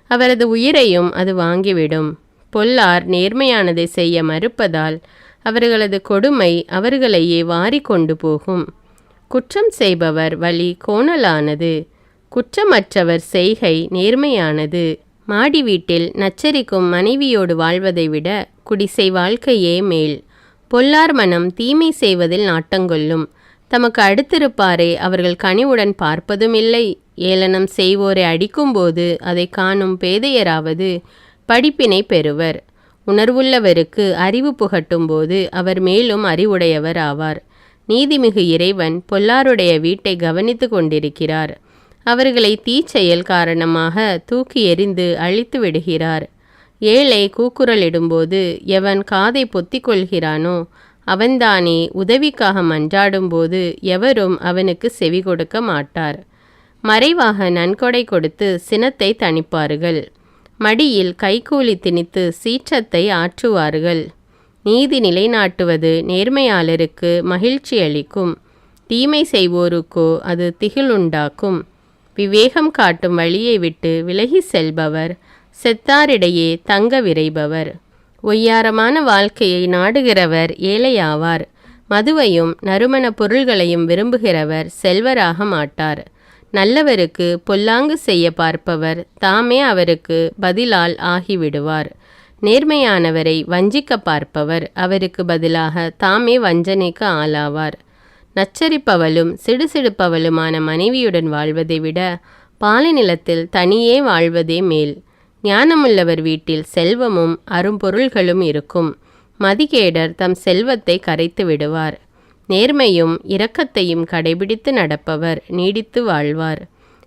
அவரது உயிரையும் அது வாங்கிவிடும். பொல்லார் நேர்மையானதை செய்ய மறுப்பதால் அவர்களது கொடுமை அவர்களையே வாரி கொண்டு போகும். குற்றம் செய்பவர் வழி கோணலானது, குற்றமற்றவர் செய்கை நேர்மையானது. மாடி வீட்டில் நச்சரிக்கும் மனைவியோடு வாழ்வதை விட குடிசை வாழ்க்கையே மேல். பொல்லார் மனம் தீமை செய்வதில் நாட்டங்கொள்ளும். தமக்கு அடுத்திருப்பாரை அவர்கள் கனிவுடன் பார்ப்பதும் இல்லை. ஏளனம் செய்வோரை அடிக்கும்போது அதை காணும் பேதையராவது படிப்பினை பெறுவர். உணர்வுள்ளவருக்கு அறிவு புகட்டும்போது அவர் மேலும் அறிவுடையவர் ஆவார். நீதிமிகு இறைவன் பொல்லாருடைய வீட்டை கவனித்து கொண்டிருக்கிறார். அவர்களை தீச்செயல் காரணமாக தூக்கி எறிந்து அழித்து விடுகிறார். ஏழை கூக்குரலிடும்போது எவன் காதை பொத்திக் கொள்கிறானோ அவன்தானே உதவிக்காக மன்றாடும்போது எவரும் அவனுக்கு செவி கொடுக்க மாட்டார். மறைவாக நன்கொடை கொடுத்து சினத்தை தணிப்பார்கள். மடியில் கைக்கூலி திணித்து சீற்றத்தை ஆற்றுவார்கள். நீதி நிலைநாட்டுவது நேர்மையாளருக்கு மகிழ்ச்சி அளிக்கும். தீமை செய்வோருக்கோ அது திகிலுண்டாக்கும். விவேகம் காட்டும் வழியை விட்டு விலகி செல்பவர் செத்தாரிடையே தங்க விரைபவர். ஒய்யாரமான வாழ்க்கையை நாடுகிறவர் ஏழையாவார். மதுவையும் நறுமண பொருள்களையும் விரும்புகிறவர் செல்வராக மாட்டார். நல்லவருக்கு பொல்லாங்கு செய்ய பார்ப்பவர் தாமே அவருக்கு பதிலால் ஆகிவிடுவார். நேர்மையானவரை வஞ்சிக்க பார்ப்பவர் அவருக்கு பதிலாக தாமே வஞ்சனைக்கு ஆளாவார். நச்சரிப்பவளும் சிடுசிடுப்பவளுமான மனைவியுடன் வாழ்வதை விட பாலை நிலத்தில் தனியே வாழ்வதே மேல். ஞானமுள்ளவர் வீட்டில் செல்வமும் அரும்பொருள்களும் இருக்கும். மதிகேடர் தம் செல்வத்தை கரைத்து விடுவார். நேர்மையும் இரக்கத்தையும் கடைபிடித்து நடப்பவர் நீடித்து வாழ்வார்,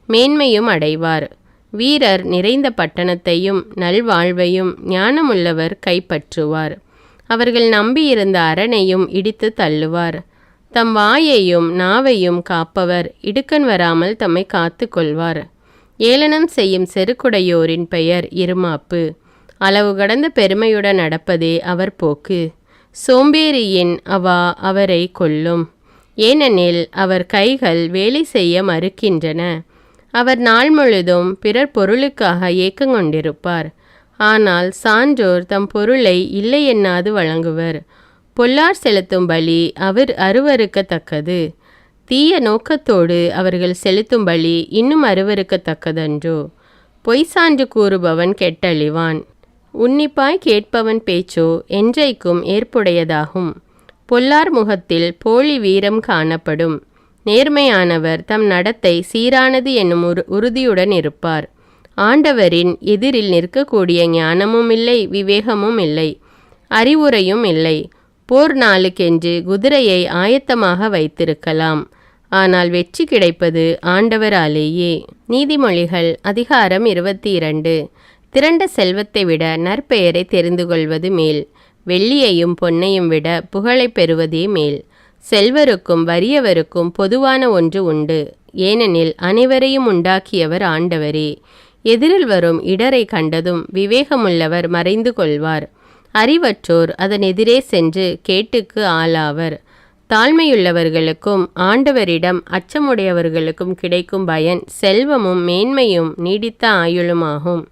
மேன்மையும் அடைவார். வீரர் நிறைந்த பட்டணத்தையும் நல்வாழ்வையும் ஞானமுள்ளவர் கைப்பற்றுவார். அவர்கள் நம்பியிருந்த அரணையும் இடித்து தள்ளுவார். தம் வாயையும் நாவையும் காப்பவர் இடுக்கண் வராமல் தம்மை காத்து கொள்வார். ஏளனம் செய்யும் செருக்குடையோரின் பெயர் இருமாப்பு. அளவு கடந்த பெருமையுடன் நடப்பதே அவர் போக்கு. சோம்பேறியின் அவா அவரை கொல்லும். ஏனெனில் அவர் கைகள் வேலை செய்ய மறுக்கின்றன. அவர் நாள் முழுதும் பிறர் பொருளுக்காக ஏக்கங்கொண்டிருப்பார். ஆனால் சான்றோர் தம் பொருளை இல்லை எண்ணாது வழங்குவர். பொல்லார் செலுத்தும் பலி அவர் அருவருக்கத்தக்கது. தீய நோக்கத்தோடு அவர்கள் செலுத்தும் பலி இன்னும் அருவருக்கத்தக்கதன்றோ. பொய் சான்று கூறுபவன் கெட்டழிவான். உன்னிப்பாய் கேட்பவன் பேச்சோ என்றைக்கும் ஏற்புடையதாகும். பொல்லார் முகத்தில் போலி வீரம் காணப்படும். நேர்மையானவர் தம் நடத்தை சீரானது என்னும் உறுதியுடன் இருப்பார். ஆண்டவரின் எதிரில் நிற்கக்கூடிய ஞானமும் இல்லை, விவேகமும் இல்லை, அறிவுரையும் இல்லை. போர் நாளுக்கென்று குதிரையை ஆயத்தமாக வைத்திருக்கலாம், ஆனால் வெற்றி கிடைப்பது ஆண்டவராலேயே. நீதிமொழிகள் அதிகாரம் 22. திரண்ட செல்வத்தை விட நற்பெயரை தெரிந்து கொள்வது மேல். வெள்ளியையும் பொன்னையும் விட புகழை பெறுவதே மேல். செல்வருக்கும் வறியவருக்கும் பொதுவான ஒன்று உண்டு, ஏனெனில் அனைவரையும் உண்டாக்கியவர் ஆண்டவரே. எதிரில் வரும் இடரை கண்டதும் விவேகமுள்ளவர் மறைந்து கொள்வார். அறிவற்றோர் அதன் எதிரே சென்று கேட்டுக்கு ஆளாவர். தாழ்மையுள்ளவர்களுக்கும் ஆண்டவரிடம் அச்சமுடையவர்களுக்கும் கிடைக்கும் பயன் செல்வமும் மேன்மையும் நீடித்த ஆயுளுமாகும்.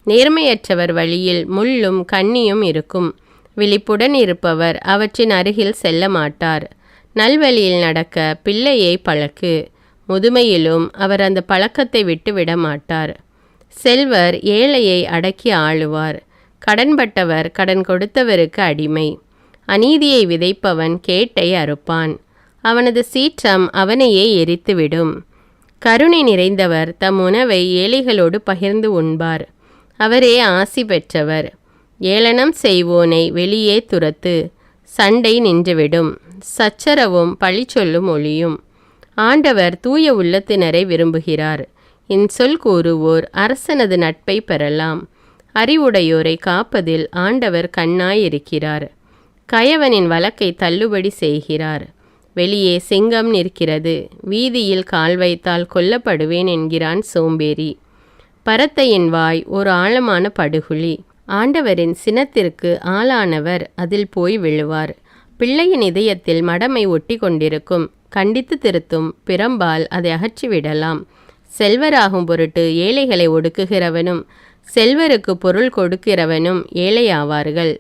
நேர்மையற்றவர் வழியில் முள்ளும் கண்ணியும் இருக்கும். விழிப்புடன் இருப்பவர் அவற்றின் அருகில் செல்ல மாட்டார். நல்வழியில் நடக்க பிள்ளையை பழக்கு. முதுமையிலும் அவர் அந்த பழக்கத்தை விட்டு விட மாட்டார். செல்வர் ஏழையை அடக்கி ஆளுவார். கடன்பட்டவர் கடன் கொடுத்தவருக்கு அடிமை. அநீதியை விதைப்பவன் கேட்டை அறுப்பான். அவனது சீற்றம் அவனையே எரித்துவிடும். கருணை நிறைந்தவர் தம் உணவை ஏழைகளோடு பகிர்ந்து உண்பார். அவரே ஆசி பெற்றவர். ஏளனம் செய்வோனை வெளியே துரத்து. சண்டை நின்றுவிடும். சச்சரவும் பழி சொல்லும் ஒளியும். ஆண்டவர் தூய உள்ளத்தினரை விரும்புகிறார். இன்சொல் கூறுவோர் அரசனது நட்பை பெறலாம். அறிவுடையோரை காப்பதில் ஆண்டவர் கண்ணாயிருக்கிறார். கயவனின் வழக்கை தள்ளுபடி செய்கிறார். வெளியே சிங்கம் நிற்கிறது, வீதியில் கால் வைத்தால் கொல்லப்படுவேன் என்கிறான் சோம்பேறி. பரத்தையின் வாய் ஒரு ஆழமான படுகுழி. ஆண்டவரின் சினத்திற்கு ஆளானவர் அதில் போய் விழுவார். பிள்ளையின் இதயத்தில் மடமை ஒட்டி கொண்டிருக்கும். கண்டித்து திருத்தும் பிறம்பால் அதை அகற்றிவிடலாம். செல்வராகும் பொருட்டு ஏழைகளை ஒடுக்குகிறவனும் செல்வருக்கு பொருள் கொடுக்கிறவனும் ஏழையாவார்கள்.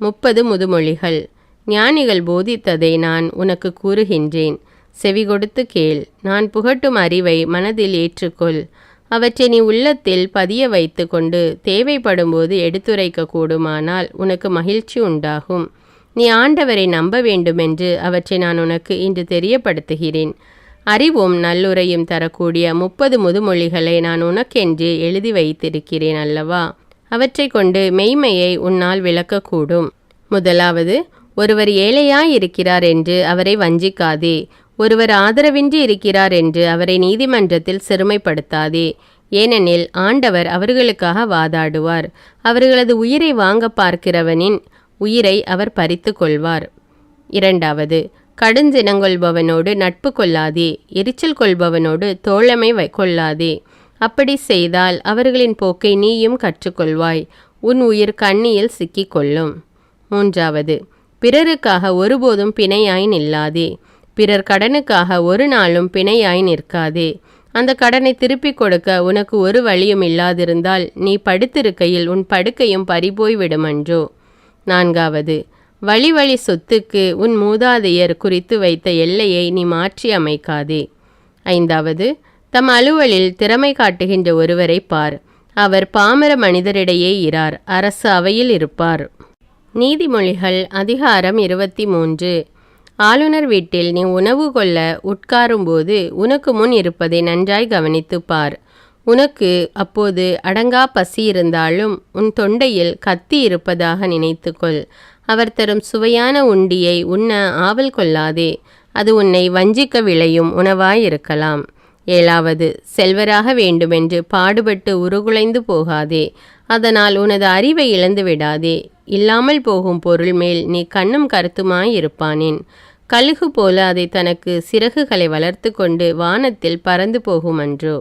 30 முதுமொழிகள். ஞானிகள் போதித்ததை நான் உனக்கு கூறுகின்றேன், செவி கொடுத்து கேள். நான் புகட்டும் அறிவை மனதில் ஏற்றுக்கொள். அவற்றை நீ உள்ளத்தில் பதிய வைத்து கொண்டு தேவைப்படும்போது எடுத்துரைக்க கூடுமானால் உனக்கு மகிழ்ச்சி உண்டாகும். நீ ஆண்டவரை நம்ப வேண்டுமென்று அவற்றை நான் உனக்கு இன்று தெரியப்படுத்துகிறேன். அறிவும் நல்லுரையும் தரக்கூடிய 30 முதுமொழிகளை நான் உனக்கென்று எழுதி வைத்திருக்கிறேன் அல்லவா? அவற்றை கொண்டு மெய்மையை உன்னால் விளக்கக்கூடும். முதலாவது, ஒருவர் ஏழையாயிருக்கிறார் என்று அவரை வஞ்சிக்காதே. ஒருவர் ஆதரவின்றி இருக்கிறார் என்று அவரை நீதிமன்றத்தில் சிறுமைப்படுத்தாதே. ஏனெனில் ஆண்டவர் அவர்களுக்காக வாதாடுவார். அவர்களது உயிரை வாங்க பார்க்கிறவனின் உயிரை அவர் பறித்து கொள்வார். இரண்டாவது, கடுஞ்சினங்கொள்பவனோடு நட்பு கொள்ளாதே. எரிச்சல் கொள்பவனோடு தோழமை கொள்ளாதே. அப்படி செய்தால் அவர்களின் போக்கை நீயும் கற்றுக்கொள்வாய். உன் உயிர் கண்ணியில் சிக்கிக் கொள்ளும். மூன்றாவது, பிறருக்காக ஒருபோதும் பிணையாய் நில்லாதே. பிறர் கடனுக்காக ஒரு நாளும் பிணையாய் நிற்காதே. அந்த கடனை திருப்பிக் கொடுக்க உனக்கு ஒரு வழியும் இல்லாதிருந்தால் நீ படுத்திருக்கையில் உன் படுக்கையும் பறிபோய் விடுமன்றோ. நான்காவது, வழி சொத்துக்கு உன் மூதாதையர் குறித்து வைத்த எல்லையை நீ மாற்றி அமைக்காதே. ஐந்தாவது, தம் அலுவலில் திறமை காட்டுகின்ற ஒருவரை பார். அவர் பாமர மனிதரிடையே இரார், அரசு அவையில் இருப்பார். நீதிமொழிகள் அதிகாரம் 23. ஆளுநர் வீட்டில் நீ உணவு கொள்ள உட்காரும்போது உனக்கு முன் இருப்பதை நன்றாய் கவனித்து பார். உனக்கு அப்போது அடங்கா பசி இருந்தாலும் உன் தொண்டையில் கத்தி இருப்பதாக நினைத்துக்கொள். அவர் தரும் சுவையான உண்டியை உண்ண ஆவல் கொள்ளாதே. அது உன்னை வஞ்சிக்க விளையும் உணவாயிருக்கலாம். ஏழாவது, செல்வராக வேண்டுமென்று பாடுபட்டு உருகுலைந்து போகாதே. அதனால் உனது அறிவை இழந்து விடாதே. இல்லாமல் போகும் பொருள் மேல் நீ கண்ணும் கருத்துமாயிருப்பானேன். கழுகு போல அதை தனக்கு சிறகுகளை வளர்த்து கொண்டு வானத்தில் பறந்து போகுமன்றோ.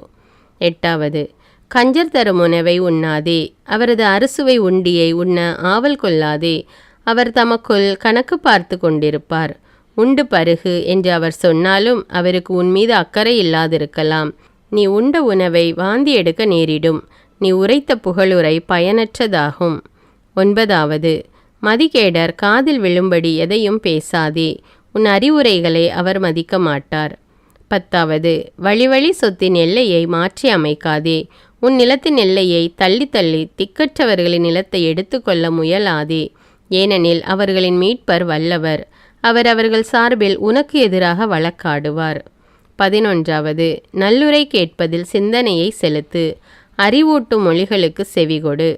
எட்டாவது, கஞ்சர் தரும் உணவை உண்ணாதே. அவரது அறுசுவை உண்டியை உண்ண ஆவல் கொள்ளாதே. அவர் தமக்குள் கணக்கு பார்த்து கொண்டிருப்பார். உண்டு பருகு என்று அவர் சொன்னாலும் அவருக்கு உன்மீது அக்கறை இல்லாதிருக்கலாம். நீ உண்ட உணவை வாந்தி எடுக்க நேரிடும். நீ உரைத்த புகழுரை பயனற்றதாகும். ஒன்பதாவது, மதிகேடர் காதில் விழும்படி எதையும் பேசாதே. உன் அறிவுரைகளை அவர் மதிக்க மாட்டார். பத்தாவது, வழி சொத்தின் எல்லையை மாற்றி அமைக்காதே. உன் நிலத்தின் எல்லையை தள்ளி தள்ளி திக்கற்றவர்களின் நிலத்தை எடுத்துக்கொள்ள முயலாதே. ஏனெனில் அவர்களின் மீட்பர் வல்லவர். அவர் அவர்கள் சார்பில் உனக்கு எதிராக வழக்காடுவார். 11வது, நல்லுரை கேட்பதில் சிந்தனையை செலுத்து. அறிவூட்டும் மொழிகளுக்கு செவிகொடு.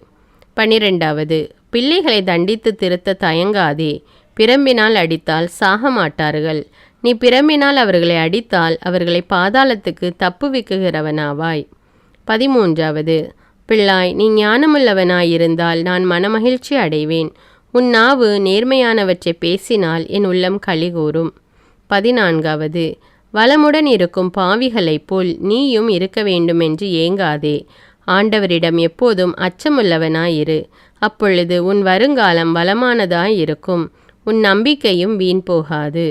12வது, பிள்ளைகளை தண்டித்து திருத்த தயங்காதே. பிரம்பினால் அடித்தால் சாக மாட்டார்கள். நீ பிரம்பினால் அவர்களை அடித்தால் அவர்களை பாதாளத்துக்கு தப்புவிக்குகிறவனாவாய். 13வது, பிள்ளாய், நீ ஞானமுள்ளவனாயிருந்தால் நான் மனமகிழ்ச்சி அடைவேன். உன் நாவு நேர்மையானவற்றை பேசினால் என் உள்ளம் களிகூரும். 14வது, வளமுடன் இருக்கும் பாவிகளைப் போல் நீயும் இருக்க வேண்டுமென்று ஏங்காதே. ஆண்டவரிடம் எப்போதும் அச்சமுள்ளவனாயிரு. அப்பொழுது உன் வருங்காலம் வளமானதாயிருக்கும். உன் நம்பிக்கையும் வீண் போகாது.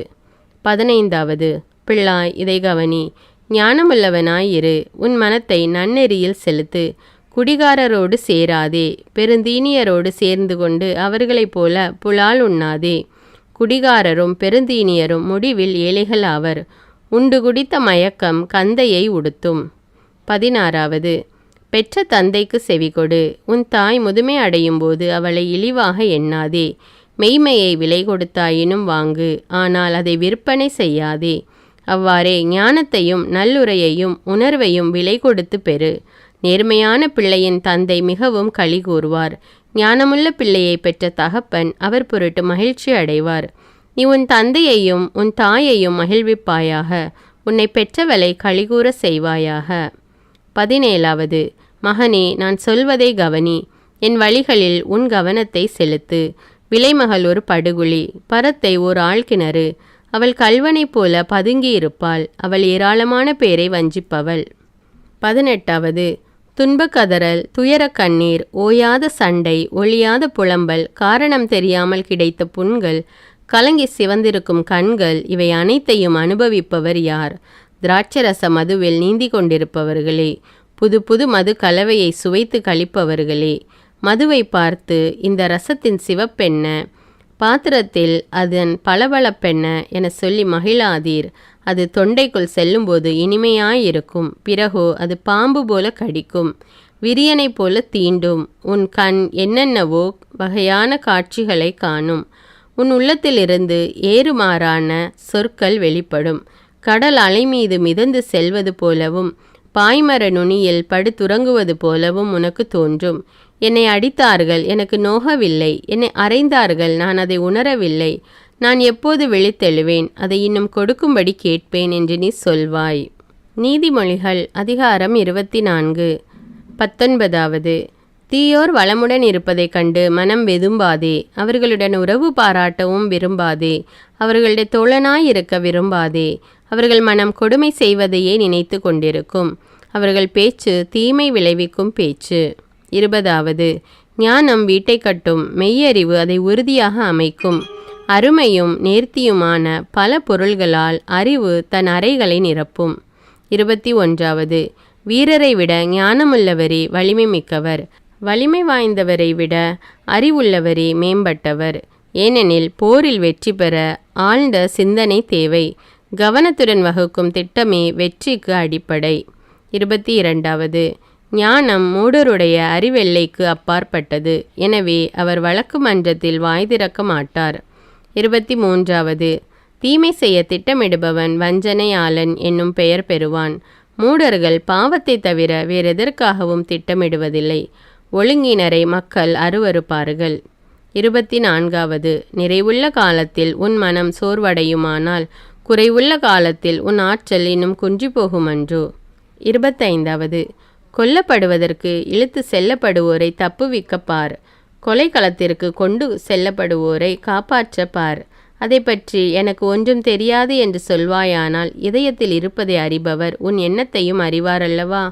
15வது, பிள்ளாய், இதை கவனி. ஞானமுள்ளவனாயிரு. உன் மனத்தை நன்னெறியில் செலுத்து. குடிகாரரோடு சேராதே. பெருந்தீனியரோடு சேர்ந்து கொண்டு அவர்களைப் போல புலால் உண்ணாதே. குடிகாரரும் பெருந்தீனியரும் முடிவில் ஏழைகள் ஆவர். உண்டு குடித்த மயக்கம் கந்தையை உடுத்தும். 16வது, பெற்ற தந்தைக்கு செவிகொடு. உன் தாய் முதுமை அடையும் போது அவளை இழிவாக எண்ணாதே. மெய்மையை விலை கொடுத்தாயினும் வாங்கு, ஆனால் அதை விற்பனை செய்யாதே. அவ்வாறே ஞானத்தையும் நல்லுரையையும் உணர்வையும் விலை கொடுத்து பெறு. நேர்மையான பிள்ளையின் தந்தை மிகவும் களி கூறுவார். ஞானமுள்ள பிள்ளையை பெற்ற தகப்பன் அவர் பொருட்டு மகிழ்ச்சி அடைவார். நீ உன் தந்தையையும் உன் தாயையும் மகிழ்விப்பாயாக. உன்னை பெற்றவளை களிகூற செய்வாயாக. 17வது, மகனே, நான் சொல்வதை கவனி. என் வழிகளில் உன் கவனத்தை செலுத்து. விலைமகள் ஒரு படுகுழி, பரத்தை ஓர் ஆழ்கிணறு. அவள் கல்வனைப் போல பதுங்கியிருப்பாள். அவள் ஏராளமான பேரை வஞ்சிப்பவள். 18வது, துன்பக்கதறல், துயர கண்ணீர், ஓயாத சண்டை, ஒழியாத புலம்பல், காரணம் தெரியாமல் கிடைத்த புண்கள், கலங்கி சிவந்திருக்கும் கண்கள், இவை அனைத்தையும் அனுபவிப்பவர் யார்? திராட்சரச மதுவில் நீந்தி கொண்டிருப்பவர்களே. புது புது மது கலவையை சுவைத்து கழிப்பவர்களே. மதுவை பார்த்து இந்த ரசத்தின் சிவப்பென்ன, பாத்திரத்தில் அதன் பளபளப்பென்ன என சொல்லி மகிழாதீர். அது தொண்டைக்குள் செல்லும்போது இனிமையாயிருக்கும். பிறகோ அது பாம்பு போல கடிக்கும், விரியனை போல தீண்டும். உன் கண் என்னென்னவோ வகையான காட்சிகளை காணும். உன் உள்ளத்திலிருந்து ஏறுமாறான சொற்கள் வெளிப்படும். கடல் அலை மீது மிதந்து செல்வது போலவும் பாய்மர நுனியில் படுத்துறங்குவது போலவும் உனக்கு தோன்றும். என்னை அடித்தார்கள், எனக்கு நோகவில்லை. என்னை அறைந்தார்கள், நான் அதை உணரவில்லை. நான் எப்போது விழித்தெழுவேன், அதை இன்னும் கொடுக்கும்படி கேட்பேன் என்று நீ சொல்வாய். நீதிமொழிகள் அதிகாரம் 24. 19. தீயோர் வளமுடன் இருப்பதைக் கண்டு மனம் வெதும்பாதே. அவர்களுடன் உறவு பாராட்டவும் விரும்பாதே. அவர்களுடைய தோழனாயிருக்க விரும்பாதே. அவர்கள் மனம் கொடுமை செய்வதையே நினைத்து கொண்டிருக்கும். அவர்கள் பேச்சு தீமை விளைவிக்கும் பேச்சு. 20. ஞானம் வீட்டை கட்டும், மெய்யறிவு அதை உறுதியாக அமைக்கும். அருமையும் நேர்த்தியுமான பல பொருள்களால் அறிவு தன் அறைகளை நிரப்பும். 21. வீரரை விட ஞானமுள்ளவரே வலிமை மிக்கவர். வலிமை வாய்ந்தவரை விட அறிவுள்ளவரே மேம்பட்டவர். ஏனெனில் போரில் வெற்றி பெற ஆழ்ந்த சிந்தனை தேவை. கவனத்துடன் வகுக்கும் திட்டமே வெற்றிக்கு அடிப்படை. 22. ஞானம் மூடருடைய அறிவெல்லைக்கு அப்பாற்பட்டது. எனவே அவர் வழக்கு மன்றத்தில் வாய் திறக்க மாட்டார். 23. தீமை செய்ய திட்டமிடுபவன் வஞ்சனையாளன் என்னும் பெயர் பெறுவான். மூடர்கள் பாவத்தை தவிர வேறெதற்காகவும் திட்டமிடுவதில்லை. ஒழுங்கினரை மக்கள் அருவருப்பார்கள். 24. நிறைவுள்ள காலத்தில் உன் மனம் சோர்வடையுமானால் குறைவுள்ள காலத்தில் உன் ஆற்றல் இன்னும் குன்றி போகுமன்றோ. 25. கொல்லப்படுவதற்கு இழுத்து செல்லப்படுவோரை தப்புவிக்கப்பார். கொலைக்களத்திற்கு கொண்டு செல்லப்படுவோரை காப்பாற்றப்பார். அதை பற்றி எனக்கு ஒன்றும் தெரியாது என்று சொல்வாயானால் இதயத்தில் இருப்பதை அறிபவர் உன் எண்ணத்தையும் அறிவாரல்லவா?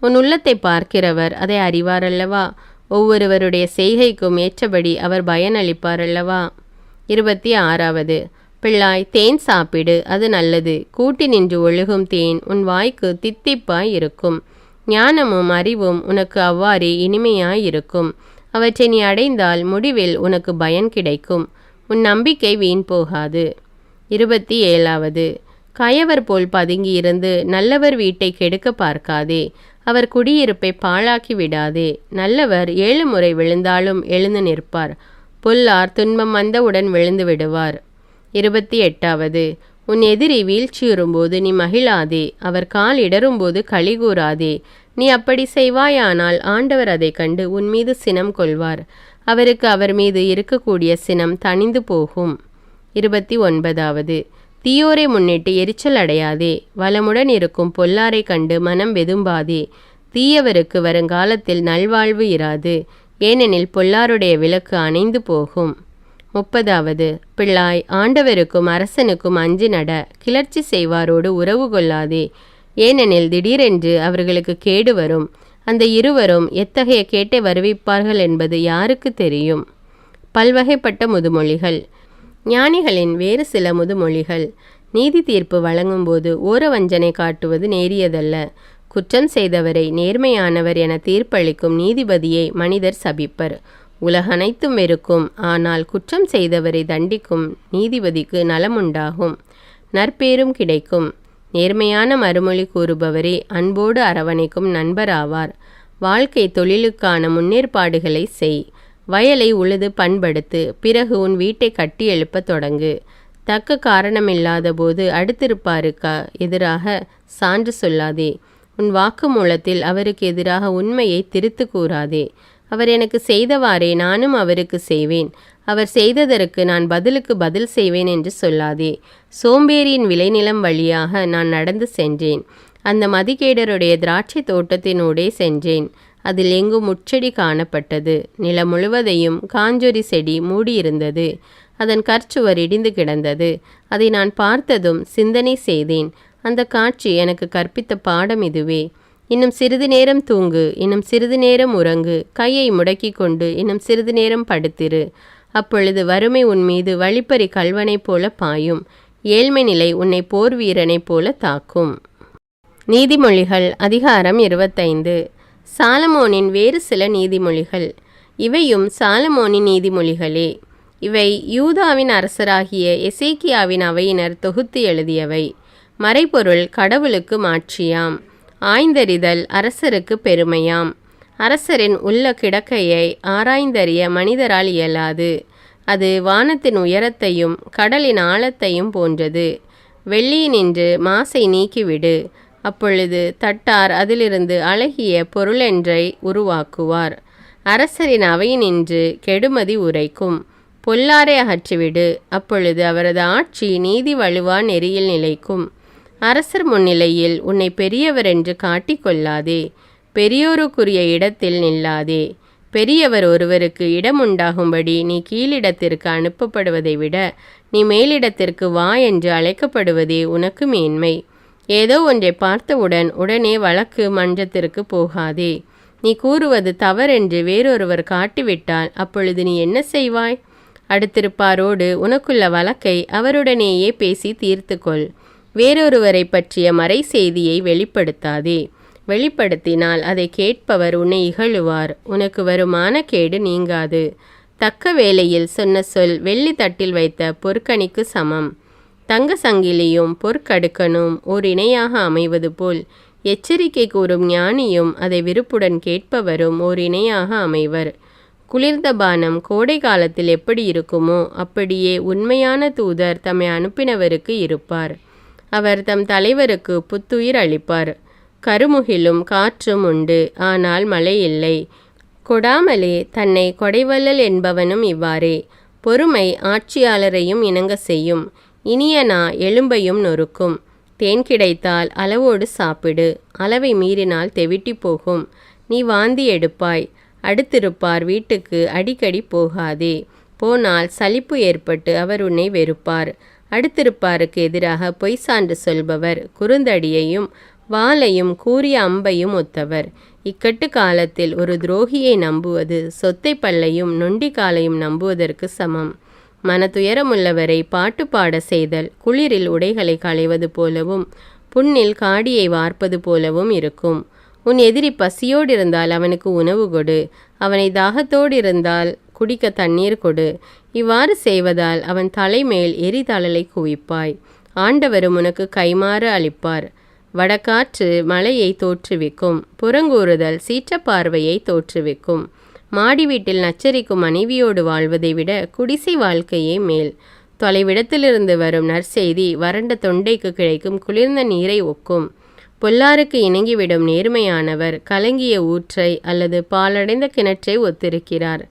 உன் உள்ளத்தை பார்க்கிறவர் அதை அறிவாரல்லவா? ஒவ்வொருவருடைய செய்கைக்கும் ஏற்றபடி அவர் பயனளிப்பாரல்லவா? 26. பிள்ளாய், தேன் சாப்பிடு, அது நல்லது. கூட்டி நின்று ஒழுகும் தேன் உன் வாய்க்கு தித்திப்பாய் இருக்கும். ஞானமும் அறிவும் உனக்கு அவ்வாறே இனிமையாயிருக்கும். அவற்றை நீ அடைந்தால் முடிவில் உனக்கு பயன் கிடைக்கும். உன் நம்பிக்கை வீண் போகாது. 27. கயவர் போல் பதுங்கி இருந்து நல்லவர் வீட்டை கெடுக்க பார்க்காதே. அவர் குடியிருப்பை பாழாக்கி விடாதே. நல்லவர் 7 முறை விழுந்தாலும் எழுந்து நிற்பார். பொல்லார் துன்பம் வந்தவுடன் விழுந்து விடுவார். 28. உன் எதிரி வீழ்ச்சியுறும்போது நீ மகிழாதே. அவர் கால் இடரும்போது களிகூறாதே. நீ அப்படி செய்வாயானால் ஆண்டவர் அதை கண்டு உன் மீது சினம் கொள்வார். அவருக்கு அவர் மீது இருக்கக்கூடிய சினம் தணிந்து போகும். 29. தீயோரை முன்னிட்டு எரிச்சல் அடையாதே. வளமுடன் இருக்கும் பொல்லாரை கண்டு மனம் வெதும்பாதே. தீயவருக்கு வருங்காலத்தில் நல்வாழ்வு இராது. ஏனெனில் பொல்லாருடைய விளக்கு அணைந்து போகும். 30. பிள்ளாய், ஆண்டவருக்கும் அரசனுக்கும் அஞ்சி நட. கிளர்ச்சி செய்வாரோடு உறவு கொள்ளாதே. ஏனெனில் திடீரென்று அவர்களுக்கு கேடு வரும். அந்த இருவரும் எத்தகைய கேட்டை வருவிப்பார்கள் என்பது யாருக்கு தெரியும்? பல்வகைப்பட்ட முதுமொழிகள். ஞானிகளின் வேறு சில முதுமொழிகள். நீதி தீர்ப்பு வழங்கும்போது ஓரவஞ்சனை காட்டுவது நேரியதல்ல. குற்றம் செய்தவரை நேர்மையானவர் என தீர்ப்பளிக்கும் நீதிபதியை மனிதர் சபிப்பர். உலகனைத்தும் வெறுக்கும், ஆனால் குற்றம் செய்தவரை தண்டிக்கும் நீதிபதிக்கு நலமுண்டாகும், நற்பேரும் கிடைக்கும். நேர்மையான மறுமொழி கூறுபவரே அன்போடு அரவணைக்கும் நண்பராவார். வாழ்க்கை தொழிலுக்கான முன்னேற்பாடுகளை செய். வயலை உழுது பண்படுத்து. பிறகு உன் வீட்டை கட்டி எழுப்ப தொடங்கு. தக்க காரணமில்லாத போது அடுத்திருப்பாருக்கு எதிராக சான்று சொல்லாதே. உன் வாக்குமூலத்தில் அவருக்கு எதிராக உண்மையை திரித்து கூறாதே. அவர் எனக்கு செய்தவாறே நானும் அவருக்கு செய்வேன். அவர் செய்ததற்கு நான் பதிலுக்கு பதில் செய்வேன் என்று சொல்லாதே. சோம்பேறியின் விளைநிலம் வழியாக நான் நடந்து சென்றேன். அந்த மதிகேடருடைய திராட்சை தோட்டத்தினூடே சென்றேன். அதில் எங்கும் முட்செடி காணப்பட்டது. நிலம் முழுவதையும் காஞ்சொரி செடி மூடியிருந்தது. அதன் கற்சுவர் இடிந்து கிடந்தது. அதை நான் பார்த்ததும் சிந்தனை செய்தேன். அந்த காட்சி எனக்கு கற்பித்த பாடம் இதுவே. இன்னும் சிறிது நேரம் தூங்கு, இன்னும் சிறிது நேரம் உறங்கு. கையை முடக்கி கொண்டு இன்னும் சிறிது நேரம் படுத்திரு. அப்பொழுது வறுமை உன் மீது வழிப்பறி கல்வனைப் போல பாயும். ஏழ்மை நிலை உன்னை போர் வீரனைப் போல தாக்கும். நீதிமொழிகள் அதிகாரம் 25. சாலமோனின் வேறு சில நீதிமொழிகள். இவையும் சாலமோனின் நீதிமொழிகளே. இவை யூதாவின் அரசராகிய எசேக்கியாவின் அவையினர் தொகுத்து எழுதியவை. மறைபொருள் கடவுளுக்கு மாட்சியாம். ஆய்ந்தறிதல் அரசருக்கு பெருமையாம். அரசரின் உள்ள கிடக்கையை ஆராய்ந்தறிய மனிதரால் இயலாது. அது வானத்தின் உயரத்தையும் கடலின் ஆழத்தையும் போன்றது. வெள்ளியினின்று மாசை நீக்கிவிடு. அப்பொழுது தட்டார் அதிலிருந்து அழகிய பொருளென்றை உருவாக்குவார். அரசரின் அவையினின்று கெடுமதி உரைக்கும். பொல்லாரை அகற்றிவிடு, அப்பொழுது அவரது ஆட்சி நீதி வலுவா நெறியில் நிலைக்கும். அரசர் முன்னிலையில் உன்னை பெரியவர் என்று காட்டிக்கொள்ளாதே, பெரியோருக்குரிய இடத்தில் நில்லாதே. பெரியவர் ஒருவருக்கு இடம் உண்டாகும்படி நீ கீழிடத்திற்கு அனுப்பப்படுவதை விட நீ மேலிடத்திற்கு வா என்று அழைக்கப்படுவதே உனக்கு மேன்மை. ஏதோ ஒன்றை பார்த்தவுடன் உடனே வழக்கு மன்றத்திற்கு போகாதே. நீ கூறுவது தவறென்று வேறொருவர் காட்டிவிட்டால் அப்பொழுது நீ என்ன செய்வாய்? அடுத்திருப்பாரோடு உனக்குள்ள வழக்கை அவருடனேயே பேசி தீர்த்துக்கொள். வேறொருவரை பற்றிய மறை செய்தியை வெளிப்படுத்தாதே. வெளிப்படுத்தினால் அதை கேட்பவர் உன்னை இகழுவார். உனக்கு வருமான கேடு நீங்காது. தக்க வேளையில் சொன்ன சொல் வெள்ளி தட்டில் வைத்த பொற்கணிக்கு சமம். தங்க சங்கிலியும் பொற்கடுக்கனும் ஓர் இணையாக அமைவது போல் எச்சரிக்கை கூறும் ஞானியும் அதை விருப்புடன் கேட்பவரும் ஓர் இணையாக அமைவர். குளிர்ந்த பானம் கோடை காலத்தில் எப்படி இருக்குமோ அப்படியே உண்மையான தூதர் தம்மை அனுப்பினவருக்கு இருப்பார். அவர் தம் தலைவருக்கு புத்துயிர் அளிப்பார். கருமுகிலும் காற்றும் உண்டு, ஆனால் மழை இல்லை. கொடாமலே தன்னை கொடைவள்ளல் என்பவனும் இவ்வாறே. பொறுமை ஆட்சியாளரையும் இணங்க செய்யும். இனிய நா எலும்பையும் நொறுக்கும். தேன் கிடைத்தால் அளவோடு சாப்பிடு, அளவை மீறினால் தெவிட்டி போகும். நீ வாந்தி எடுப்பாய். அடுத்திருப்பார் வீட்டுக்கு அடிக்கடி போகாதே. போனால் சலிப்பு ஏற்பட்டு அவர் உன்னை வெறுப்பார். அடுத்திருப்பாருக்கு எதிராக பொய் சான்று சொல்பவர் குறுந்தடியையும் வாளையும் கூரிய அம்பையும் ஒத்தவர். இக்கட்டு காலத்தில் ஒரு துரோகியை நம்புவது சொத்தை பல்லையும் நொண்டி காலையும் நம்புவதற்கு சமம். மனதுயரமுள்ளவரை பாட்டு பாட செய்தல் குளிரில் உடைகளை களைவது போலவும் புண்ணில் காடியை வார்ப்பது போலவும் இருக்கும். உன் எதிரி பசியோடு இருந்தால் அவனுக்கு உணவு கொடு. அவனை தாகத்தோடு இருந்தால் குடிக்க தண்ணீர் கொடு. இவ்வாறு செய்வதால் அவன் தலைமேல் எரிதழலை குவிப்பாய். ஆண்டவரும் உனக்கு கைமாறு அளிப்பார். வடகாற்று மழையை தோற்றுவிக்கும். புறங்கூறுதல் சீற்றப்பார்வையை தோற்றுவிக்கும். மாடி வீட்டில் நச்சரிக்கும் மனைவியோடு வாழ்வதை விட குடிசை வாழ்க்கையே மேல். தொலைவிடத்திலிருந்து வரும் நற்செய்தி வறண்ட தொண்டைக்கு கிடைக்கும் குளிர்ந்த நீரை ஒக்கும். பொல்லாருக்கு இணங்கிவிடும் நேர்மையானவர் கலங்கிய ஊற்றை அல்லது பாலடைந்த கிணற்றை ஒத்திருக்கிறார்.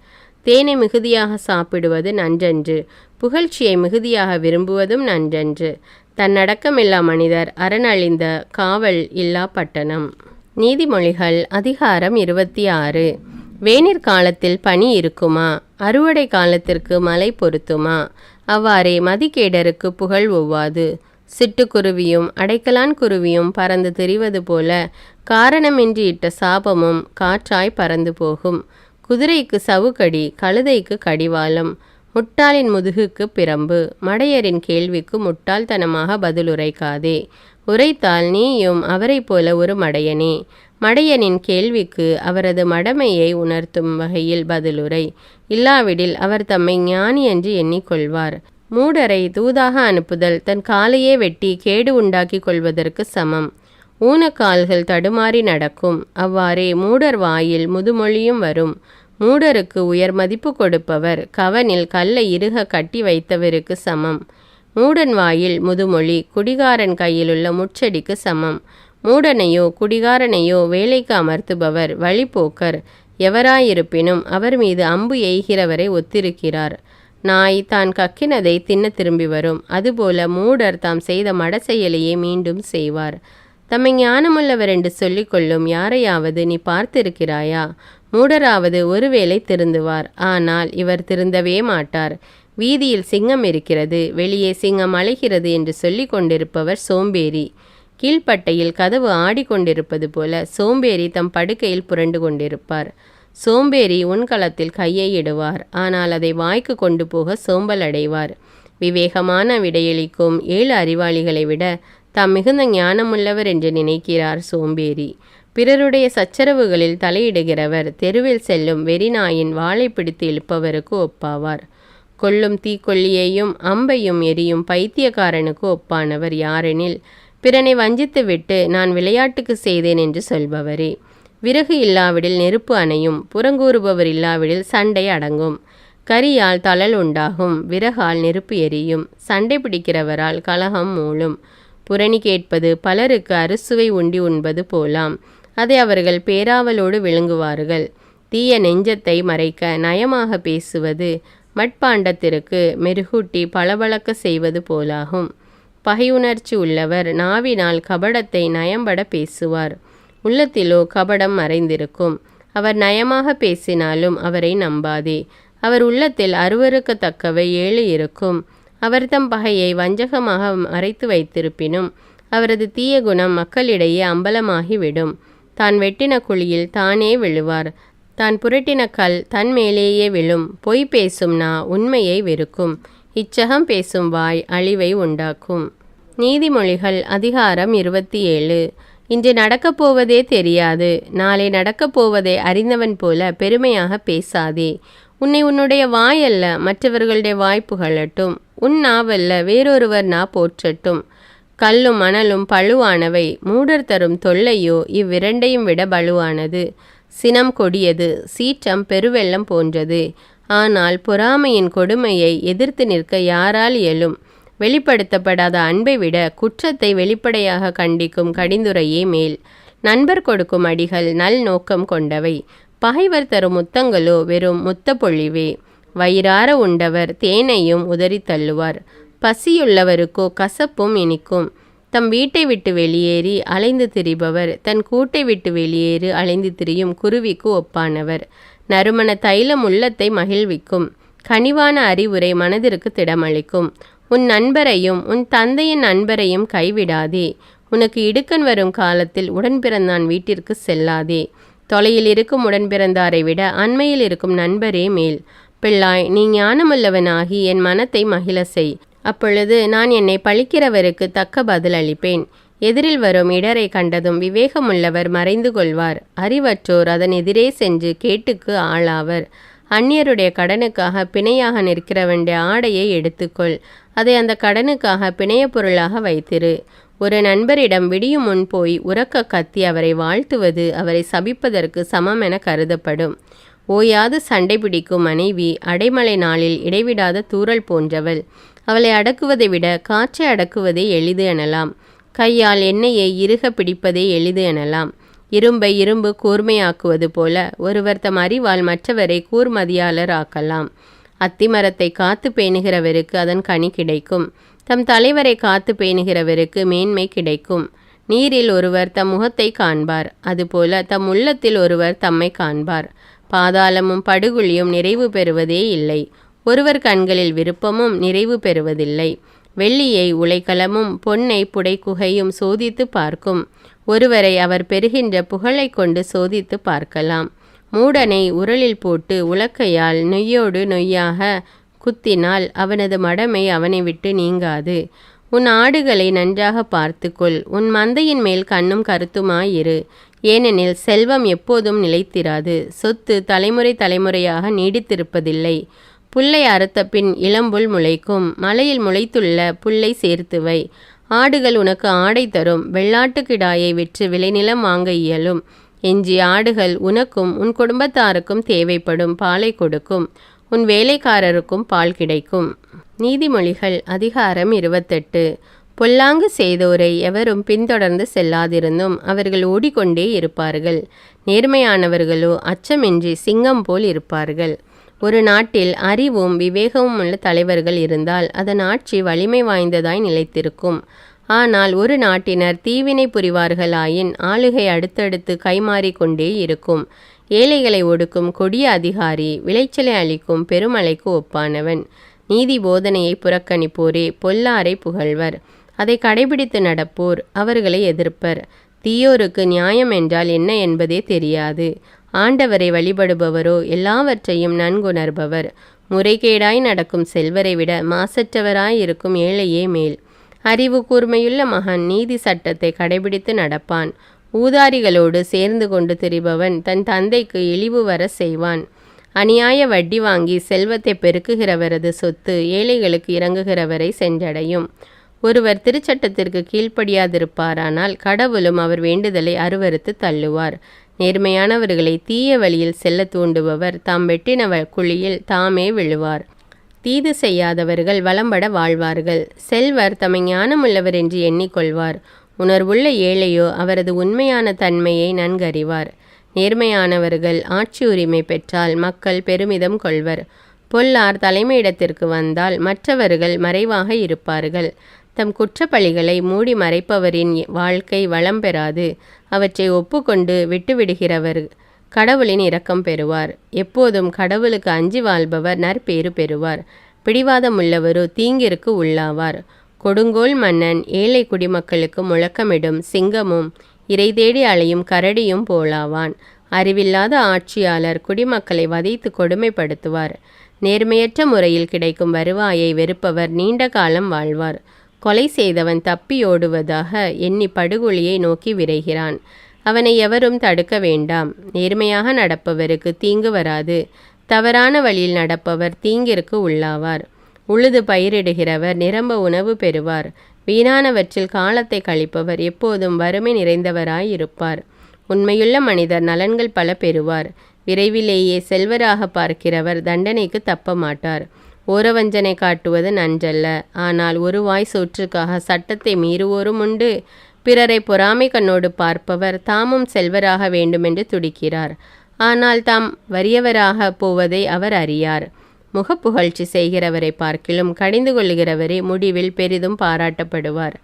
தேனை மிகுதியாக சாப்பிடுவது நன்றன்று, புகழ்ச்சியை மிகுதியாக விரும்புவதும் நன்றன்று. தன்னடக்கமில்லா மனிதர் அரணழிந்த காவல் இல்லா பட்டணம். நீதிமொழிகள் அதிகாரம் 26. வேனிற் காலத்தில் பனி இருக்குமா? அறுவடை காலத்திற்கு மழை பொருத்துமா? அவ்வாறே மதிகேடருக்கு புகழ் ஒவ்வாது. சிட்டுக்குருவியும் அடைக்கலான் குருவியும் பறந்து திரிவது போல காரணமின்றி இட்ட சாபமும் காற்றாய் பறந்து போகும். குதிரைக்கு சவுக்கடி, கழுதைக்கு கடிவாளம், முட்டாளின் முதுகுக்கு பிரம்பு. மடையரின் கேள்விக்கு முட்டாள்தனமாக பதிலுரைக்காதே. உரைத்தால் நீயும் அவரை போல ஒரு மடையனே. மடையனின் கேள்விக்கு அவரது மடமையை உணர்த்தும் வகையில் பதிலுரை. இல்லாவிடில் அவர் தம்மை ஞானி என்று எண்ணிக்கொள்வார். மூடரை தூதாக அனுப்புதல் தன் காலையே வெட்டி கேடு உண்டாக்கி கொள்வதற்கு சமம். ஊனக்கால்கள் தடுமாறி நடக்கும். அவ்வாறே மூடர் வாயில் முதுமொழியும் வரும். மூடருக்கு உயர் மதிப்பு கொடுப்பவர் கவனில் கல்லை இறுக கட்டி வைத்தவருக்கு சமம். மூடன் வாயில் முதுமொழி குடிகாரன் கையிலுள்ள முச்செடிக்கு சமம். மூடனையோ குடிகாரனையோ வேலைக்கு அமர்த்துபவர் வழிபோக்கர். எவராயிருப்பினும் அவர் மீது அம்பு எய்கிறவரை ஒத்திருக்கிறார். நாய் தான் கக்கினதை தின்ன திரும்பி வரும். அதுபோல மூடர் தாம் செய்த மட செயலையே மீண்டும் செய்வார். தம்மை ஞானமுள்ளவர் என்று சொல்லிக்கொள்ளும் யாரையாவது நீ பார்த்திருக்கிறாயா? மூடராவது ஒருவேளை திருந்துவார், ஆனால் இவர் திருந்தவே மாட்டார். வீதியில் சிங்கம் இருக்கிறது, வெளியே சிங்கம் அலைகிறது என்று சொல்லி கொண்டிருப்பவர் சோம்பேறி. கீழ்ப்பட்டையில் கதவு ஆடிக்கொண்டிருப்பது போல சோம்பேறி தம் படுக்கையில் புரண்டு கொண்டிருப்பார். சோம்பேறி உன்களத்தில் கையை இடுவார், ஆனால் அதை வாய்க்கு கொண்டு போக சோம்பல் அடைவார். விவேகமான விடையளிக்கும் 7 அறிவாளிகளை விட தாம் மிகுந்த ஞானமுள்ளவர் என்று நினைக்கிறார் சோம்பேறி. பிறருடைய சச்சரவுகளில் தலையிடுகிறவர் தெருவில் செல்லும் வெறிநாயின் வாளை பிடித்து இழுப்பவருக்கு ஒப்பாவார். கொல்லும் தீக்கொல்லியையும் அம்பையும் எரியும் பைத்தியக்காரனுக்கு ஒப்பானவர் யாரெனில் பிறனை வஞ்சித்துவிட்டு நான் விளையாட்டுக்கு செய்தேன் என்று சொல்பவரே. விறகு இல்லாவிடில் நெருப்பு அணையும், புறங்கூறுபவர் இல்லாவிடில் சண்டை அடங்கும். கரியால் தழல் உண்டாகும், விறகால் நெருப்பு எரியும். சண்டை பிடிக்கிறவரால் கலகம் மூளும். புரணி கேட்பது பலருக்கு அறுசுவை உண்டி உண்பது போலாம். அதை அவர்கள் பேராவலோடு விழுங்குவார்கள். தீய நெஞ்சத்தை மறைக்க நயமாக பேசுவது மட்பாண்டத்திற்கு மெருகூட்டி பளபளக்க செய்வது போலாகும். பகையுணர்ச்சி உள்ளவர் நாவினால் கபடத்தை நயம்பட பேசுவார். உள்ளத்திலோ கபடம் மறைந்திருக்கும். அவர் நயமாக பேசினாலும் அவரை நம்பாதே. அவர் உள்ளத்தில் அருவருக்கத்தக்கவை 7 இருக்கும். அவர் தம் பகையை வஞ்சகமாக மறைத்து வைத்திருப்பினும் அவரது தீய குணம் மக்களிடையே அம்பலமாகிவிடும். தான் வெட்டின குழியில் தானே விழுவார். தான் புரட்டின கல் தன் மேலேயே விழும். பொய் பேசும் நா உண்மையை வெறுக்கும். இச்சகம் பேசும் வாய் அழிவை உண்டாக்கும். நீதிமொழிகள் அதிகாரம் 27. இன்று நடக்கப் போவதே தெரியாது. நாளை நடக்கப் போவதை அறிந்தவன் போல பெருமையாக பேசாதே. உன்னை உன்னுடைய வாயல்ல மற்றவர்களுடைய வாய் புகழட்டும். உன் நாவல்ல வேறொருவர் நா போற்றட்டும். கல்லும் மணலும் பழுவானவை. மூடர் தரும் தொல்லையோ இவ்விரண்டையும் விட பலுவானது. சினம் கொடியது, சீற்றம் பெருவெள்ளம் போன்றது. ஆனால் பொறாமையின் கொடுமையை எதிர்த்து நிற்க யாரால் இயலும்? வெளிப்படுத்தப்படாத அன்பை விட குற்றத்தை வெளிப்படையாக கண்டிக்கும் கடிந்துரையே மேல். நண்பர் கொடுக்கும் அடிகள் நல் நோக்கம் கொண்டவை. பகைவர் தரும் முத்தங்களோ வெறும் முத்த பொழிவே. வயிறார உண்டவர் தேனையும் உதறி தள்ளுவார். பசியுள்ளவருக்கோ கசப்பும் இனிக்கும். தம் வீட்டை விட்டு வெளியேறி அலைந்து திரிபவர் தன் கூட்டை விட்டு வெளியேறி அலைந்து திரியும் குருவிக்கு ஒப்பானவர். நறுமண தைலம் உள்ளத்தை மகிழ்விக்கும். கனிவான அறிவுரை மனதிற்கு திடமளிக்கும். உன் நண்பரையும் உன் தந்தையின் நண்பரையும் கைவிடாதே. உனக்கு இடுக்கண் வரும் காலத்தில் உடன்பிறந்தான் வீட்டிற்கு செல்லாதே. தொலையில் இருக்கும் உடன்பிறந்தாரை விட அண்மையில் இருக்கும் நண்பரே மேல். பிள்ளாய், நீ ஞானமுள்ளவனாகி என் மனத்தை மகிழ செய். அப்பொழுது நான் என்னை பழிக்கிறவருக்கு தக்க பதில் அளிப்பேன். எதிரில் வரும் இடரை கண்டதும் விவேகமுள்ளவர் மறைந்து கொள்வார். அறிவற்றோர் அதன் எதிரே சென்று கேட்டுக்கு ஆளாவர். அந்நியருடைய கடனுக்காக பிணையாக நிற்கிறவனுடைய ஆடையை எடுத்துக்கொள். அதை அந்த கடனுக்காக பிணைய பொருளாக வைத்திரு. ஒரு நண்பரிடம் விடியும் முன் போய் உரக்க கத்தி அவரை வாழ்த்துவது அவரை சபிப்பதற்கு சமமென கருதப்படும். ஓயாது சண்டை பிடிக்கும் மனைவி அடைமழை நாளில் இடைவிடாத தூறல் போன்றவள். அவளை அடக்குவதை விட காற்றை அடக்குவதே எளிது எனலாம். கையால் எண்ணெயை இறுக பிடிப்பதே எளிது எனலாம். இரும்பை இரும்பு கூர்மையாக்குவது போல ஒருவர் தம் அறிவால் மற்றவரை கூர்மதியாளர் ஆக்கலாம். அத்திமரத்தை காத்து பேணுகிறவருக்கு அதன் கனி கிடைக்கும். தம் தலைவரை காத்து பேணுகிறவருக்கு மேன்மை கிடைக்கும். நீரில் ஒருவர் தம் முகத்தை காண்பார். அதுபோல தம் உள்ளத்தில் ஒருவர் தம்மை காண்பார். பாதாளமும் படுகுழியும் நிறைவு பெறுவதே இல்லை. ஒருவர் கண்களில் விருப்பமும் நிறைவு பெறுவதில்லை. வெள்ளியை உலைக்களமும் பொன்னை புடைக்குகையும் சோதித்து பார்க்கும். ஒருவரை அவர் பெறுகின்ற புகழை கொண்டு சோதித்து பார்க்கலாம். மூடனை உரலில் போட்டு உலக்கையால் நொய்யோடு நொய்யாக குத்தினால் அவனது மடமை அவனை விட்டு நீங்காது. உன் ஆடுகளை நன்றாக பார்த்துக்கொள். உன் மந்தையின் மேல் கண்ணும் கருத்துமாயிரு. ஏனெனில் செல்வம் எப்போதும் நிலைத்திராது. சொத்து தலைமுறை தலைமுறையாக நீடித்திருப்பதில்லை. புல்லை அறுத்த பின் இளம்புல் முளைக்கும். மலையில் முளைத்துள்ள புல்லை சேர்த்து வை. ஆடுகள் உனக்கு ஆடை தரும். வெள்ளாட்டுக்கிடாயை விற்று விளைநிலம் வாங்க இயலும். எஞ்சிய ஆடுகள் உனக்கும் உன் குடும்பத்தாருக்கும் தேவைப்படும் பாலை கொடுக்கும். உன் வேலைக்காரருக்கும் பால் கிடைக்கும். நீதிமொழிகள் அதிகாரம் 28. பொல்லாங்கு செய்தோரை எவரும் பின்தொடர்ந்து செல்லாதிருந்தும் அவர்கள் ஓடிக்கொண்டே இருப்பார்கள். நேர்மையானவர்களோ அச்சமின்றி சிங்கம் போல் இருப்பார்கள். ஒரு நாட்டில் அறிவும் விவேகமும் உள்ள தலைவர்கள் இருந்தால் அதன் ஆட்சி வலிமை வாய்ந்ததாய் நிலைத்திருக்கும். ஆனால் ஒரு நாட்டினர் தீவினை புரிவார்களாயின் ஆளுகை அடுத்தடுத்து கைமாறிக்கொண்டே இருக்கும். ஏழைகளை ஒடுக்கும் கொடிய அதிகாரி விளைச்சலை அளிக்கும் பெருமழைக்கு ஒப்பானவன். நீதி போதனையை புறக்கணிப்போரே பொல்லாரை புகழ்வர். அதை கடைபிடித்து நடப்போர் அவர்களை எதிர்ப்பர். தீயோருக்கு நியாயம் என்றால் என்ன என்பதே தெரியாது. ஆண்டவரை வழிபடுபவரோ எல்லாவற்றையும் நன்குணர்பவர். முறைகேடாய் நடக்கும் செல்வரை விட மாசற்றவராயிருக்கும் ஏழையே மேல். அறிவு கூர்மையுள்ள மகன் நீதி சட்டத்தை கடைபிடித்து நடப்பான். ஊதாரிகளோடு சேர்ந்து கொண்டு திரிபவன் தன் தந்தைக்கு இழிவு வர செய்வான். அநியாய வட்டி வாங்கி செல்வத்தை பெருக்குகிறவரது சொத்து ஏழைகளுக்கு இறங்குகிறவரை சென்றடையும். ஒருவர் திருச்சட்டத்திற்கு கீழ்ப்படியாதிருப்பாரானால் கடவுளும் அவர் வேண்டுதலை அருவருத்து தள்ளுவார். நேர்மையானவர்களை தீய வழியில் செல்ல தூண்டுபவர் தாம் வெட்டின குழியில் தாமே விழுவார். தீது செய்யாதவர்கள் வளம்பட வாழ்வார்கள். செல்வர் தம்மை ஞானமுள்ளவர் என்று எண்ணிக்கொள்வார். உணர்வுள்ள ஏழையோ அவரது உண்மையான தன்மையை நன்கறிவார். நேர்மையானவர்கள் ஆட்சி உரிமை பெற்றால் மக்கள் பெருமிதம் கொள்வர். பொல்லார் தலைமையிடத்திற்கு வந்தால் மற்றவர்கள் மறைவாக இருப்பார்கள். தம் குற்றப்பழிகளை மூடி மறைப்பவரின் வாழ்க்கை வளம் பெறாது. அவற்றை ஒப்புக்கொண்டு விட்டுவிடுகிறவர் கடவுளின் இரக்கம் பெறுவார். எப்போதும் கடவுளுக்கு அஞ்சி வாழ்பவர் நற்பேறு பெறுவார். பிடிவாதமுள்ளவரோ தீங்கிற்கு உள்ளாவார். கொடுங்கோல் மன்னன் ஏழை குடிமக்களுக்கு முழக்கமிடும் சிங்கமும் இறை தேடி அலையும் கரடியும் போலாவான். அறிவில்லாத ஆட்சியாளர் குடிமக்களை வதைத்து கொடுமைப்படுத்துவார். நேர்மையற்ற முறையில் கிடைக்கும் வருவாயை வெறுப்பவர் நீண்ட காலம் வாழ்வார். கொலை செய்தவன் தப்பியோடுவதாக எண்ணி படுகொலியை நோக்கி விரைகிறான். அவனை எவரும் தடுக்க வேண்டாம். நேர்மையாக நடப்பவருக்கு தீங்கு வராது. தவறான வழியில் நடப்பவர் தீங்கிற்கு உள்ளாவார். உழுது பயிரிடுகிறவர் நிரம்ப உணவு பெறுவார். வீணானவற்றில் காலத்தை கழிப்பவர் எப்போதும் வறுமை நிறைந்தவராயிருப்பார். உண்மையுள்ள மனிதர் நலன்கள் பல பெறுவார். விரைவிலேயே செல்வராக பார்க்கிறவர் தண்டனைக்கு தப்ப மாட்டார். ஓரவஞ்சனை காட்டுவது நன்றல்ல. ஆனால் ஒரு வாய் சோற்றுக்காக சட்டத்தை மீறுவோரும் உண்டு. பிறரை பொறாமை கண்ணோடு பார்ப்பவர் தாமும் செல்வராக வேண்டுமென்று துடிக்கிறார். ஆனால் தாம் வறியவராக போவதை அவர் அறியார். முகப்புகழ்ச்சி செய்கிறவரை பார்க்கிலும் கடிந்து கொள்ளுகிறவரே முடிவில் பெரிதும் பாராட்டப்படுவார்.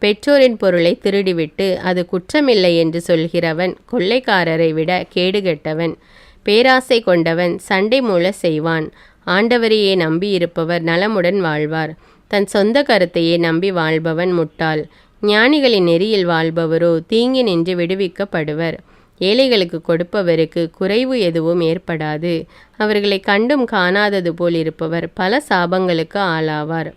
பெற்றோரின் பொருளை திருடிவிட்டு அது குற்றமில்லை என்று சொல்கிறவன் கொள்ளைக்காரரை விட கேடுகெட்டவன். பேராசை கொண்டவன் சண்டை மூல செய்வான். ஆண்டவரையே நம்பியிருப்பவர் நலமுடன் வாழ்வார். தன் சொந்த கருத்தையே நம்பி வாழ்பவன் முட்டாள். ஞானிகளின் நெறியில் வாழ்பவரோ தீங்கி நின்று விடுவிக்கப்படுவர். ஏழைகளுக்கு கொடுப்பவருக்கு குறைவு எதுவும் ஏற்படாது. அவர்களை கண்டும் காணாதது போல் இருப்பவர் பல சாபங்களுக்கு ஆளாவார்.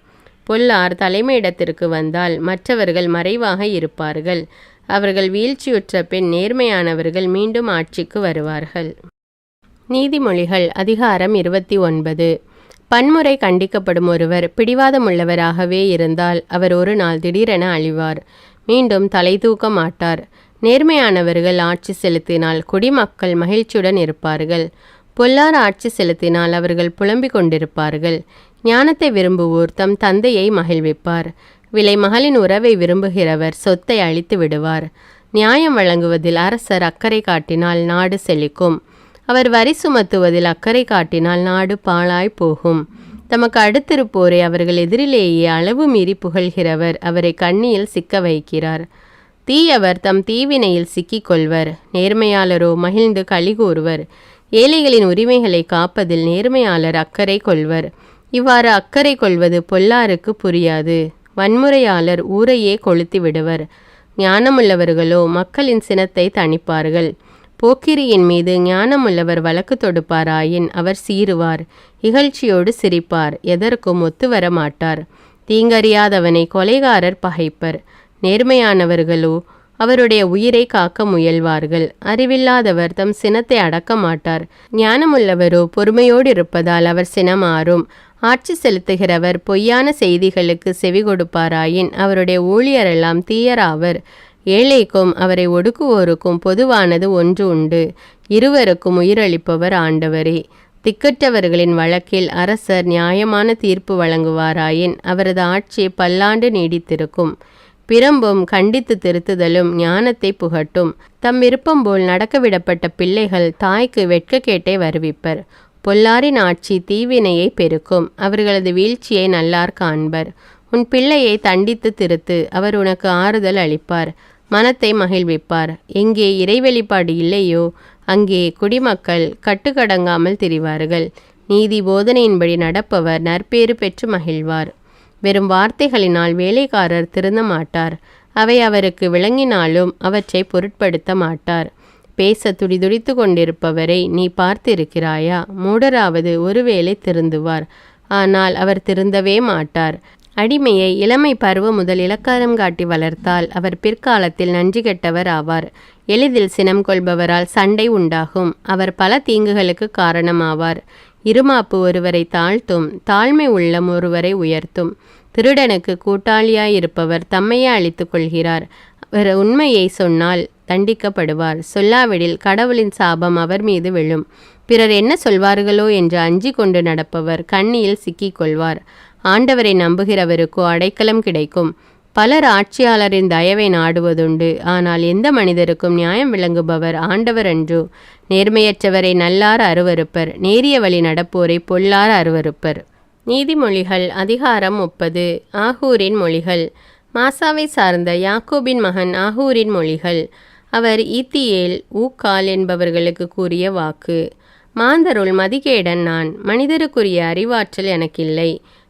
பொல்லார் தலைமையிடத்திற்கு வந்தால் மற்றவர்கள் மறைவாக இருப்பார்கள். அவர்கள் வீழ்ச்சியுற்ற பின் நேர்மையானவர்கள் மீண்டும் ஆட்சிக்கு வருவார்கள். நீதிமொழிகள் அதிகாரம் 29. பன்முறை கண்டிக்கப்படும் ஒருவர் பிடிவாதமுள்ளவராகவே இருந்தால் அவர் ஒரு நாள் திடீரென அழிவார். மீண்டும் தலை தூக்க மாட்டார். நேர்மையானவர்கள் ஆட்சி செலுத்தினால் குடிமக்கள் மகிழ்ச்சியுடன் இருப்பார்கள். பொல்லார் ஆட்சி செலுத்தினால் அவர்கள் புலம்பிக் கொண்டிருப்பார்கள். ஞானத்தை விரும்புவோர் தம் தந்தையை மகிழ்விப்பார். விலை மகளின் உறவை விரும்புகிறவர் சொத்தை அழித்து விடுவார். நியாயம் வழங்குவதில் அரசர் அக்கறை காட்டினால் நாடு செழிக்கும். அவர் வரி சுமத்துவதில் அக்கறை காட்டினால் நாடு பாழாய் போகும். தமக்கு அடுத்திருப்போரை அவர்கள் எதிரிலேயே அளவு மீறி புகழ்கிறவர் அவரை கண்ணியில் சிக்க வைக்கிறார். தீயவர் தம் தீவினையில் சிக்கிக் கொள்வர். நேர்மையாளரோ மகிழ்ந்து களி கூறுவர். ஏழைகளின் உரிமைகளை காப்பதில் நேர்மையாளர் அக்கறை கொள்வர். இவ்வாறு அக்கறை கொள்வது பொல்லாருக்கு புரியாது. வன்முறையாளர் ஊரையே கொளுத்தி விடுவர். ஞானமுள்ளவர்களோ மக்களின் சினத்தை தணிப்பார்கள். போக்கிரியின் மீது ஞானமுள்ளவர் வழக்கு தொடுப்பாராயின் அவர் சீறுவார். இகழ்ச்சியோடு சிரிப்பார். எதற்கும் ஒத்துவர மாட்டார். தீங்கறியாதவனை கொலைகாரர் பகைப்பர். நேர்மையானவர்களோ அவருடைய உயிரை காக்க முயல்வார்கள். அறிவில்லாதவர் தம் சினத்தை அடக்க மாட்டார். ஞானமுள்ளவரோ பொறுமையோடு இருப்பதால் அவர் சினம் ஆறும். ஆட்சி செலுத்துகிறவர் பொய்யான செய்திகளுக்கு செவி கொடுப்பாராயின் அவருடைய ஊழியரெல்லாம் தீயராவர். ஏழைக்கும் அவரை ஒடுக்குவோருக்கும் பொதுவானது ஒன்று உண்டு. இருவருக்கும் உயிரளிப்பவர் ஆண்டவரே. திக்கற்றவர்களின் வழக்கில் அரசர் நியாயமான தீர்ப்பு வழங்குவாராயின் அவரது ஆட்சி பல்லாண்டு நீடித்திருக்கும். பிரம்பும் கண்டித்து திருத்துதலும் ஞானத்தை புகட்டும். தம் விருப்பம் போல் நடக்கவிடப்பட்ட பிள்ளைகள் தாய்க்கு வெட்கக்கேட்டை வருவிப்பர். பொல்லாரின் ஆட்சி தீவினையை பெருக்கும். அவர்களது வீழ்ச்சியை நல்லார் காண்பர். உன் பிள்ளையை தண்டித்து திருத்து. அவர் உனக்கு ஆறுதல் அளிப்பார். மனத்தை மகிழ்விப்பார். எங்கே இறை வெளிப்பாடு இல்லையோ அங்கே குடிமக்கள் கட்டுக்கடங்காமல் திரிவார்கள். நீதி போதனையின்படி நடப்பவர் நற்பேறு பெற்று மகிழ்வார். வெறும் வார்த்தைகளினால் வேலைக்காரர் திருந்த மாட்டார். அவை அவருக்கு விளங்கினாலும் அவற்றை பொருட்படுத்த மாட்டார். பேச துடிதுடித்து கொண்டிருப்பவரை நீ பார்த்திருக்கிறாயா? மூடராவது ஒருவேளை திருந்துவார். ஆனால் அவர் திருந்தவே மாட்டார். அடிமையை இளமை பருவம் முதல் இலக்காரம் காட்டி வளர்த்தால் அவர் பிற்காலத்தில் நன்றி கெட்டவர் ஆவார். எளிதில் சினம் கொள்பவரால் சண்டை உண்டாகும். அவர் பல தீங்குகளுக்கு காரணமாவார். இருமாப்பு ஒருவரை தாழ்த்தும். தாழ்மை உள்ளம் ஒருவரை உயர்த்தும். திருடனுக்கு கூட்டாளியாயிருப்பவர் தம்மையே அழித்து கொள்கிறார். அவர் உண்மையை சொன்னால் தண்டிக்கப்படுவார், சொல்லாவிடில் கடவுளின் சாபம் அவர் மீது விழும். பிறர் என்ன சொல்வார்களோ என்று அஞ்சி கொண்டு நடப்பவர் கண்ணியில் சிக்கிக் கொள்வார். ஆண்டவரை நம்புகிறவருக்கோ அடைக்கலம் கிடைக்கும். பலர் ஆட்சியாளரின் தயவை நாடுவதுண்டு, ஆனால் எந்த மனிதருக்கும் நியாயம் விளங்குபவர் ஆண்டவர் அன்றோ. நேர்மையற்றவரை நல்லார் அருவருப்பர், நேரிய வழி நடப்போரை பொல்லார் அருவருப்பர். நீதிமொழிகள் அதிகாரம் 30. ஆகூரின் மொழிகள். மாசாவை சார்ந்த யாக்கோபின் மகன் ஆகூரின் மொழிகள். அவர் ஈத்தியேல் ஊக்கால் என்பவர்களுக்கு கூறிய வாக்கு. மாந்தருள் மதிகேடன் நான், மனிதருக்குரிய அறிவாற்றல் எனக்கில்லை.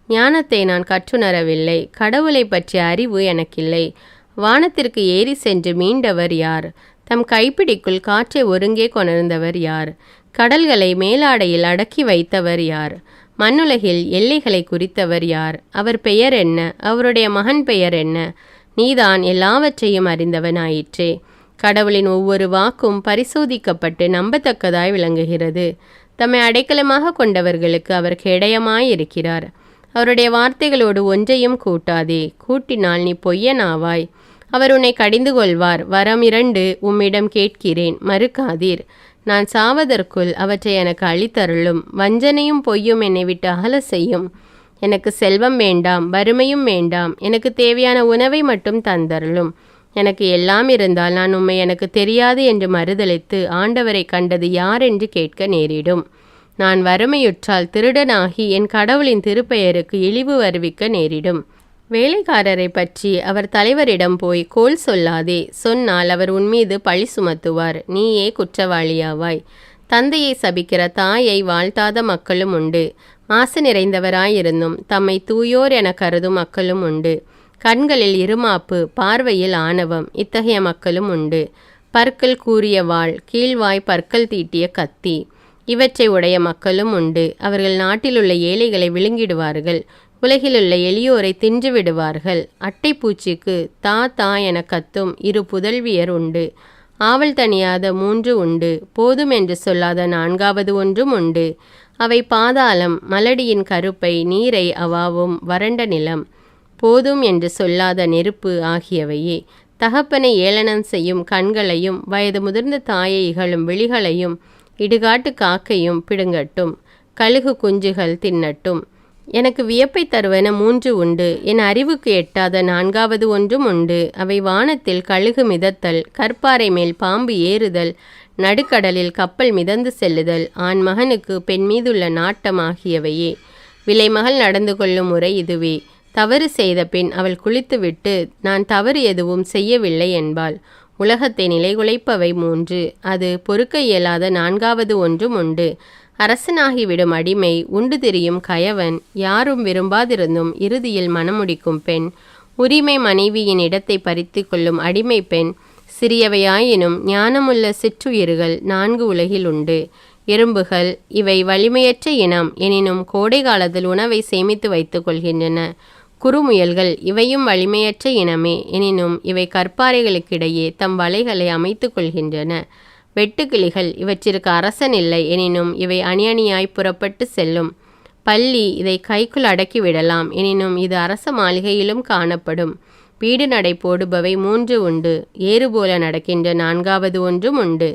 ஞானத்தை நான் கற்றுணரவில்லை, கடவுளை பற்றிய அறிவு எனக்கில்லை. வானத்திற்கு ஏறி சென்று மீண்டவர் யார்? தம் கைப்பிடிக்குள் காற்றை ஒருங்கே கொணர்ந்தவர் யார்? கடல்களை மேலாடையில் அடக்கி வைத்தவர் யார்? மண்ணுலகில் எல்லைகளை குறித்தவர் யார்? அவர் பெயர் என்ன? அவருடைய மகன் பெயர் என்ன? நீதான் எல்லாவற்றையும் அறிந்தவனாயிற்றே. கடவுளின் ஒவ்வொரு வாக்கும் பரிசோதிக்கப்பட்டு நம்பத்தக்கதாய் விளங்குகிறது. தம்மை அடைக்கலமாக கொண்டவர்களுக்கு அவர் கேடயமாயிருக்கிறார். அவருடைய வார்த்தைகளோடு ஒன்றையும் கூட்டாதே, கூட்டினால் நீ பொய்யனாவாய். அவர் உன்னை கடிந்து கொள்வார். வரம் 2 உம்மிடம் கேட்கிறேன், மறுக்காதீர். நான் சாவதற்குள் அவற்றை எனக்கு அளித்தருளும். வஞ்சனையும் பொய்யும் என்னை விட்டு அகல செய்யும். எனக்கு செல்வம் வேண்டாம், வறுமையும் வேண்டாம். எனக்கு தேவையான உணவை மட்டும் தந்தருளும். எனக்கு எல்லாம் இருந்தால் நான் உம்மை எனக்கு தெரியாது என்று மறுதலித்து ஆண்டவரை கண்டது யார் என்று கேட்க நேரிடும். நான் வறுமையுற்றால் திருடனாகி என் கடவுளின் திருப்பெயருக்கு இழிவு வருவிக்க நேரிடும். வேலைக்காரரை பற்றி அவர் தலைவரிடம் போய் கோல் சொல்லாதே, சொன்னால் அவர் உன்மீது பழி சுமத்துவார், நீயே குற்றவாளியாவாய். தந்தையை சபிக்கிற தாயை வாழ்த்தாத மக்களும் உண்டு. மாசு நிறைந்தவராயிருந்தும் தம்மை தூயோர் என கருதும் மக்களும் உண்டு. கண்களில் இருமாப்பு, பார்வையில் ஆணவம், இத்தகைய மக்களும் உண்டு. பற்கள் கூரிய வாள், கீழ்வாய் பற்கள் தீட்டிய கத்தி, இவற்றை உடைய மக்களும் உண்டு. அவர்கள் நாட்டிலுள்ள ஏழைகளை விழுங்கிடுவார்கள், உலகிலுள்ள எளியோரை தின்று விடுவார்கள். அட்டைப்பூச்சிக்கு தா தா என கத்தும் 2 புதல்வியர் உண்டு. ஆவல் தணியாத 3 உண்டு, போதும் என்று சொல்லாத 4வது ஒன்றும் உண்டு. அவை பாதாளம், மலடியின் கருப்பை, நீரை அவாவும் வறண்ட நிலம், போதும் என்று சொல்லாத நெருப்பு ஆகியவையே. தகப்பனை ஏளனம் செய்யும் கண்களையும் வயது முதிர்ந்த தாயை இகழும் விழிகளையும் இடுகாட்டு காக்கையும் பிடுங்கட்டும், கழுகு குஞ்சுகள் தின்னட்டும். எனக்கு வியப்பை தருவன 3 உண்டு, என் அறிவுக்கு எட்டாத 4வது ஒன்றும் உண்டு. அவை வானத்தில் கழுகு மிதத்தல், கற்பாறை மேல் பாம்பு ஏறுதல், நடுக்கடலில் கப்பல் மிதந்து செல்லுதல், ஆண் மகனுக்கு பெண் மீதுள்ள நாட்டம் ஆகியவையே. விலைமகள் நடந்து கொள்ளும் முறை இதுவே. தவறு செய்த பின் அவள் குளித்துவிட்டு நான் தவறு எதுவும் செய்யவில்லை என்பாள். உலகத்தை நிலைகுலைப்பவை 3, அது பொறுக்க இயலாத 4வது ஒன்றும் உண்டு. அரசனாகிவிடும் அடிமை, உண்டு திரியும் கயவன், யாரும் விரும்பாதிருந்தும் இறுதியில் மணமுடிக்கும் பெண், உரிமை மனைவியின் இடத்தை பறித்து கொள்ளும் அடிமை பெண், சிறியவையாயினும் ஞானமுள்ள சிற்றுயிர்கள் 4 உலகில் உண்டு. எறும்புகள், இவை வலிமையற்ற இனம், எனினும் கோடை காலத்தில் உணவை சேமித்து வைத்துக் கொள்கின்றன. குறுமுயல்கள், இவையும் வலிமையற்ற இனமே, எனினும் இவை கற்பாறைகளுக்கிடையே தம் வலைகளை அமைத்து கொள்கின்றன. வெட்டுக்கிளிகள், இவற்றிற்கு அரசன் இல்லை, எனினும் இவை அணி அணியாய் புறப்பட்டு செல்லும். பள்ளி, இதை கைக்குள் அடக்கிவிடலாம், எனினும் இது அரச மாளிகையிலும் காணப்படும். வீடு நடை போடுபவை 3 உண்டு, ஏறு போல நடக்கின்ற 4வது ஒன்றும் உண்டு.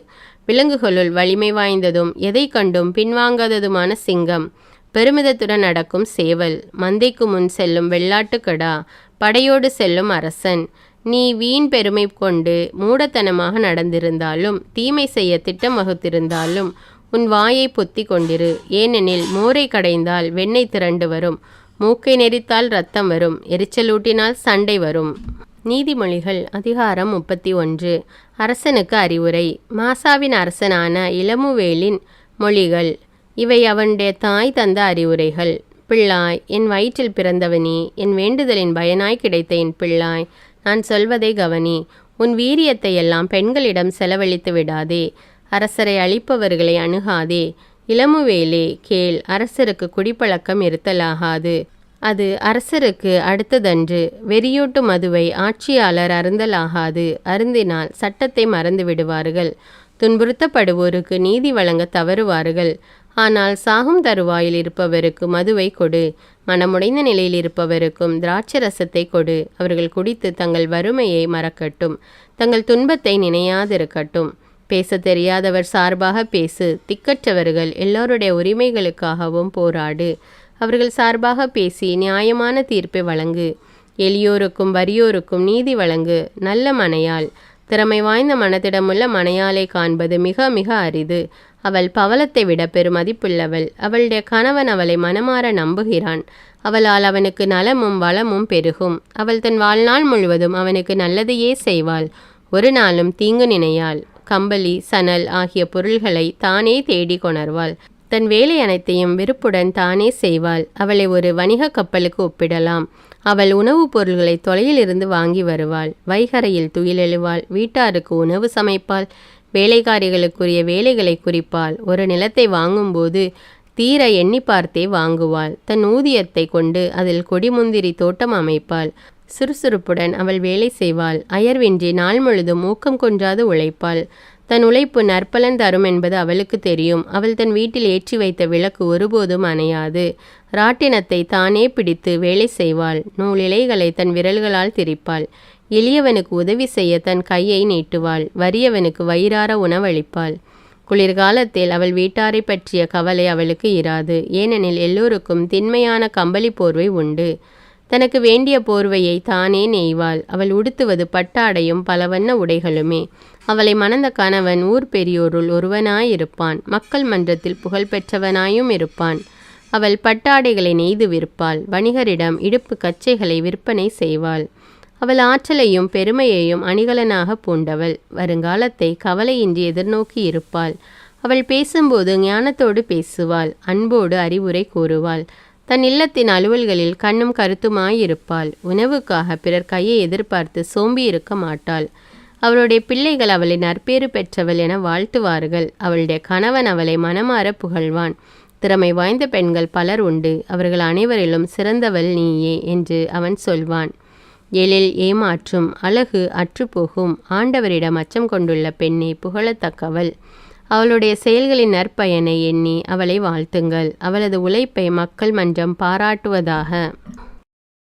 விலங்குகளுள் வலிமை வாய்ந்ததும் எதை கண்டும் பின்வாங்காததுமான சிங்கம், பெருமிதத்துடன் நடக்கும் சேவல், மந்தைக்கு முன் செல்லும் வெள்ளாட்டுக்கடா, படையோடு செல்லும் அரசன். நீ வீண் பெருமை கொண்டு மூடத்தனமாக நடந்திருந்தாலும், தீமை செய்ய திட்டம் வகுத்திருந்தாலும் உன் வாயை பொத்தி கொண்டிரு. ஏனெனில் மோரை கடைந்தால் வெண்ணெய் திரண்டு வரும், மூக்கை நெரித்தால் இரத்தம் வரும், எரிச்சலூட்டினால் சண்டை வரும். நீதிமொழிகள் அதிகாரம் 31. அரசனுக்கு அறிவுரை. மாசாவின் அரசனான இளமுவேலின் மொழிகள். இவை அவனுடைய தாய் தந்த அறிவுரைகள். பிள்ளாய், என் வயிற்றில் பிறந்தவனே, என் வேண்டுதலின் பயனாய் கிடைத்த என் பிள்ளாய், நான் சொல்வதை கவனி. உன் வீரியத்தை எல்லாம் பெண்களிடம் செலவழித்து விடாதே. அரசரை அழிப்பவர்களை அணுகாதே. இளமுவேலே கேள், அரசருக்கு குடிப்பழக்கம் இருத்தலாகாது, அது அரசருக்கு அடுத்ததன்று. வெறியூட்டு மதுவை ஆட்சியாளர் அருந்தலாகாது, அருந்தினால் சட்டத்தை மறந்து விடுவார்கள். துன்புறுத்தப்படுவோருக்கு நீதி வழங்க தவறுவார்கள். ஆனால் சாகும் தருவாயில் இருப்பவருக்கு மதுவை கொடு, மனமுடைந்த நிலையில் இருப்பவருக்கும் திராட்சரசத்தை கொடு. அவர்கள் குடித்து தங்கள் வறுமையை மறக்கட்டும், தங்கள் துன்பத்தை நினையாதிருக்கட்டும். பேச தெரியாதவர் சார்பாக பேசு, திக்கற்றவர்கள் எல்லோருடைய உரிமைகளுக்காகவும் போராடு. அவர்கள் சார்பாக பேசி நியாயமான தீர்ப்பை வழங்கு. எளியோருக்கும் வறியோருக்கும் நீதி வழங்கு. நல்ல மனையாள், திறமை வாய்ந்த மனத்திடமுள்ள மனையாளை காண்பது மிக மிக அரிது. அவள் பவளத்தை விட பெருமதிப்புள்ளவள். அவளுடைய கணவன் அவளை மனமாற நம்புகிறான். அவளால் அவனுக்கு நலமும் வளமும் பெருகும். அவள் தன் வாழ்நாள் முழுவதும் அவனுக்கு நல்லதையே செய்வாள், ஒரு நாளும் தீங்கு நினையாள். கம்பளி சணல் ஆகிய பொருள்களை தானே தேடி கொணர்வாள். தன் வேலை அனைத்தையும் விருப்புடன் தானே செய்வாள். அவளை ஒரு வணிக கப்பலுக்கு ஒப்பிடலாம். அவள் உணவுப் பொருள்களை தொலையிலிருந்து வாங்கி வருவாள். வைகரையில் துயிலெழுவாள். வீட்டாருக்கு உணவு சமைப்பாள். வேலைக்காரிகளுக்குரிய வேலைகளை குறிப்பாள். ஒரு நிலத்தை வாங்கும்போது தீர எண்ணி பார்த்தே வாங்குவாள். தன் ஊதியத்தை கொண்டு அதில் கொடிமுந்திரி தோட்டம் அமைப்பாள். சுறுசுறுப்புடன் அவள் வேலை செய்வாள். அயர்வின்றி நாள் முழுதும் ஊக்கம் கொன்றாது உழைப்பாள். தன் உழைப்பு நற்பலன் தரும் என்பது அவளுக்கு தெரியும். அவள் தன் வீட்டில் ஏற்றி வைத்த விளக்கு ஒருபோதும் அணையாது. ராட்டினத்தை தானே பிடித்து வேலை செய்வாள். நூலிழைகளை தன் விரல்களால் திரிப்பாள். எளியவனுக்கு உதவி செய்ய தன் கையை நீட்டுவாள். வறியவனுக்கு வயிறார உணவளிப்பாள். குளிர்காலத்தில் அவள் வீட்டாரை பற்றிய கவலை அவளுக்கு இராது. ஏனெனில் எல்லோருக்கும் திண்மையான கம்பளி போர்வை உண்டு. தனக்கு வேண்டிய போர்வையை தானே நெய்வாள். அவள் உடுத்துவது பட்டாடையும் பலவண்ண உடைகளுமே. அவளை மணந்த கணவன் ஊர் பெரியோருள் ஒருவனாயிருப்பான். மக்கள் மன்றத்தில் புகழ் பெற்றவனாயும் இருப்பான். அவள் பட்டாடைகளை நெய்து விற்பாள். வணிகரிடம் இடுப்பு கச்சைகளை விற்பனை செய்வாள். அவள் ஆற்றலையும் பெருமையையும் அணிகலனாக பூண்டவள். வருங்காலத்தை கவலையின்றி எதிர்நோக்கி இருப்பாள். அவள் பேசும்போது ஞானத்தோடு பேசுவாள். அன்போடு அறிவுரை கூறுவாள். தன் இல்லத்தின் அலுவல்களில் கண்ணும் கருத்துமாயிருப்பாள். உணவுக்காக பிறர் கையை எதிர்பார்த்து சோம்பி இருக்க மாட்டாள். அவளுடைய பிள்ளைகள் அவளை நற்பேறு பெற்றவள் என வாழ்த்துவார்கள். அவளுடைய கணவன் அவளை மனமாற புகழ்வான். திறமை வாய்ந்த பெண்கள் பலர் உண்டு, அவர்கள் அனைவரிலும் சிறந்தவள் நீயே என்று அவன் சொல்வான். எழில் ஏமாற்றும், அழகு அற்றுப்போகும். ஆண்டவரிடம் அச்சம் கொண்டுள்ள பெண்ணே புகழத்தக்கவள். அவளுடைய செயல்களின் நற்பயனை எண்ணி அவளை வாழ்த்துங்கள். அவளது உழைப்பை மக்கள் மன்றம் பாராட்டுவதாக.